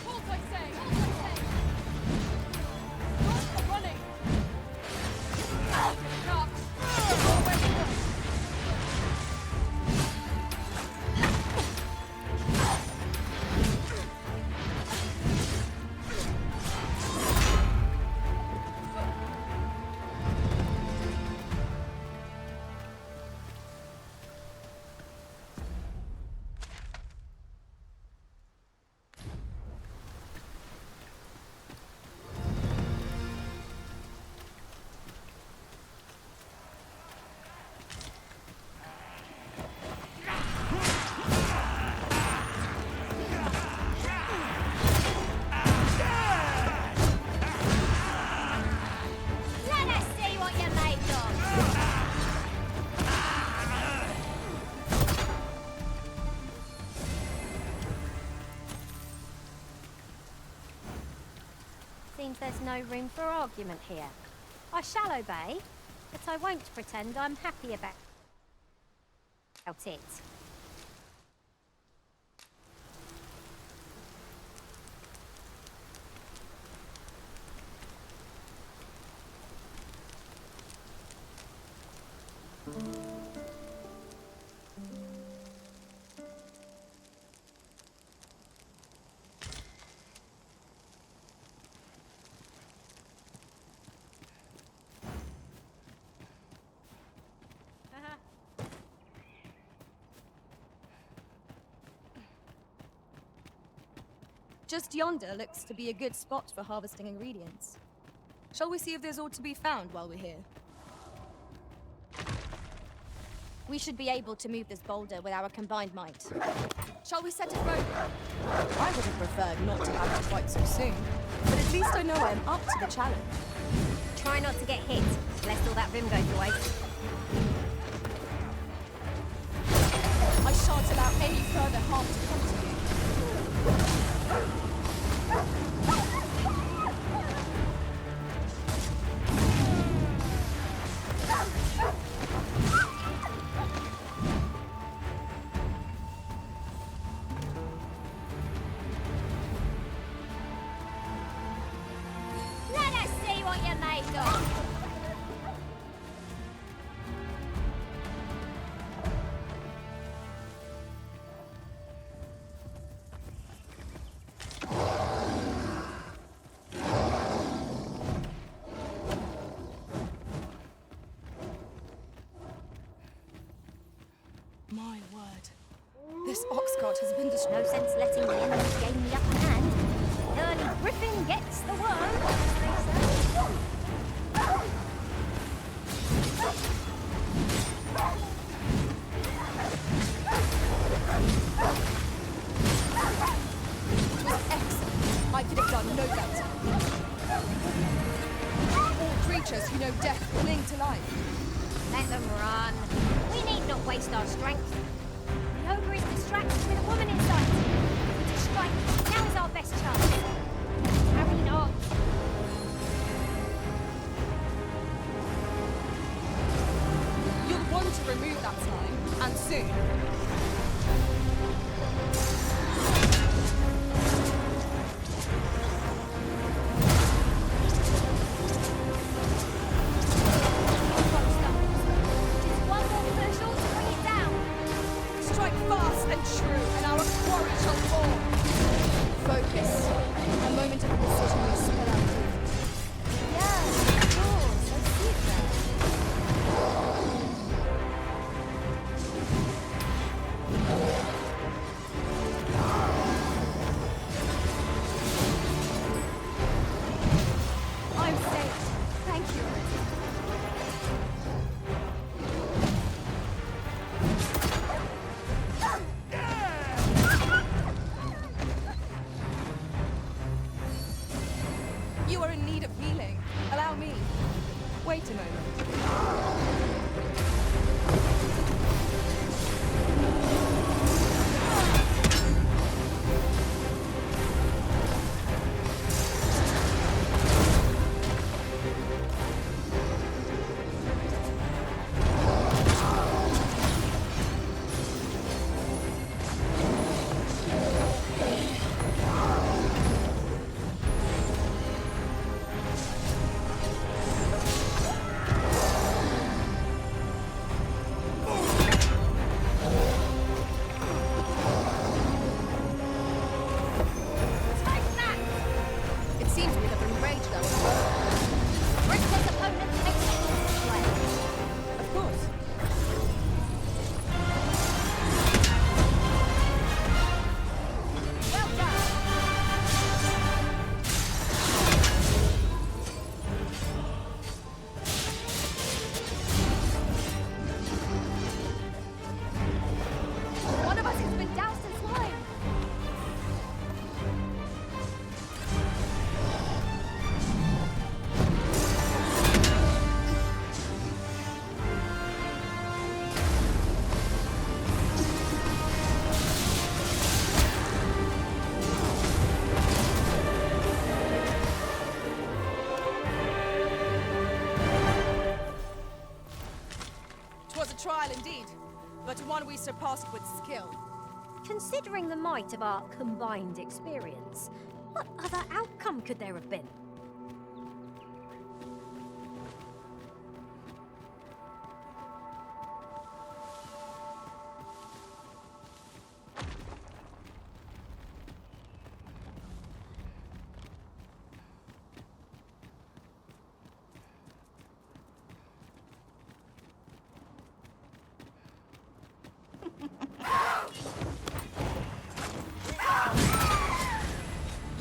Halt, I say! Halt, I say! Stop running! Up! Let us see what you're made of. Seems there's no room for argument here. I shall obey, but I won't pretend I'm happy about it. Just yonder looks to be a good spot for harvesting ingredients. Shall we see if there's aught to be found while we're here? We should be able to move this boulder with our combined might. Shall we set it rolling? I would have preferred not to have it quite so soon, but at least I know I am up to the challenge. Try not to get hit, lest all that vim go to waste. I shan't allow any further harm to come to you. Let us see what you're made of. My word. This ox cart has been destroyed. No sense letting the enemy gain the upper hand. The early griffin gets the know better. All creatures who know death cling to life. Let them run. We need not waste our strength. The ogre is distracted with a woman in sight. If we strike, now is our best chance. Harry not. You'll want to remove that slime, and soon. Wait a moment. Trial indeed, but one we surpassed with skill. Considering the might of our combined experience, what other outcome could there have been?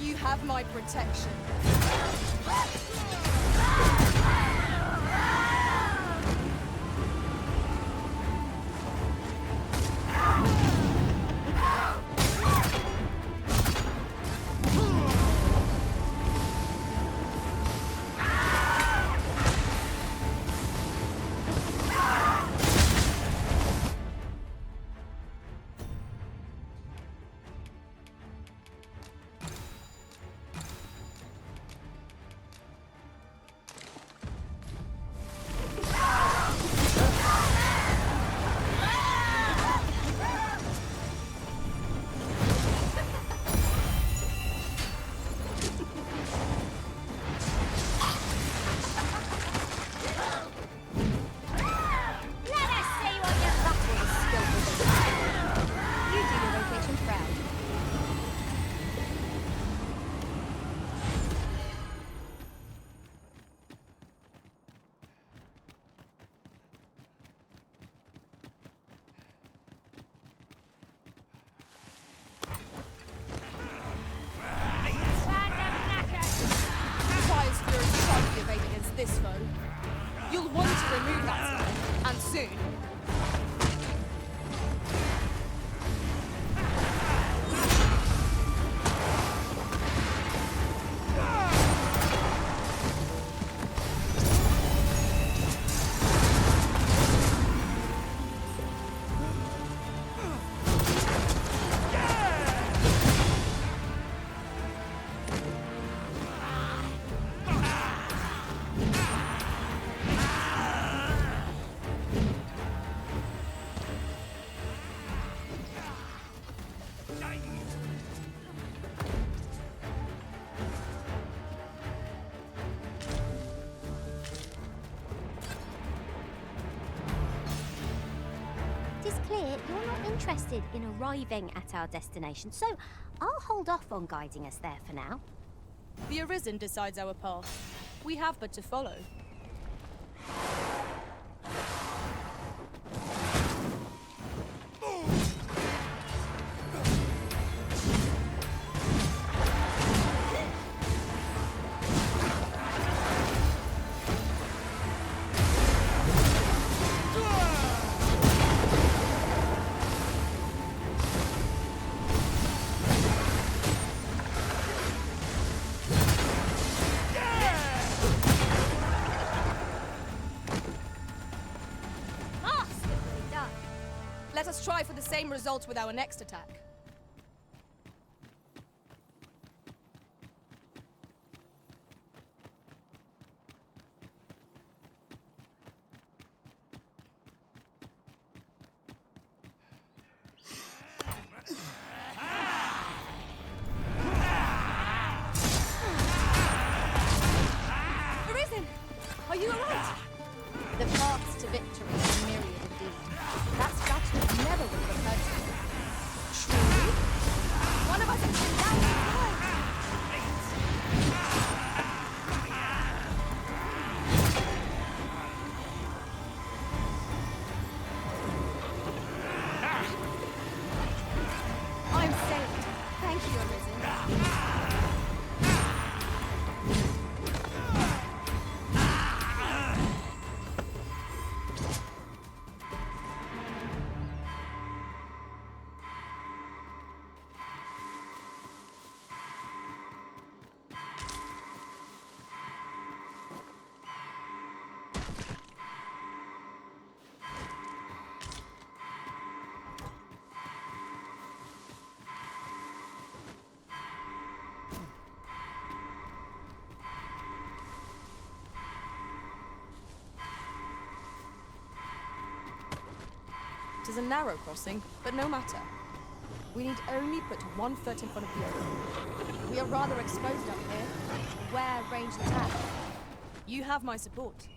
You have my protection. clear, you're not interested in arriving at our destination, so I'll hold off on guiding us there for now. The Arisen decides our path. We have but to follow. Let us try for the same result with our next attack. Arisen! Are you alright? The paths to victory are myriad indeed. That statue never would have occurred to me. Truly? One of us has been down inside. I'm saved. Thank you, Arisen. It is a narrow crossing, but no matter. We need only put 1 foot in front of the other. We are rather exposed up here. Where ranged attack? You have my support.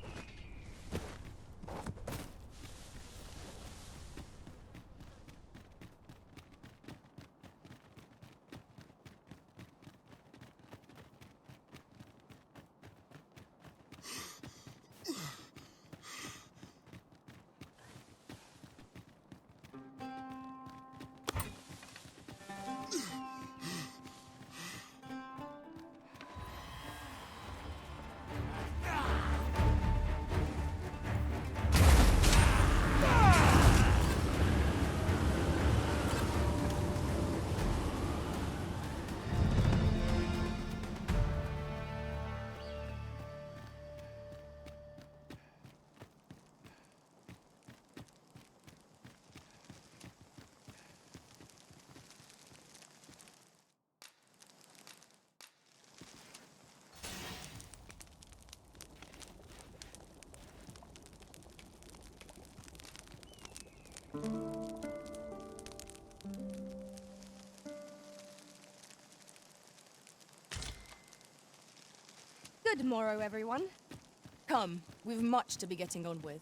Good morrow, everyone. Come, we've much to be getting on with.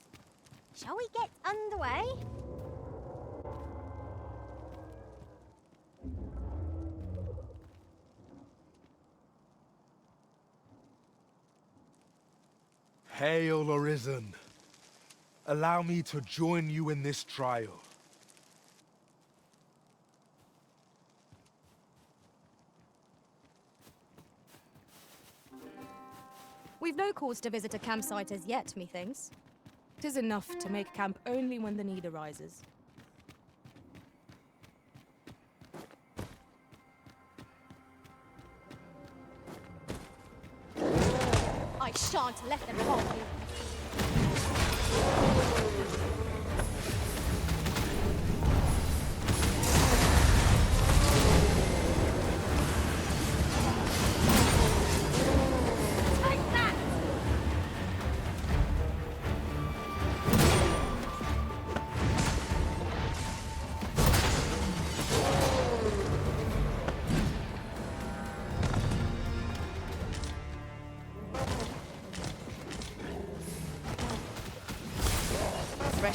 Shall we get underway? Hail, Arisen. Allow me to join you in this trial. We've no cause to visit a campsite as yet, methinks. 'Tis enough to make camp only when the need arises. I shan't let them hold you.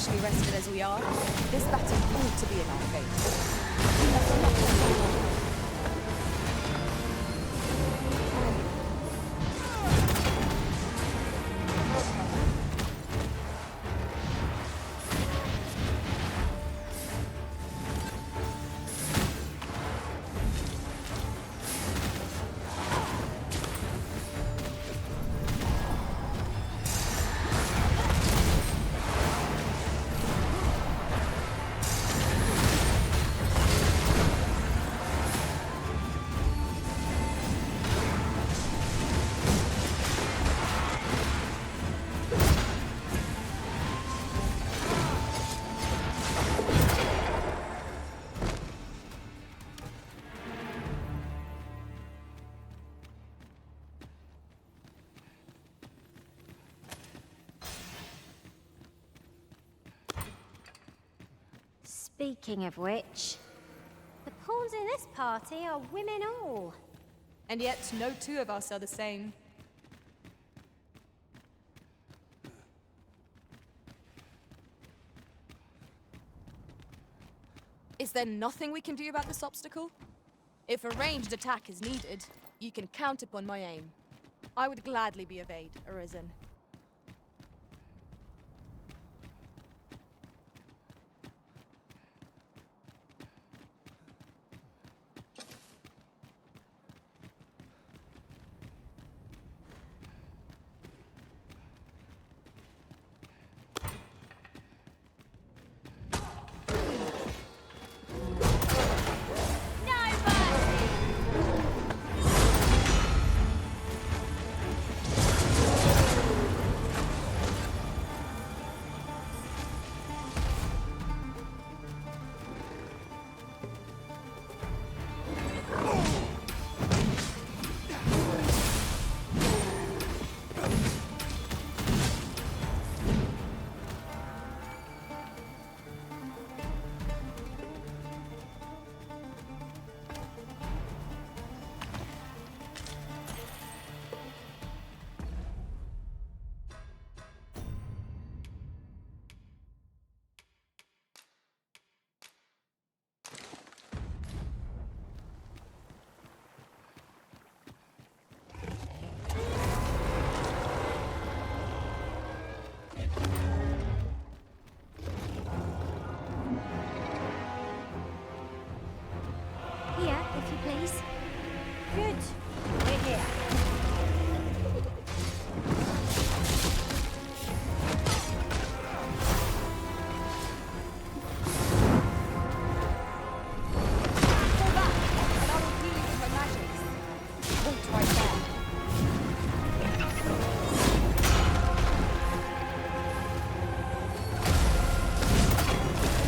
freshly rested as we are, this battle ought to be in our favour. Speaking of which, the pawns in this party are women all. And yet, no two of us are the same. Is there nothing we can do about this obstacle? If a ranged attack is needed, you can count upon my aim. I would gladly be of aid, Arisen. Please. Good. We're here. Pull back, and I will heal you with my magics. Halt right there.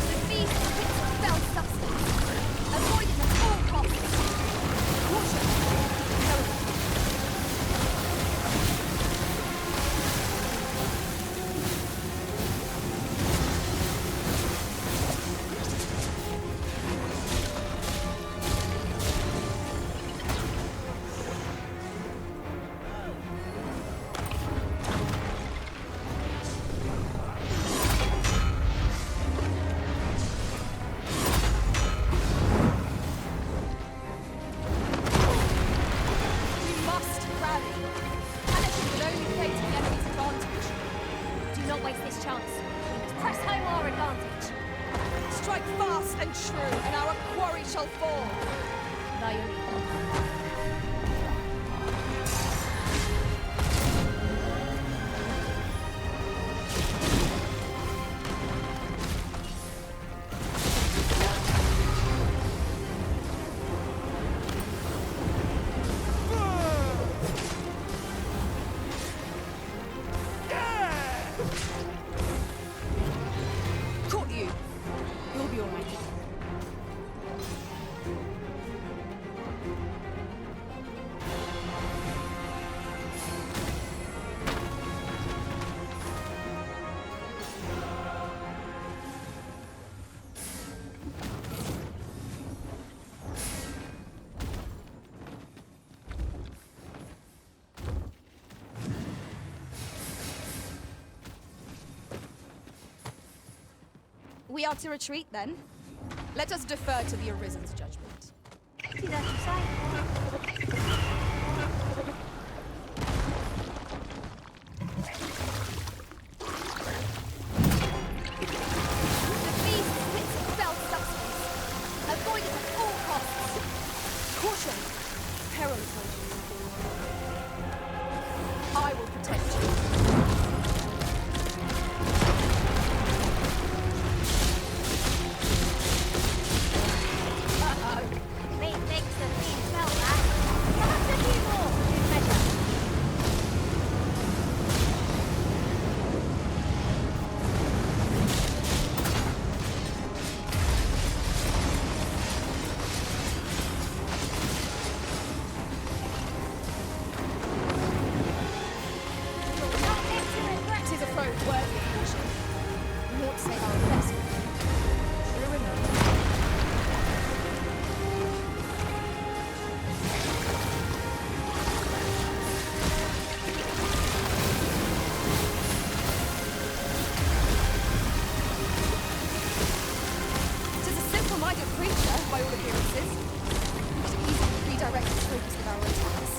The beast picks up fell substance. Avoid it at all costs. We are to retreat, then? Let us defer to the Arisen's judgment. See that you say? The beast spits fell substance. Avoid it at all costs. Caution! Peril approaches. I will protect you. Methinks the fiend felt that. Perhaps a few more, in measure. Tis a foe worthy of caution. Naught save our best. True enough. Tis a simple-minded creature, by all appearances. We could easily redirect its focus with our attacks.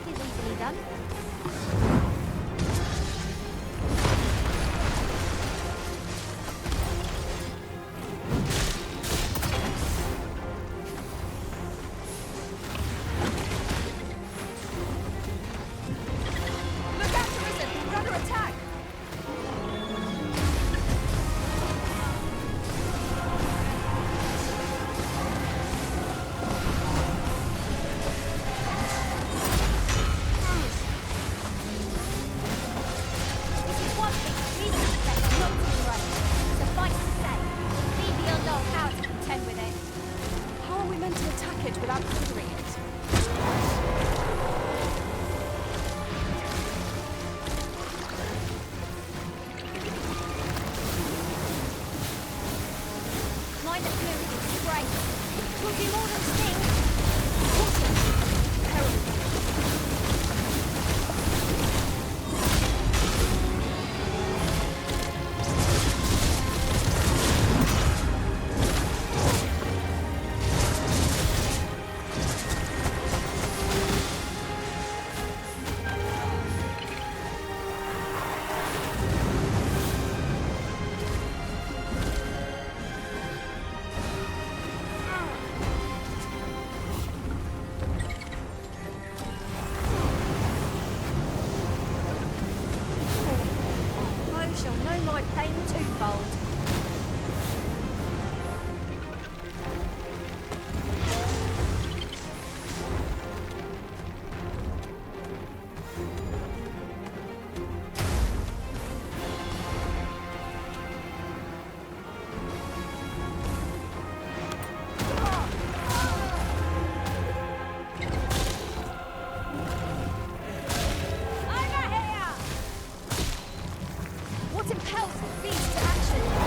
It is easily done. Look out, Arisen! We're under attack! This is one thing these aspects are not too right. Suffice to say, leave beyond our power to contend with it. How are we meant to attack it without considering it? Mind the fluid is spray. Will do more than sting. Caution! Peril. I shall know my pain twofold. What impels the beast to action?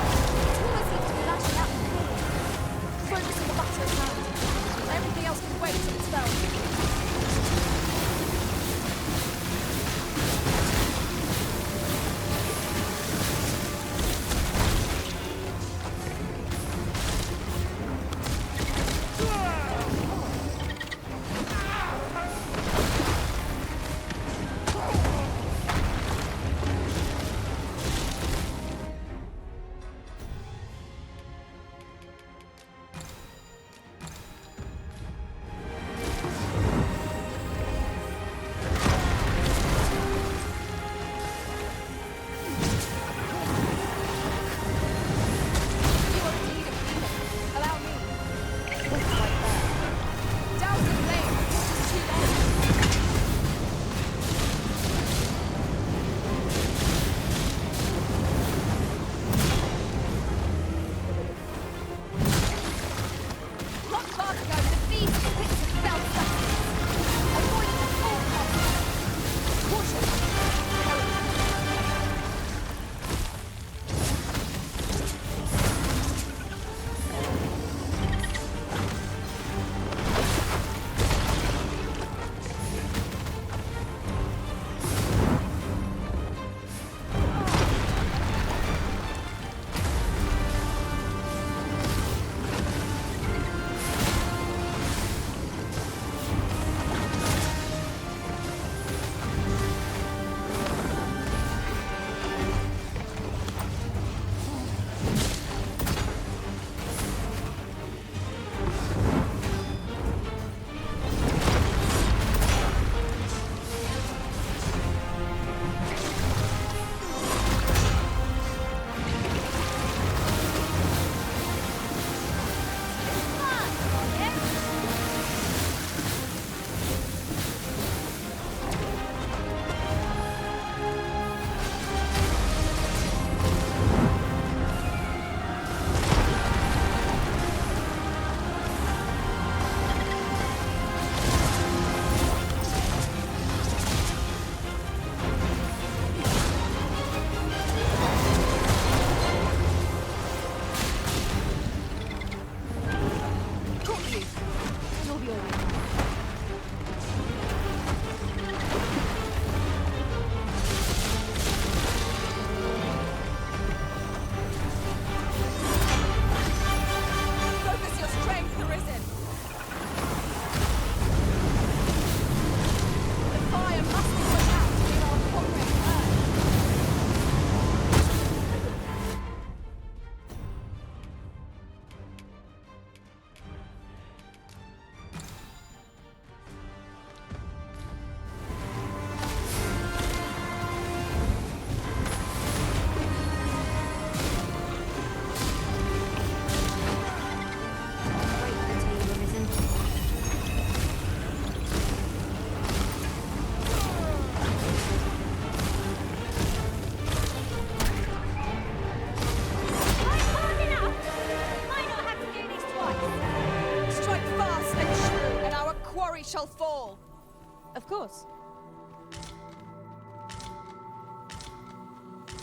Of course.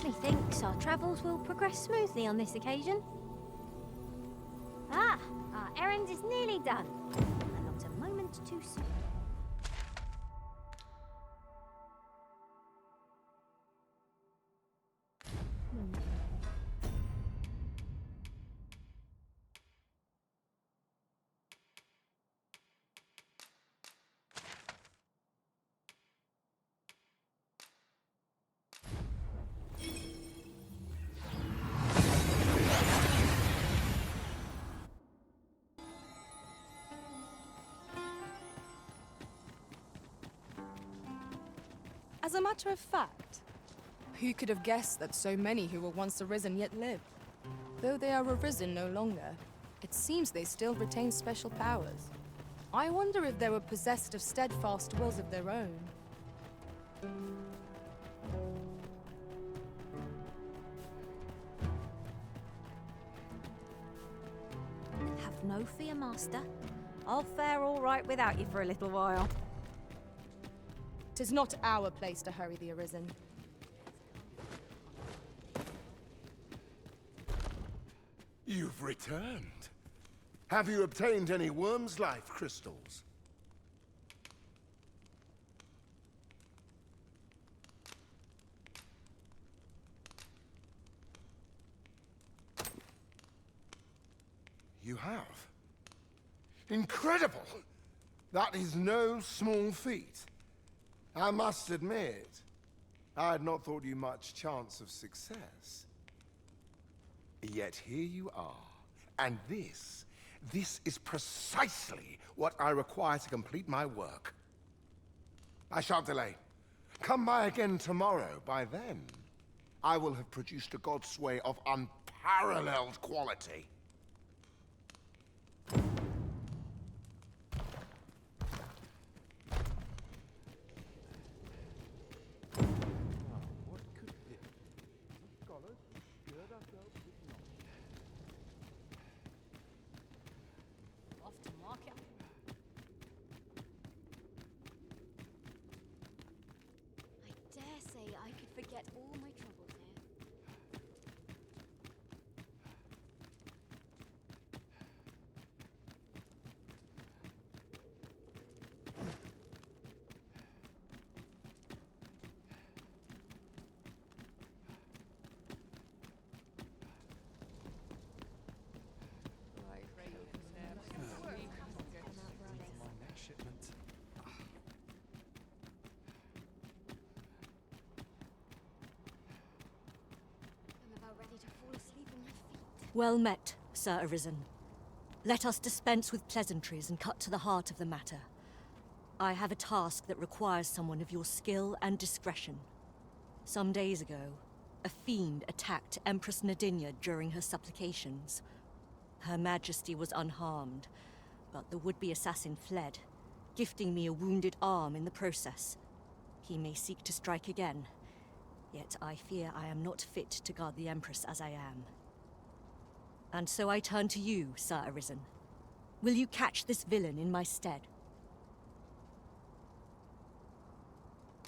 Methinks our travels will progress smoothly on this occasion. Ah, our errand is nearly done. And not a moment too soon. As a matter of fact, who could have guessed that so many who were once arisen yet live? Though they are arisen no longer, it seems they still retain special powers. I wonder if they were possessed of steadfast wills of their own. Have no fear, Master. I'll fare all right without you for a little while. 'Tis not our place to hurry the arisen. You've returned. Have you obtained any worm's life crystals? You have? Incredible! That is no small feat. I must admit, I had not thought you much chance of success. Yet here you are, and this is precisely what I require to complete my work. I shan't delay. Come by again tomorrow. By then, I will have produced a Godsway of unparalleled quality. I could forget all my troubles here. Well met, Sir Arisen. Let us dispense with pleasantries and cut to the heart of the matter. I have a task that requires someone of your skill and discretion. Some days ago, a fiend attacked Empress Nadinia during her supplications. Her Majesty was unharmed, but the would-be assassin fled, gifting me a wounded arm in the process. He may seek to strike again, yet I fear I am not fit to guard the Empress as I am. And so I turn to you, Sir Arisen. Will you catch this villain in my stead?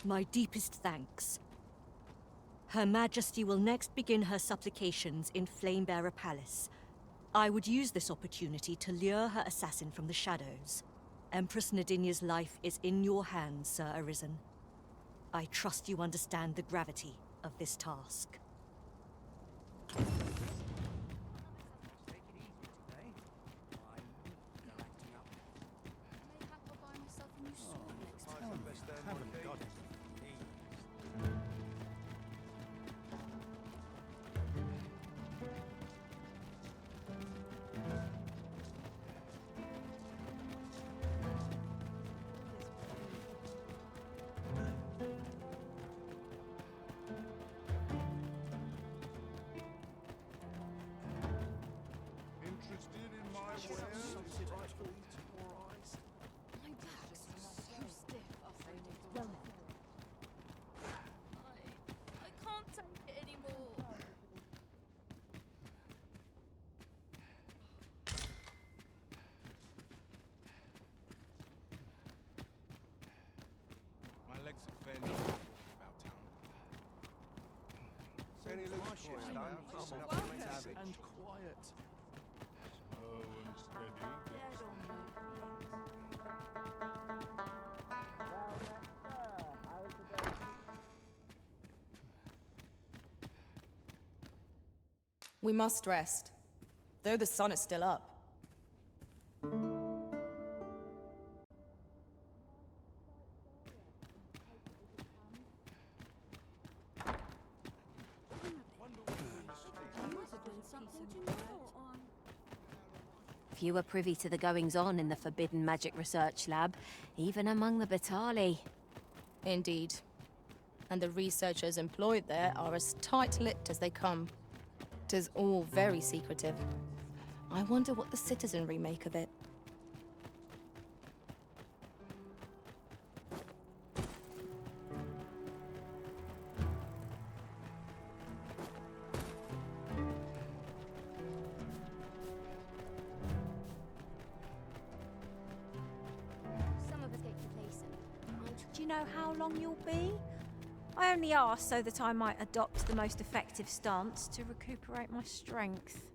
My deepest thanks. Her Majesty will next begin her supplications in Flamebearer Palace. I would use this opportunity to lure her assassin from the shadows. Empress Nadinia's life is in your hands, Sir Arisen. I trust you understand the gravity of this task. Any loose coins, And quiet. Slow and steady. We must rest, though the sun is still up. Few are privy to the goings-on in the Forbidden Magic Research Lab, even among the Batali. Indeed. And the researchers employed there are as tight-lipped as they come. 'Tis all very secretive. I wonder what the citizenry make of it. Some of us get complacent. Do you know how long you'll be? I only asked so that I might adopt the most effective stance to recuperate my strength.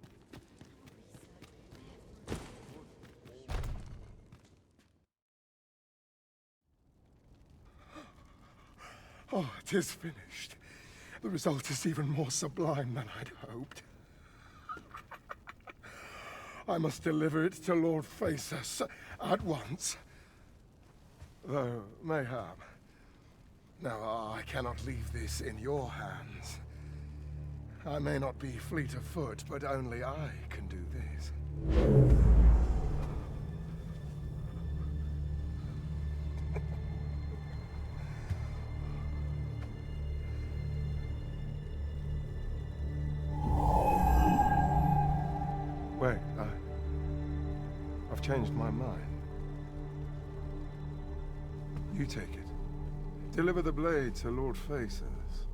Oh, it is finished. The result is even more sublime than I'd hoped. I must deliver it to Lord Phaesus at once. Though, mayhap. Now, I cannot leave this in your hands. I may not be fleet of foot, but only I can do this. Wait, I've changed my mind. You take it. Deliver the blade to Lord Phaesus.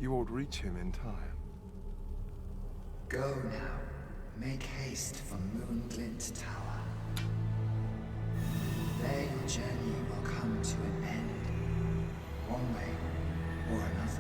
You ought reach him in time. Go now. Make haste for Moonglint Tower. There your journey will come to an end, one way or another.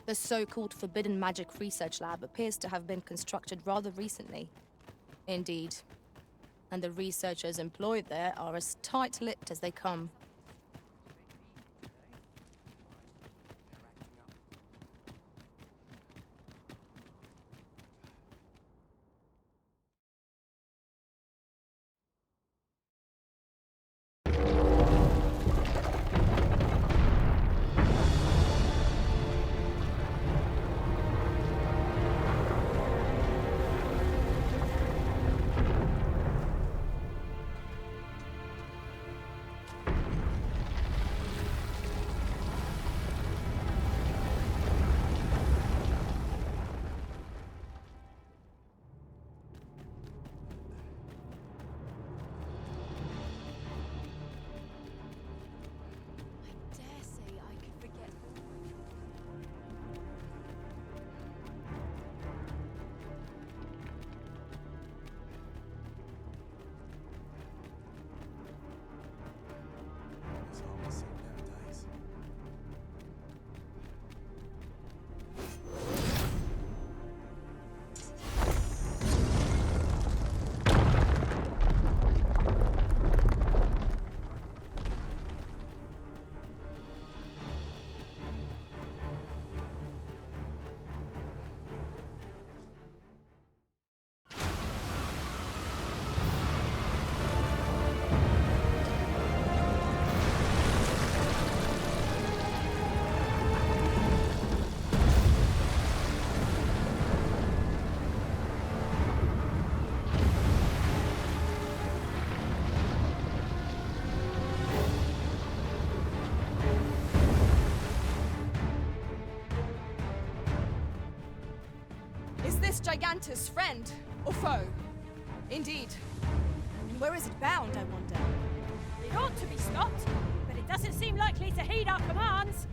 The so-called Forbidden Magic Research Lab appears to have been constructed rather recently. Indeed. And the researchers employed there are as tight-lipped as they come. Gigantus, friend or foe? Indeed. And where is it bound, I wonder? It ought to be stopped, but it doesn't seem likely to heed our commands.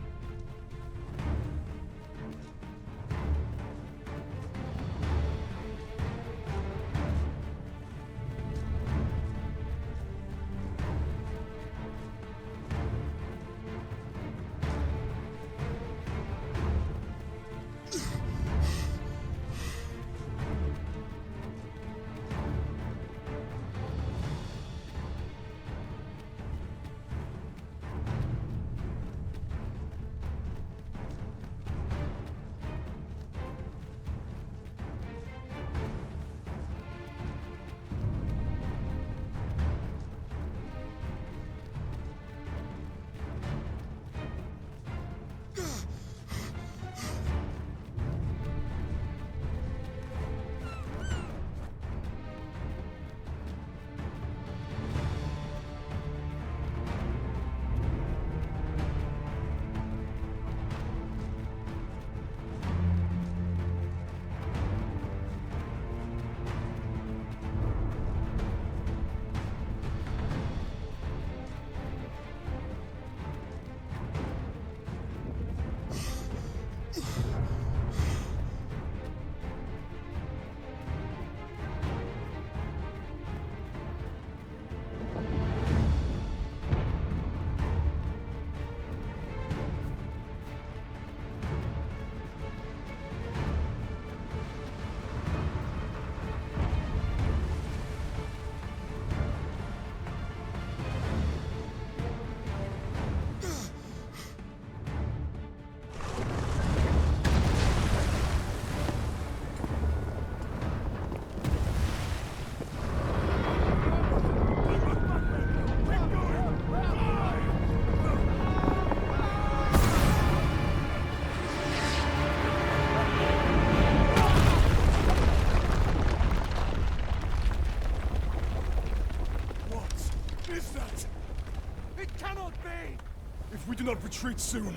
If we do not retreat soon,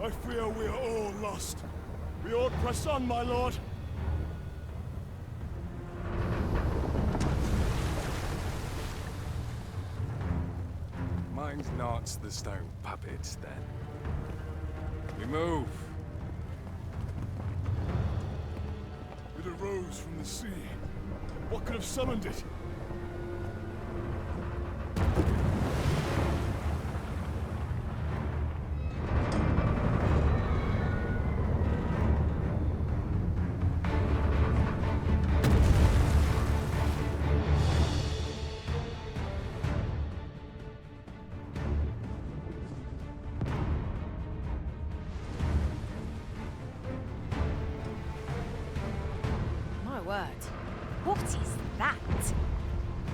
I fear we are all lost. We ought press on, my lord. Mine's not the stone puppets, then. We move. It arose from the sea. What could have summoned it? What is that?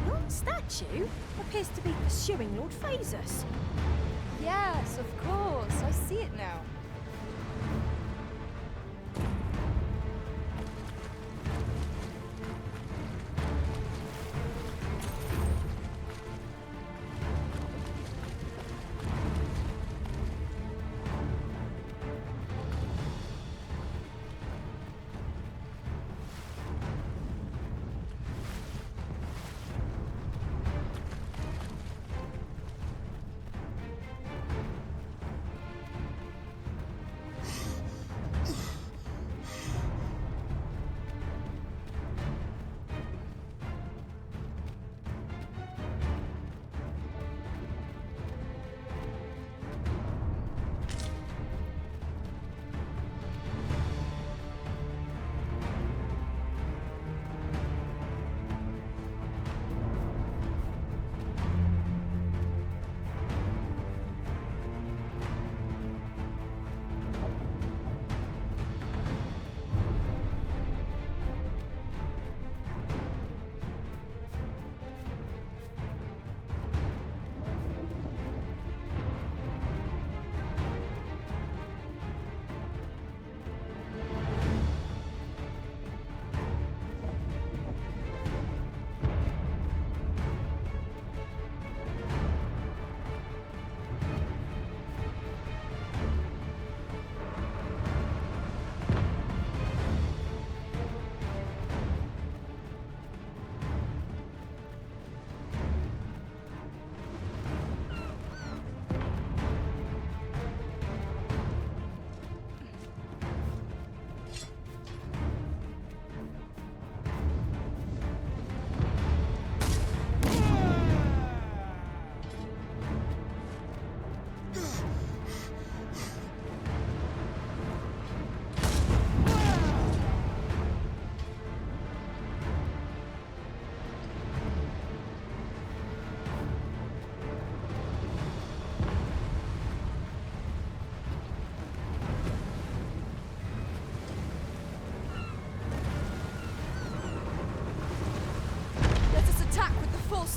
Your statue appears to be pursuing Lord Phaesus. Yes, of course. I see it now.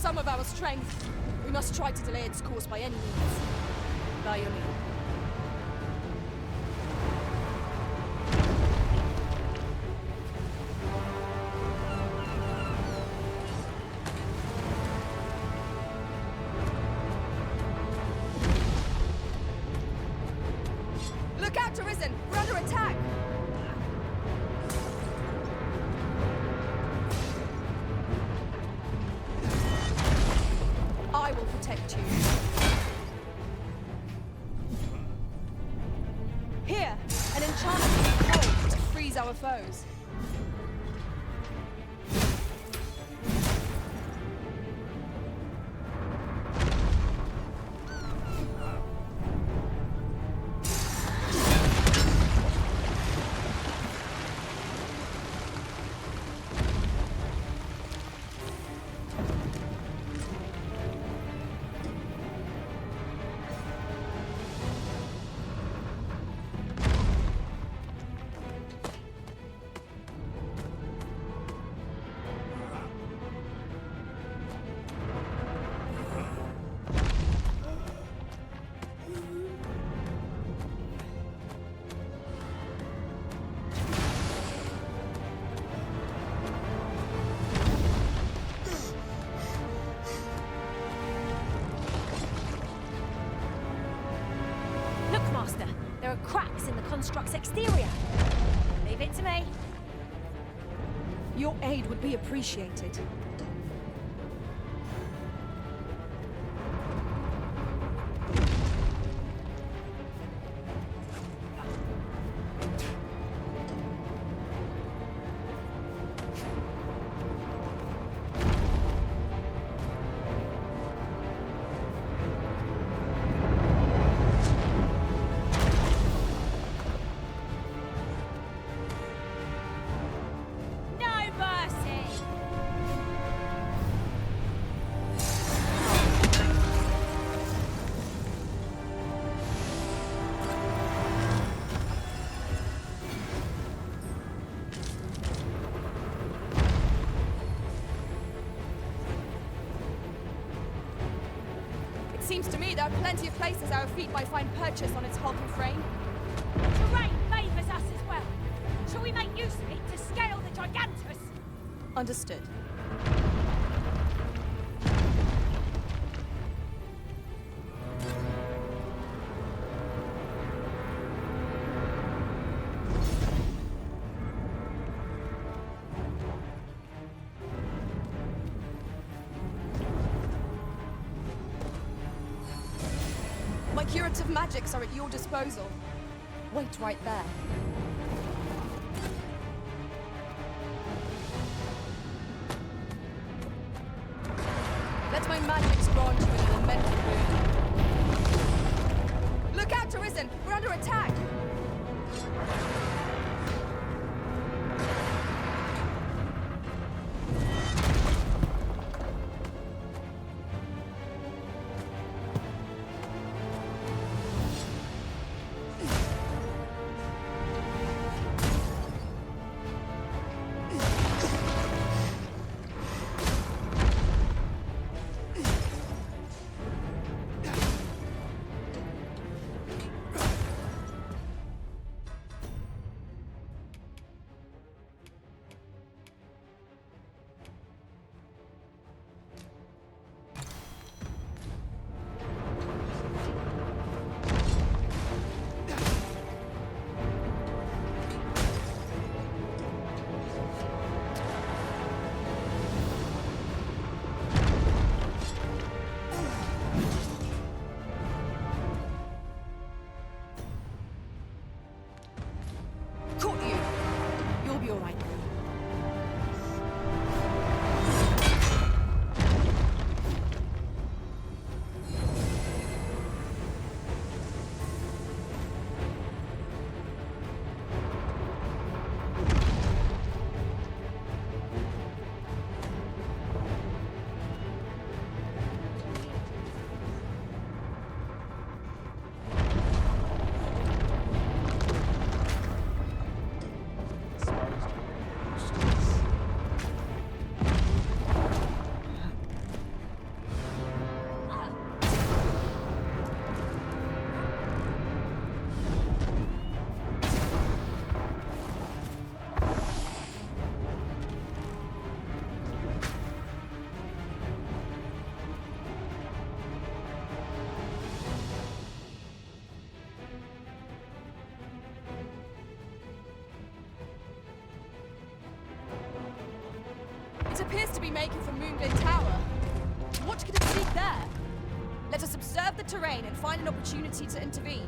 some of our strength. We must try to delay its course by any means. By your leave. Look out, Arisen! We're under attack! I will protect you. Here, an enchantment hold to freeze our foes. There are cracks in the construct's exterior. Leave it to me. Your aid would be appreciated. Seems to me there are plenty of places our feet might find purchase on its hulking frame. Terrain favours us as well. Shall we make use of it to scale the Gigantus? Understood. My curative magics are at your disposal. Wait right there. Let my magics grant you an elemental boon. Look out, Arisen! We're under attack! It appears to be making for Moonglade Tower. What could it seek there? Let us observe the terrain and find an opportunity to intervene.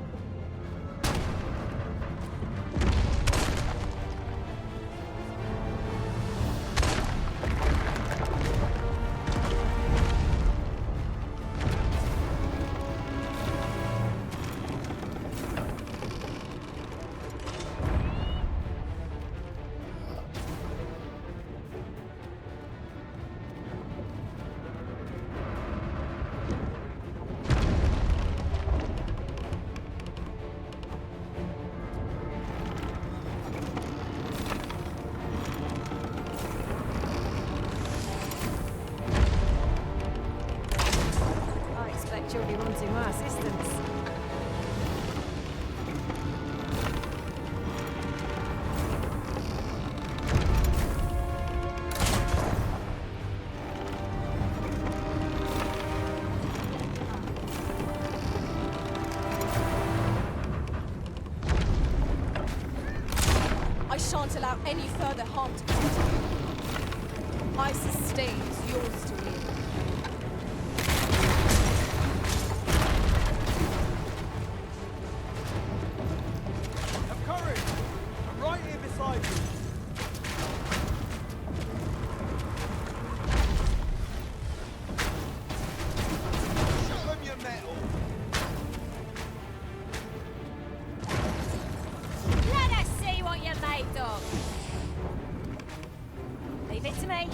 You'll be wanting my assistance. I shan't allow any further harm to come to you. My sustain is yours to wield. Leave it to me.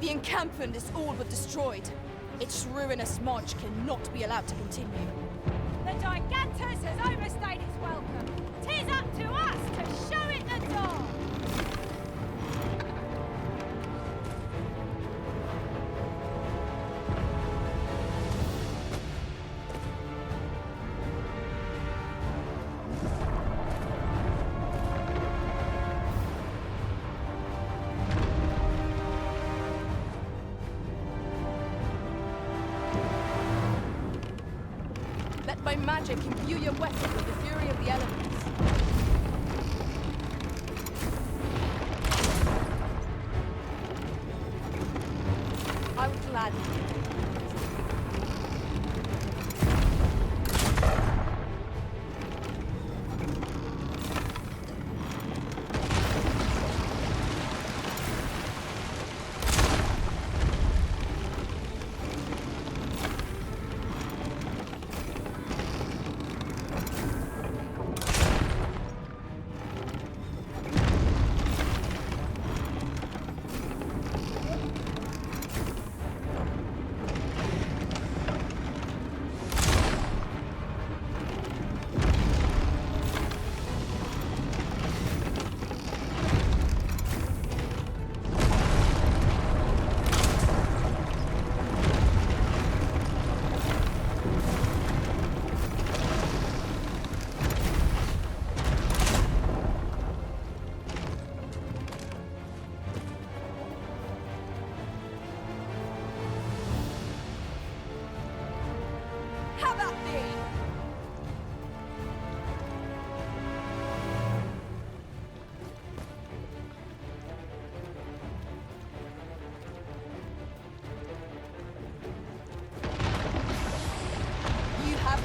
The encampment is all but destroyed. Its ruinous march cannot be allowed to continue. The Gigantus has overstayed its welcome. 'Tis up to us to show it the door. By magic, imbue your weapon with the fury of the elements. I would gladly.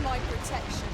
My protection.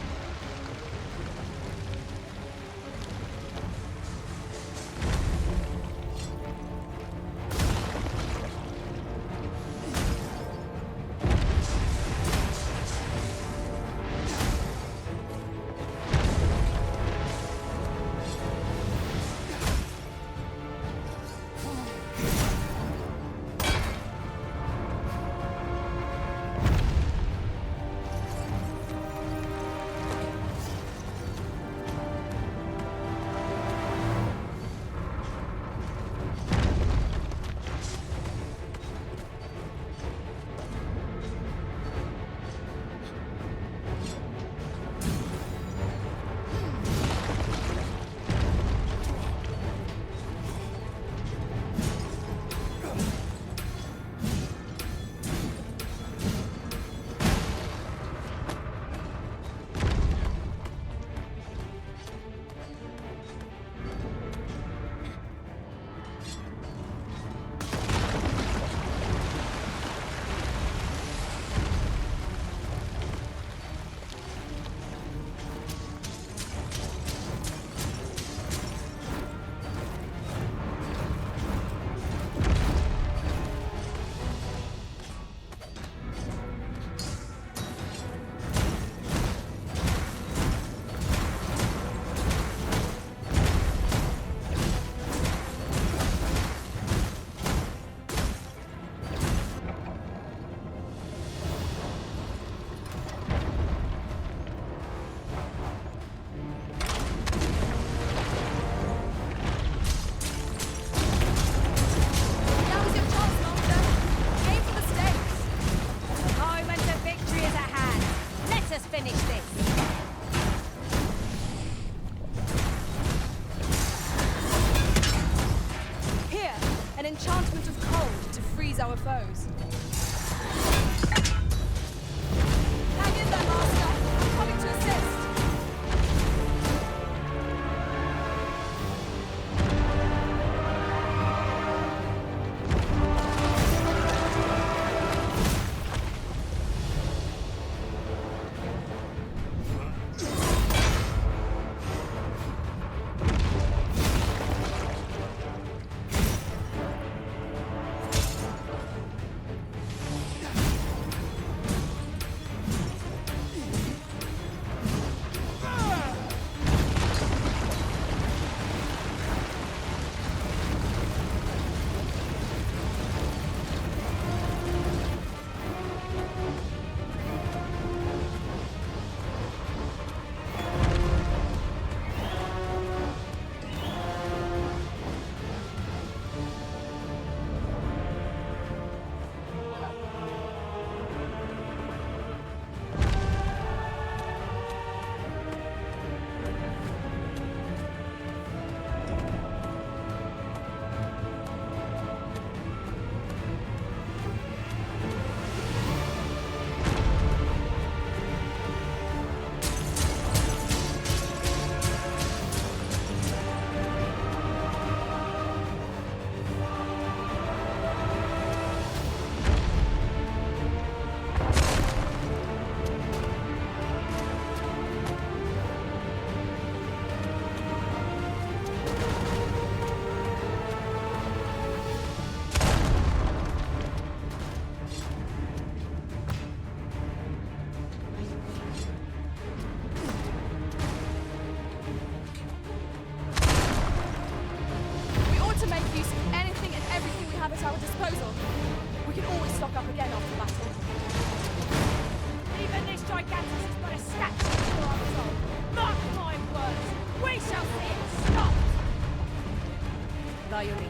by your leave.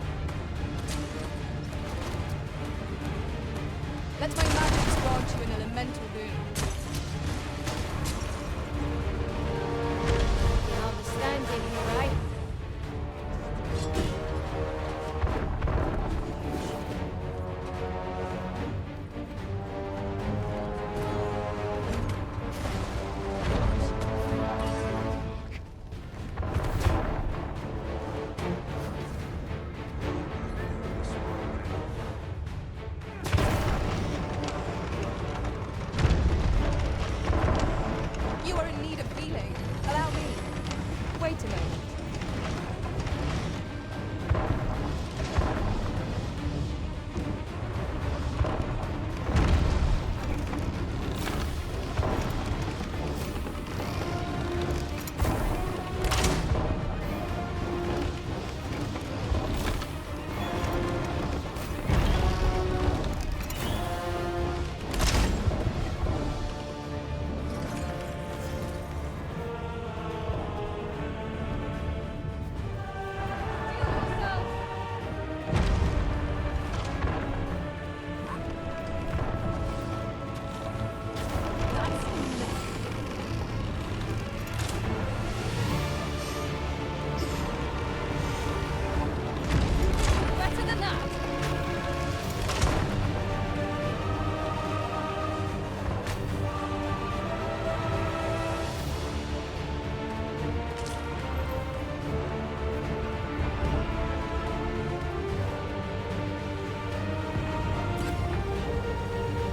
Let my magic grant you an elemental boon. You understand it, right? You are in need of healing. Allow me. Wait a moment. Better than that.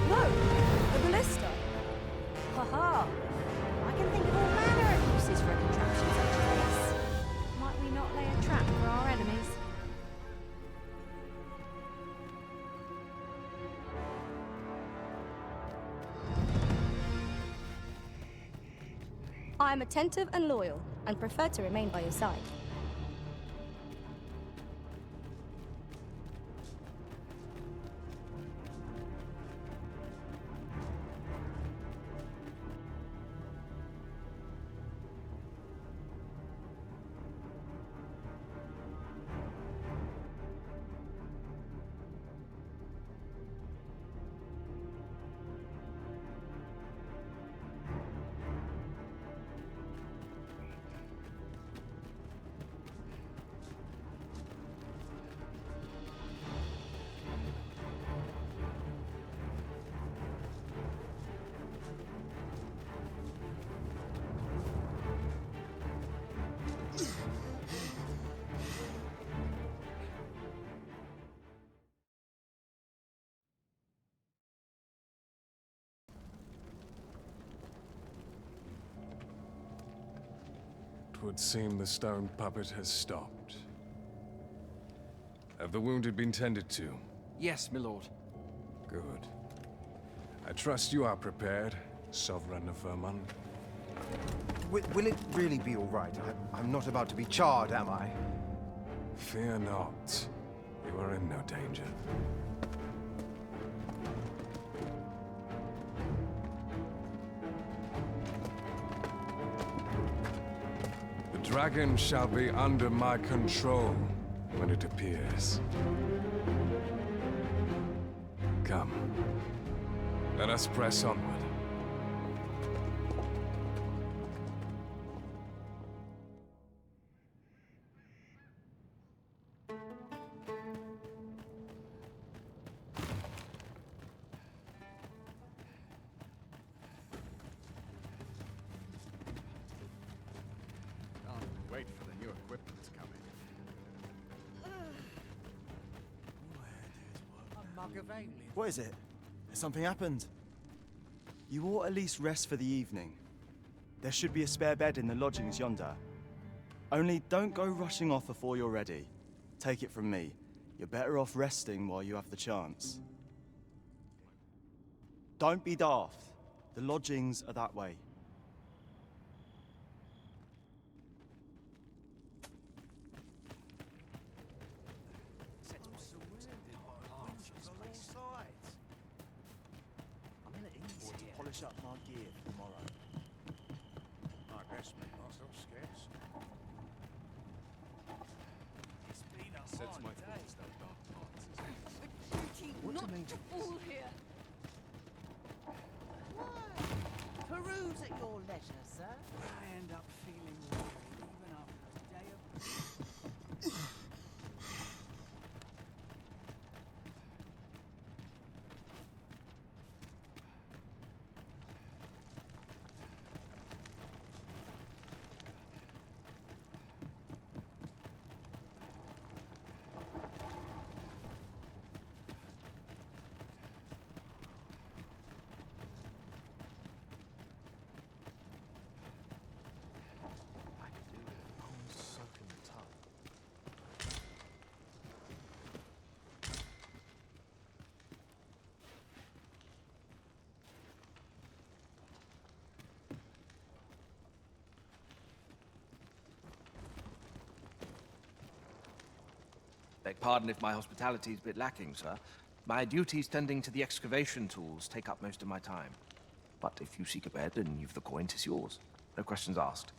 No! The ballista! Haha! I can think of all manner of uses for a contraption such as this. Might we not lay a trap for our enemies? I am attentive and loyal, and prefer to remain by your side. Would seem the stone puppet has stopped. Have the wounded been tended to? Yes, my lord. Good. I trust you are prepared, Sovereign of Vermund. Will it really be all right? I'm not about to be charred, am I? Fear not. You are in no danger. The dragon shall be under my control when it appears. Come. Let us press onward. Wait for the new equipment coming. What is it? Has something happened? You ought at least rest for the evening. There should be a spare bed in the lodgings yonder. Only don't go rushing off before you're ready. Take it from me. You're better off resting while you have the chance. Don't be daft. The lodgings are that way. Polish up my gear for tomorrow. I guess we're not so scarce. Said It's my fault it's that dark parts, isn't it? A duty not to fall here. Peruse at your leisure, sir. I end up feeling weary even after a day of... Beg pardon if my hospitality is a bit lacking, sir. My duties tending to the excavation tools take up most of my time. But if you seek a bed and you've the coin, 'tis yours. No questions asked.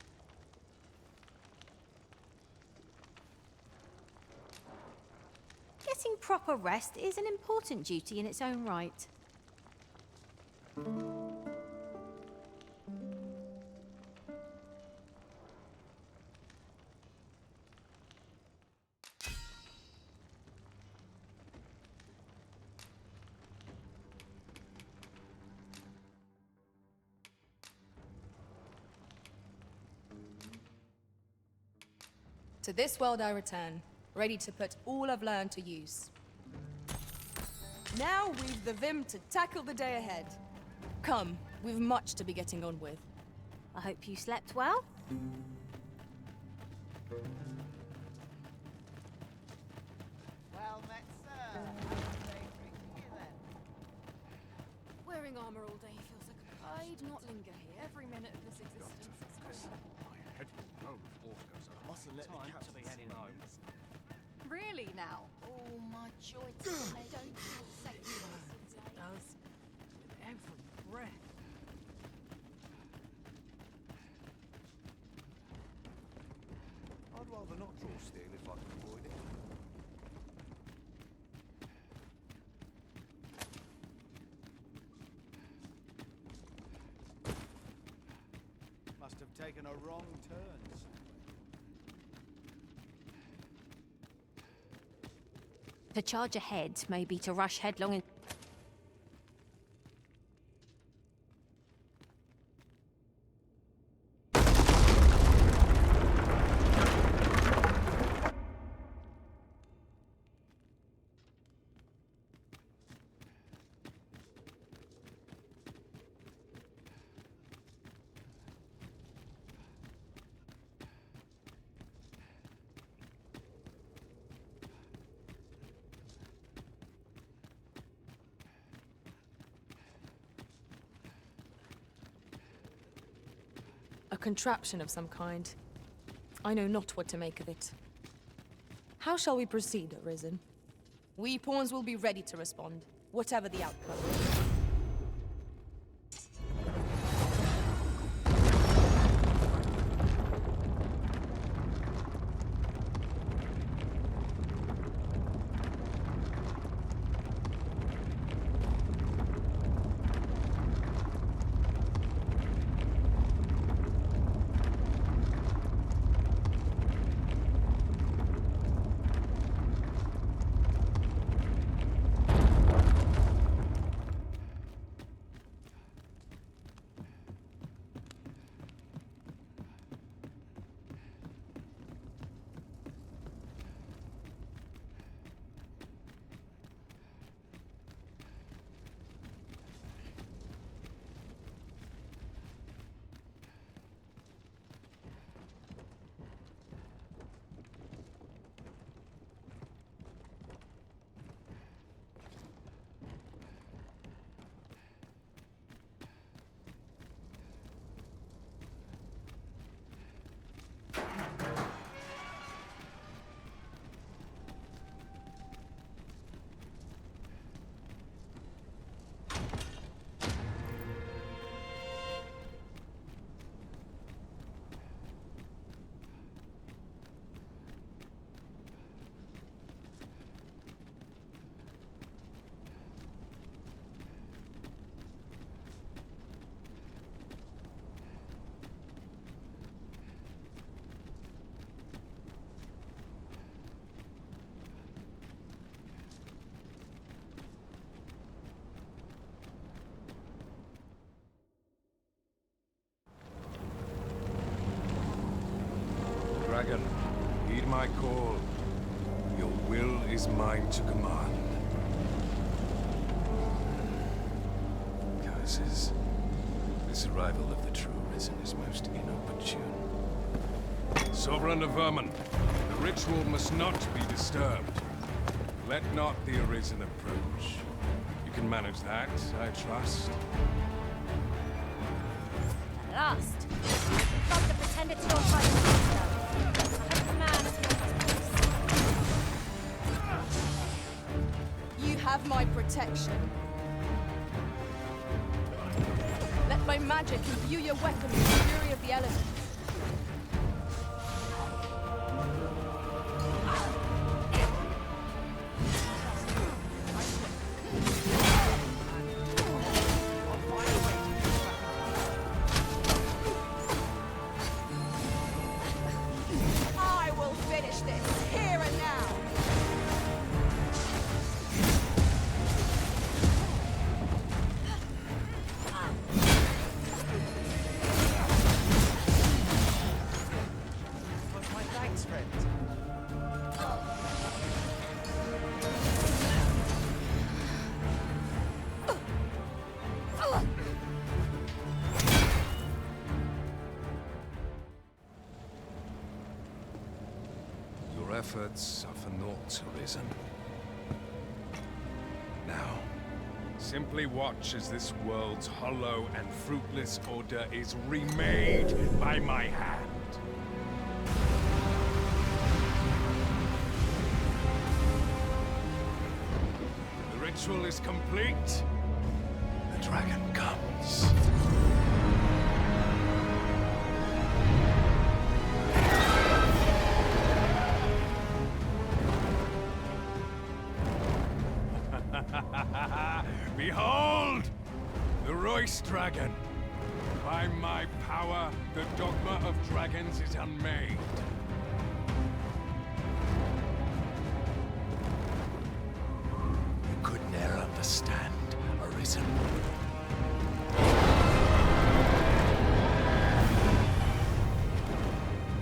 Getting proper rest is an important duty in its own right. To this world I return, ready to put all I've learned to use. Now we've the vim to tackle the day ahead. Come, we've much to be getting on with. I hope you slept well. Well met, sir. How's the day treating you then? Wearing armor all day feels like a I do not linger here. Every minute of this existence is crucial. Mustn't let Time to be heading home. Really now? Oh, my joints. Don't feel safe. It does. With every breath. I'd rather not draw steel if I can avoid it. Must have taken a wrong turn. To charge ahead may be to rush headlong in. A contraption of some kind. I know not what to make of it. How shall we proceed, Arisen? We pawns will be ready to respond, whatever the outcome. dragon. Heed my call. Your will is mine to command. Curses. This arrival of the true Risen is most inopportune. Sovereign of Vermin, the ritual must not be disturbed. Let not the Arisen approach. You can manage that, I trust. At last. You've got the pretender to your fight, Master. I hope the man is You have my protection. Let my magic imbue your weapon with the fury of the elements. I will finish this here and now. Your efforts are for naught, Arisen. Now, simply watch as this world's hollow and fruitless order is remade by my hand. The ritual is complete. The dragon comes. Behold! The Royce Dragon! By my power, the Dogma of Dragons is unmade. You could ne'er understand, Arisen.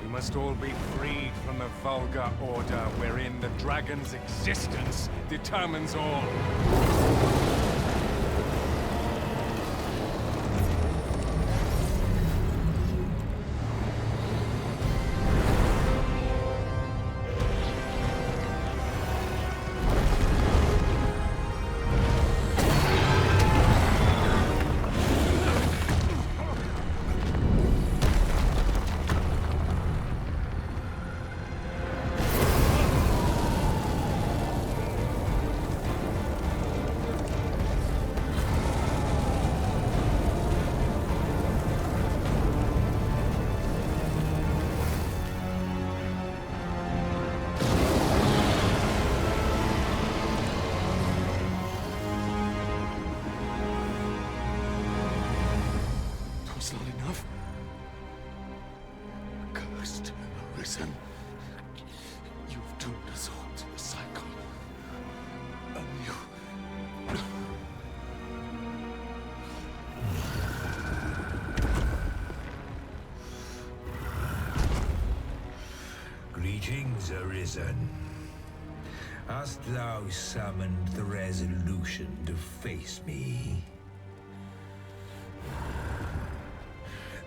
We must all be freed from the vulgar order wherein the dragon's existence determines all. Not enough. Cursed, Arisen. You've doomed us all to the cycle. And you... Greetings, Arisen. Hast thou summoned the resolution to face me?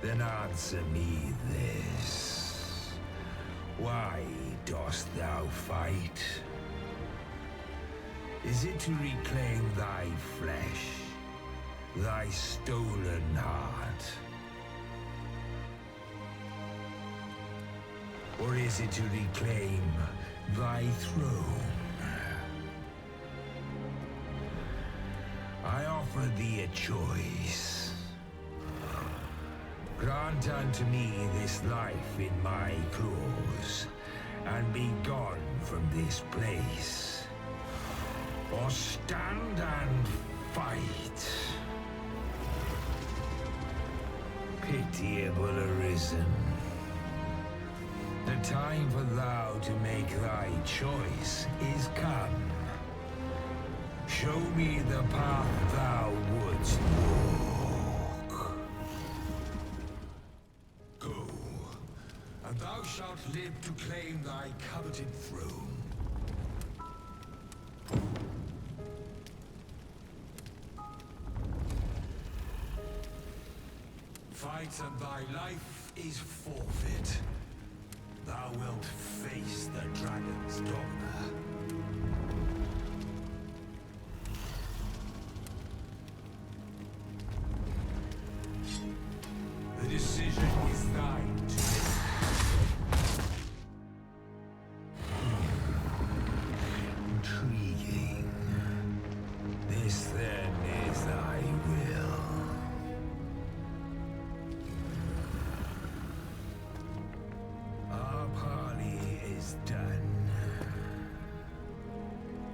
Then answer me this. Why dost thou fight? Is it to reclaim thy flesh, thy stolen heart? Or is it to reclaim thy throne? I offer thee a choice. Grant unto me this life in my claws, and be gone from this place. Or stand and fight. Pitiable Arisen. The time for thou to make thy choice is come. Show me the path thou wouldst walk. Go, and but thou shalt live to claim thy coveted throne. Fight and thy life is forfeit. Thou wilt face the dragon's dogma. The decision is thine to make. Intriguing. This then is thy will. Our parley is done.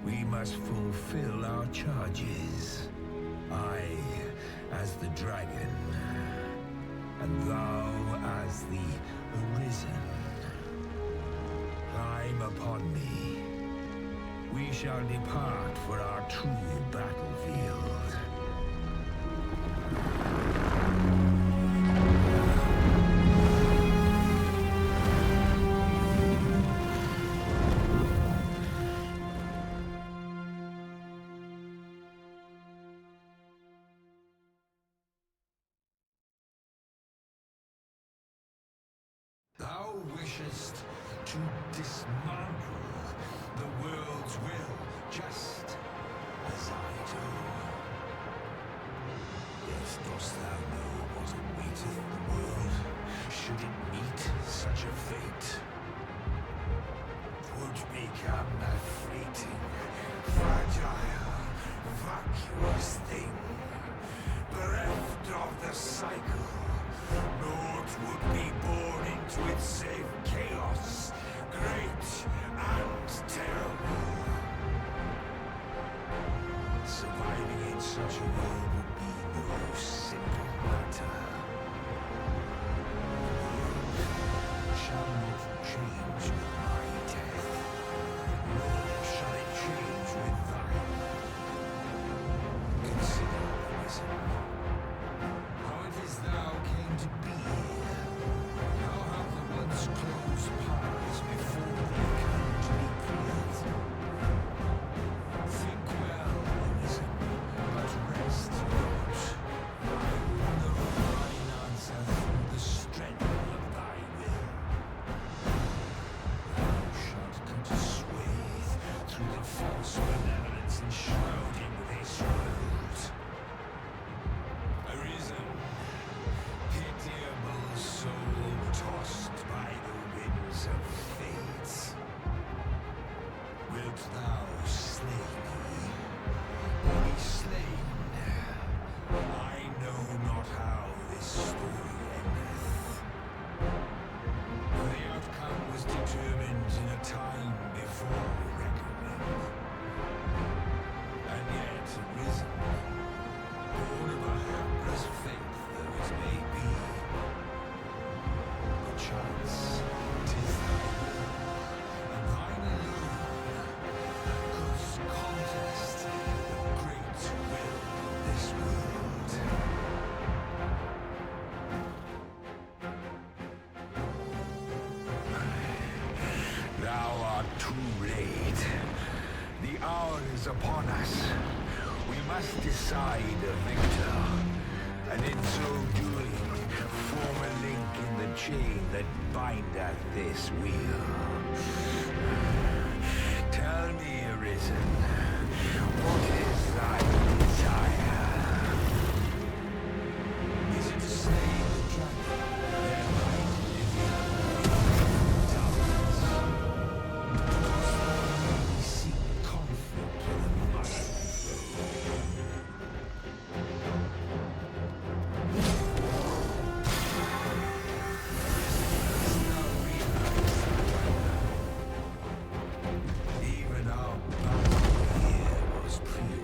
We must fulfill our charges. I, as the dragon, and thou as the Arisen. Climb upon me. We shall depart for our true battlefield. Thou wishest to dismantle the world's will, just as I do. Yet dost thou know what awaiteth the world, should it meet such a fate? 'Twould become a fleeting, fragile, vacuous thing, bereft of the cycle. Naught would be born into it save chaos, great and terrible. Surviving in such a world would be no simple matter. The world shall not change with my death, nor shall it change with thine. Consider the reason. How it is thou came to be here. How have the once closed paths before thee come to be cleared? Think well, Arisen, but rest not. I will know thine answer through the strength of thy will. Thou shalt come to swathe through the false benevolence enshrouding this world. Arisen, pitiable soul tossed by the winds of fate. Wilt thou slay me, or be slain? I know not how this story endeth. For the outcome was determined in a time before reckoning. And yet Arisen, born of a hapless faith though it may be, perchance 'tis thy will, and thine alone, whose contest the great will of this world. Thou art too late. The hour is upon us. We must decide a victor, and in so doing, form a link in the chain that bindeth this wheel. Tell me, Arisen, what is thy desire? Is it to slay the dragon, thereby living darkness? Dost thou really seek conflict with a mighty foe? Even our battle here was preordained.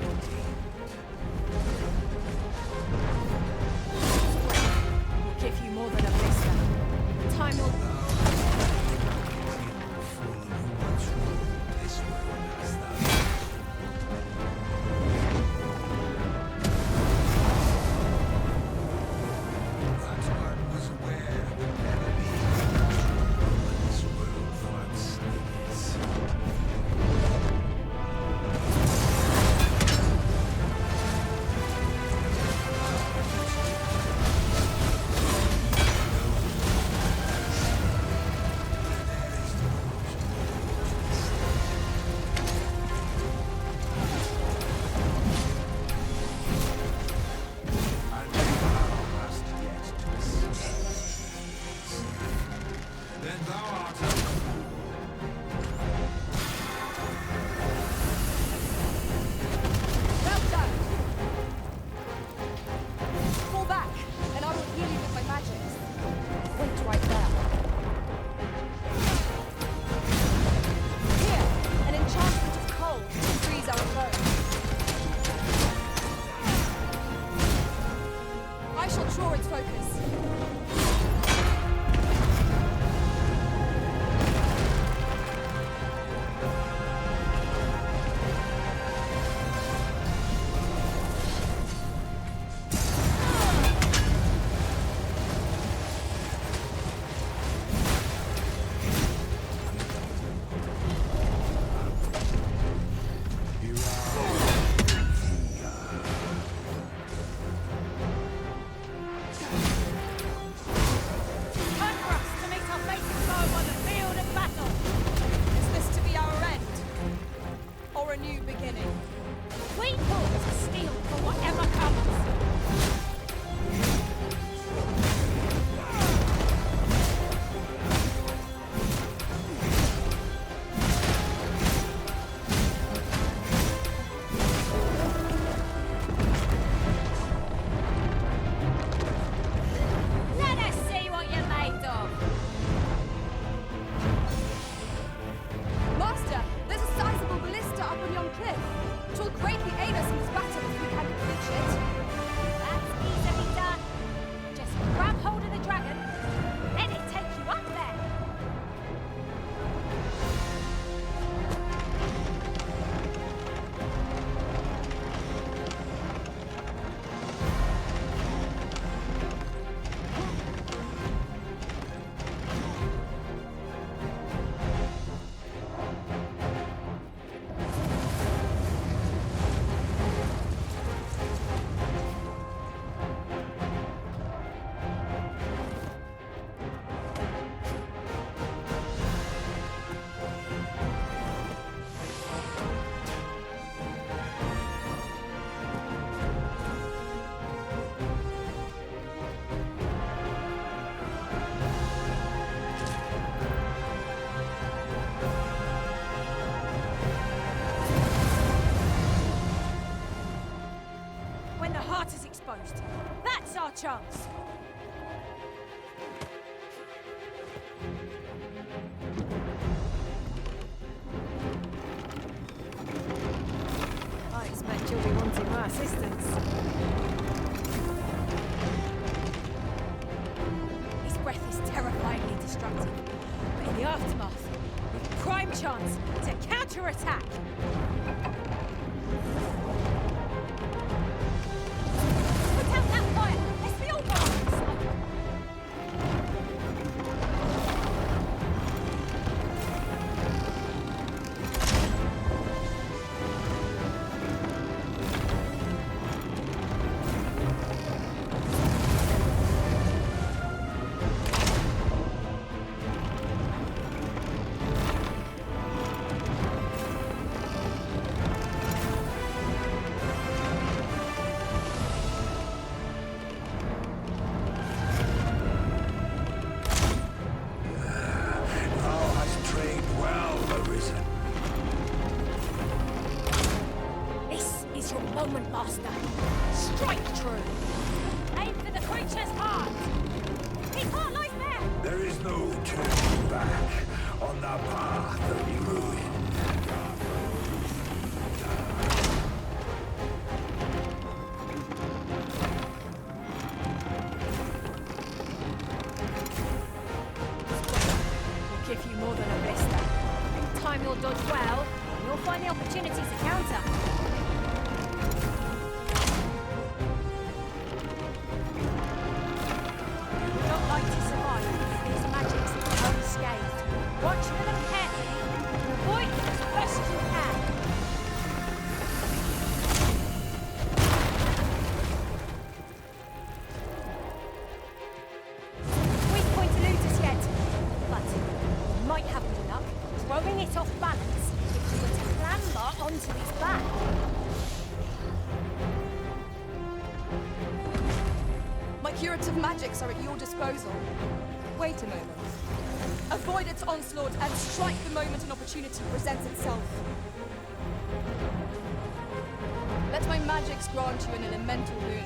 our chance. I expect you'll be wanting my assistance. His breath is terrifyingly destructive, but in the aftermath, we've prime chance to counter-attack. Put out that fire! Let's be all right! Moment, Master. Strike true. Aim for the creature's heart. His heart lies there. There is no turning back on the path of ruin. We'll give you more than a vista. Time your dodge well, and you'll find the opportunities to counter. Watch for them carefully and avoid them as best you can. Weak point eludes us yet, but we might have good luck throwing it off balance if you were to clamber onto his back. My curative magics are at your disposal. Wait a moment. Avoid its onslaught and strike the moment an opportunity presents itself. Let my magics grant you an elemental boon.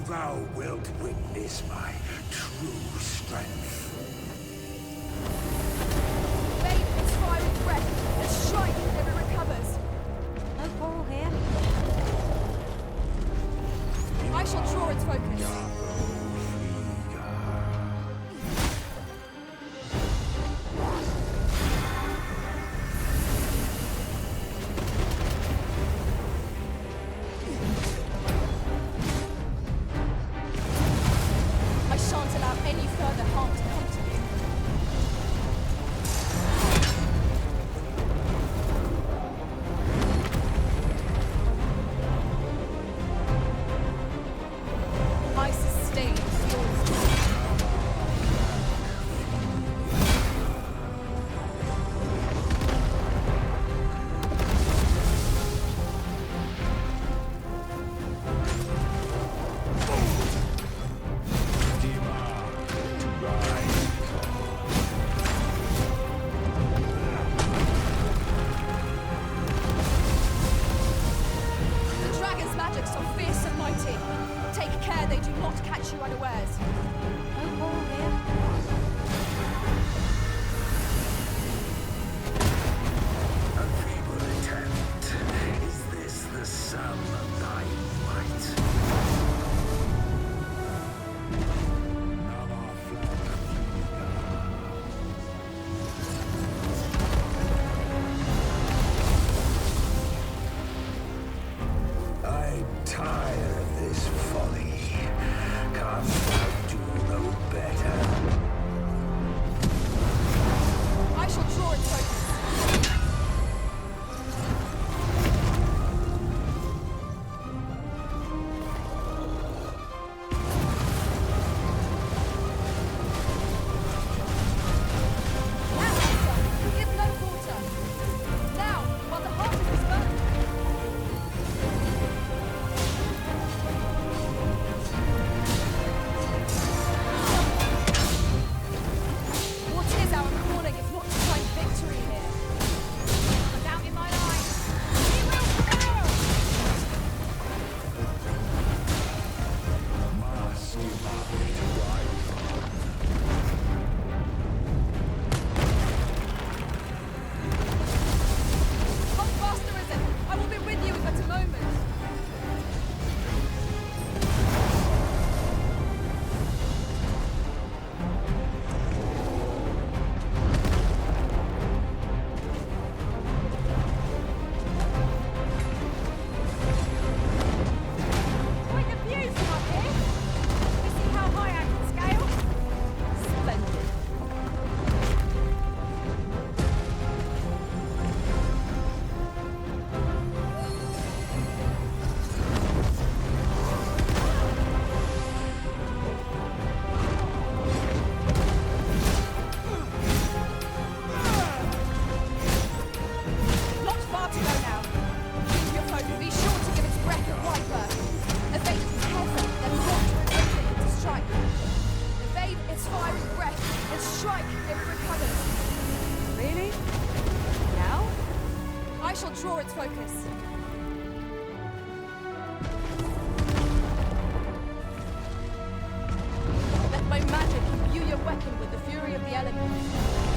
Thou wilt witness my true strength. Bathe its fiery breath and strike if it recovers. No quarrel here. I shall draw its focus. I shan't allow any further harm to recovers. Really? Now? I shall draw its focus. Let my magic imbue your weapon with the fury of the elements.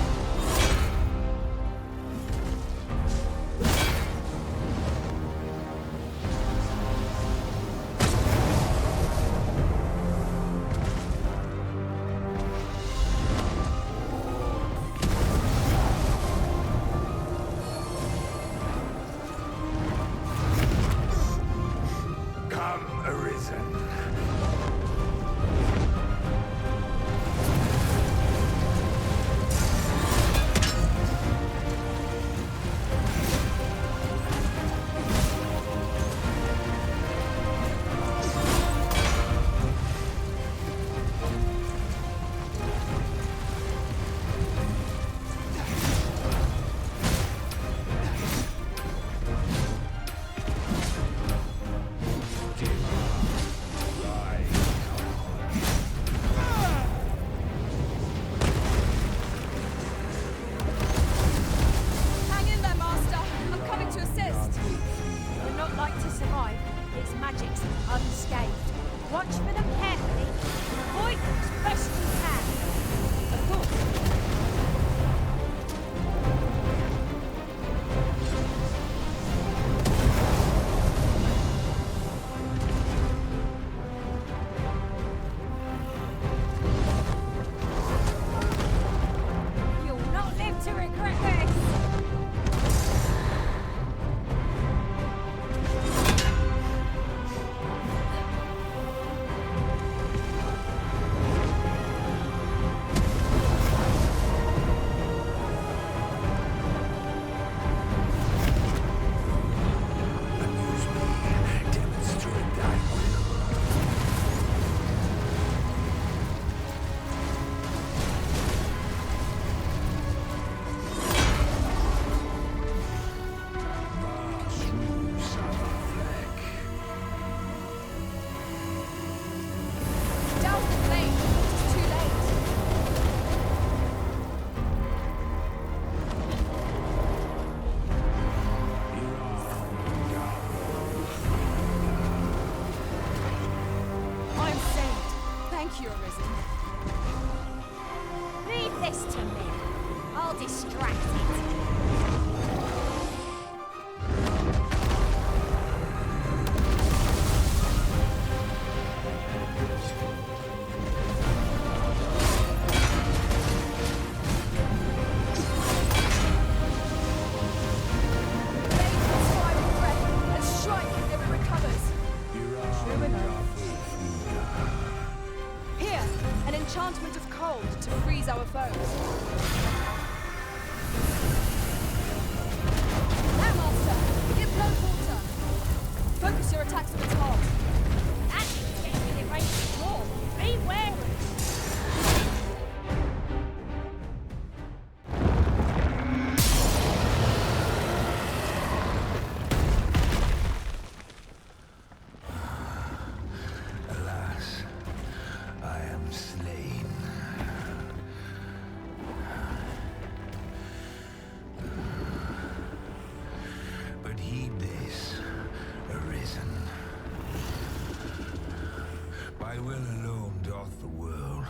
Thy will alone doth the world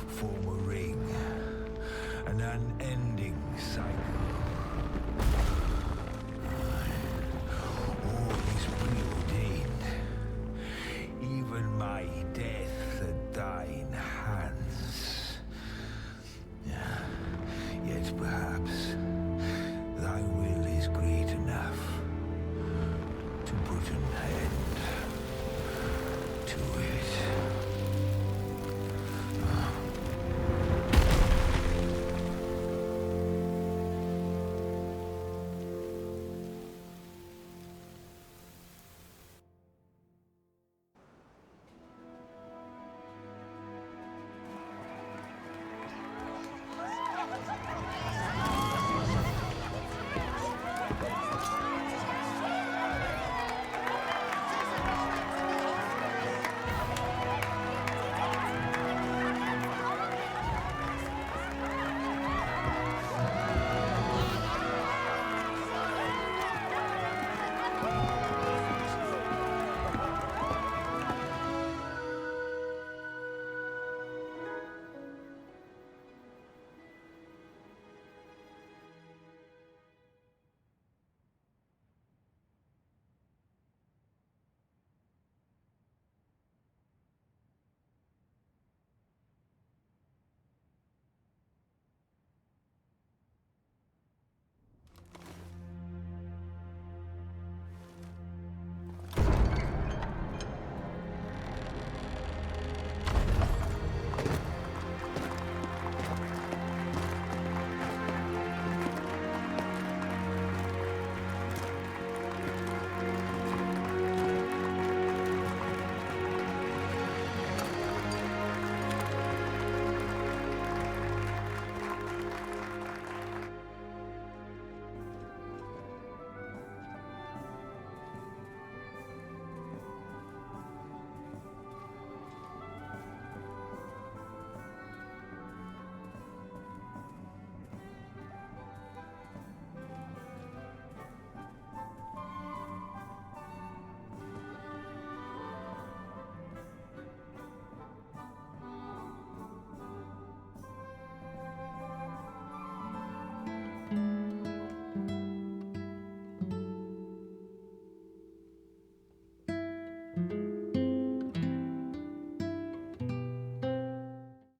form a ring, an unending cycle.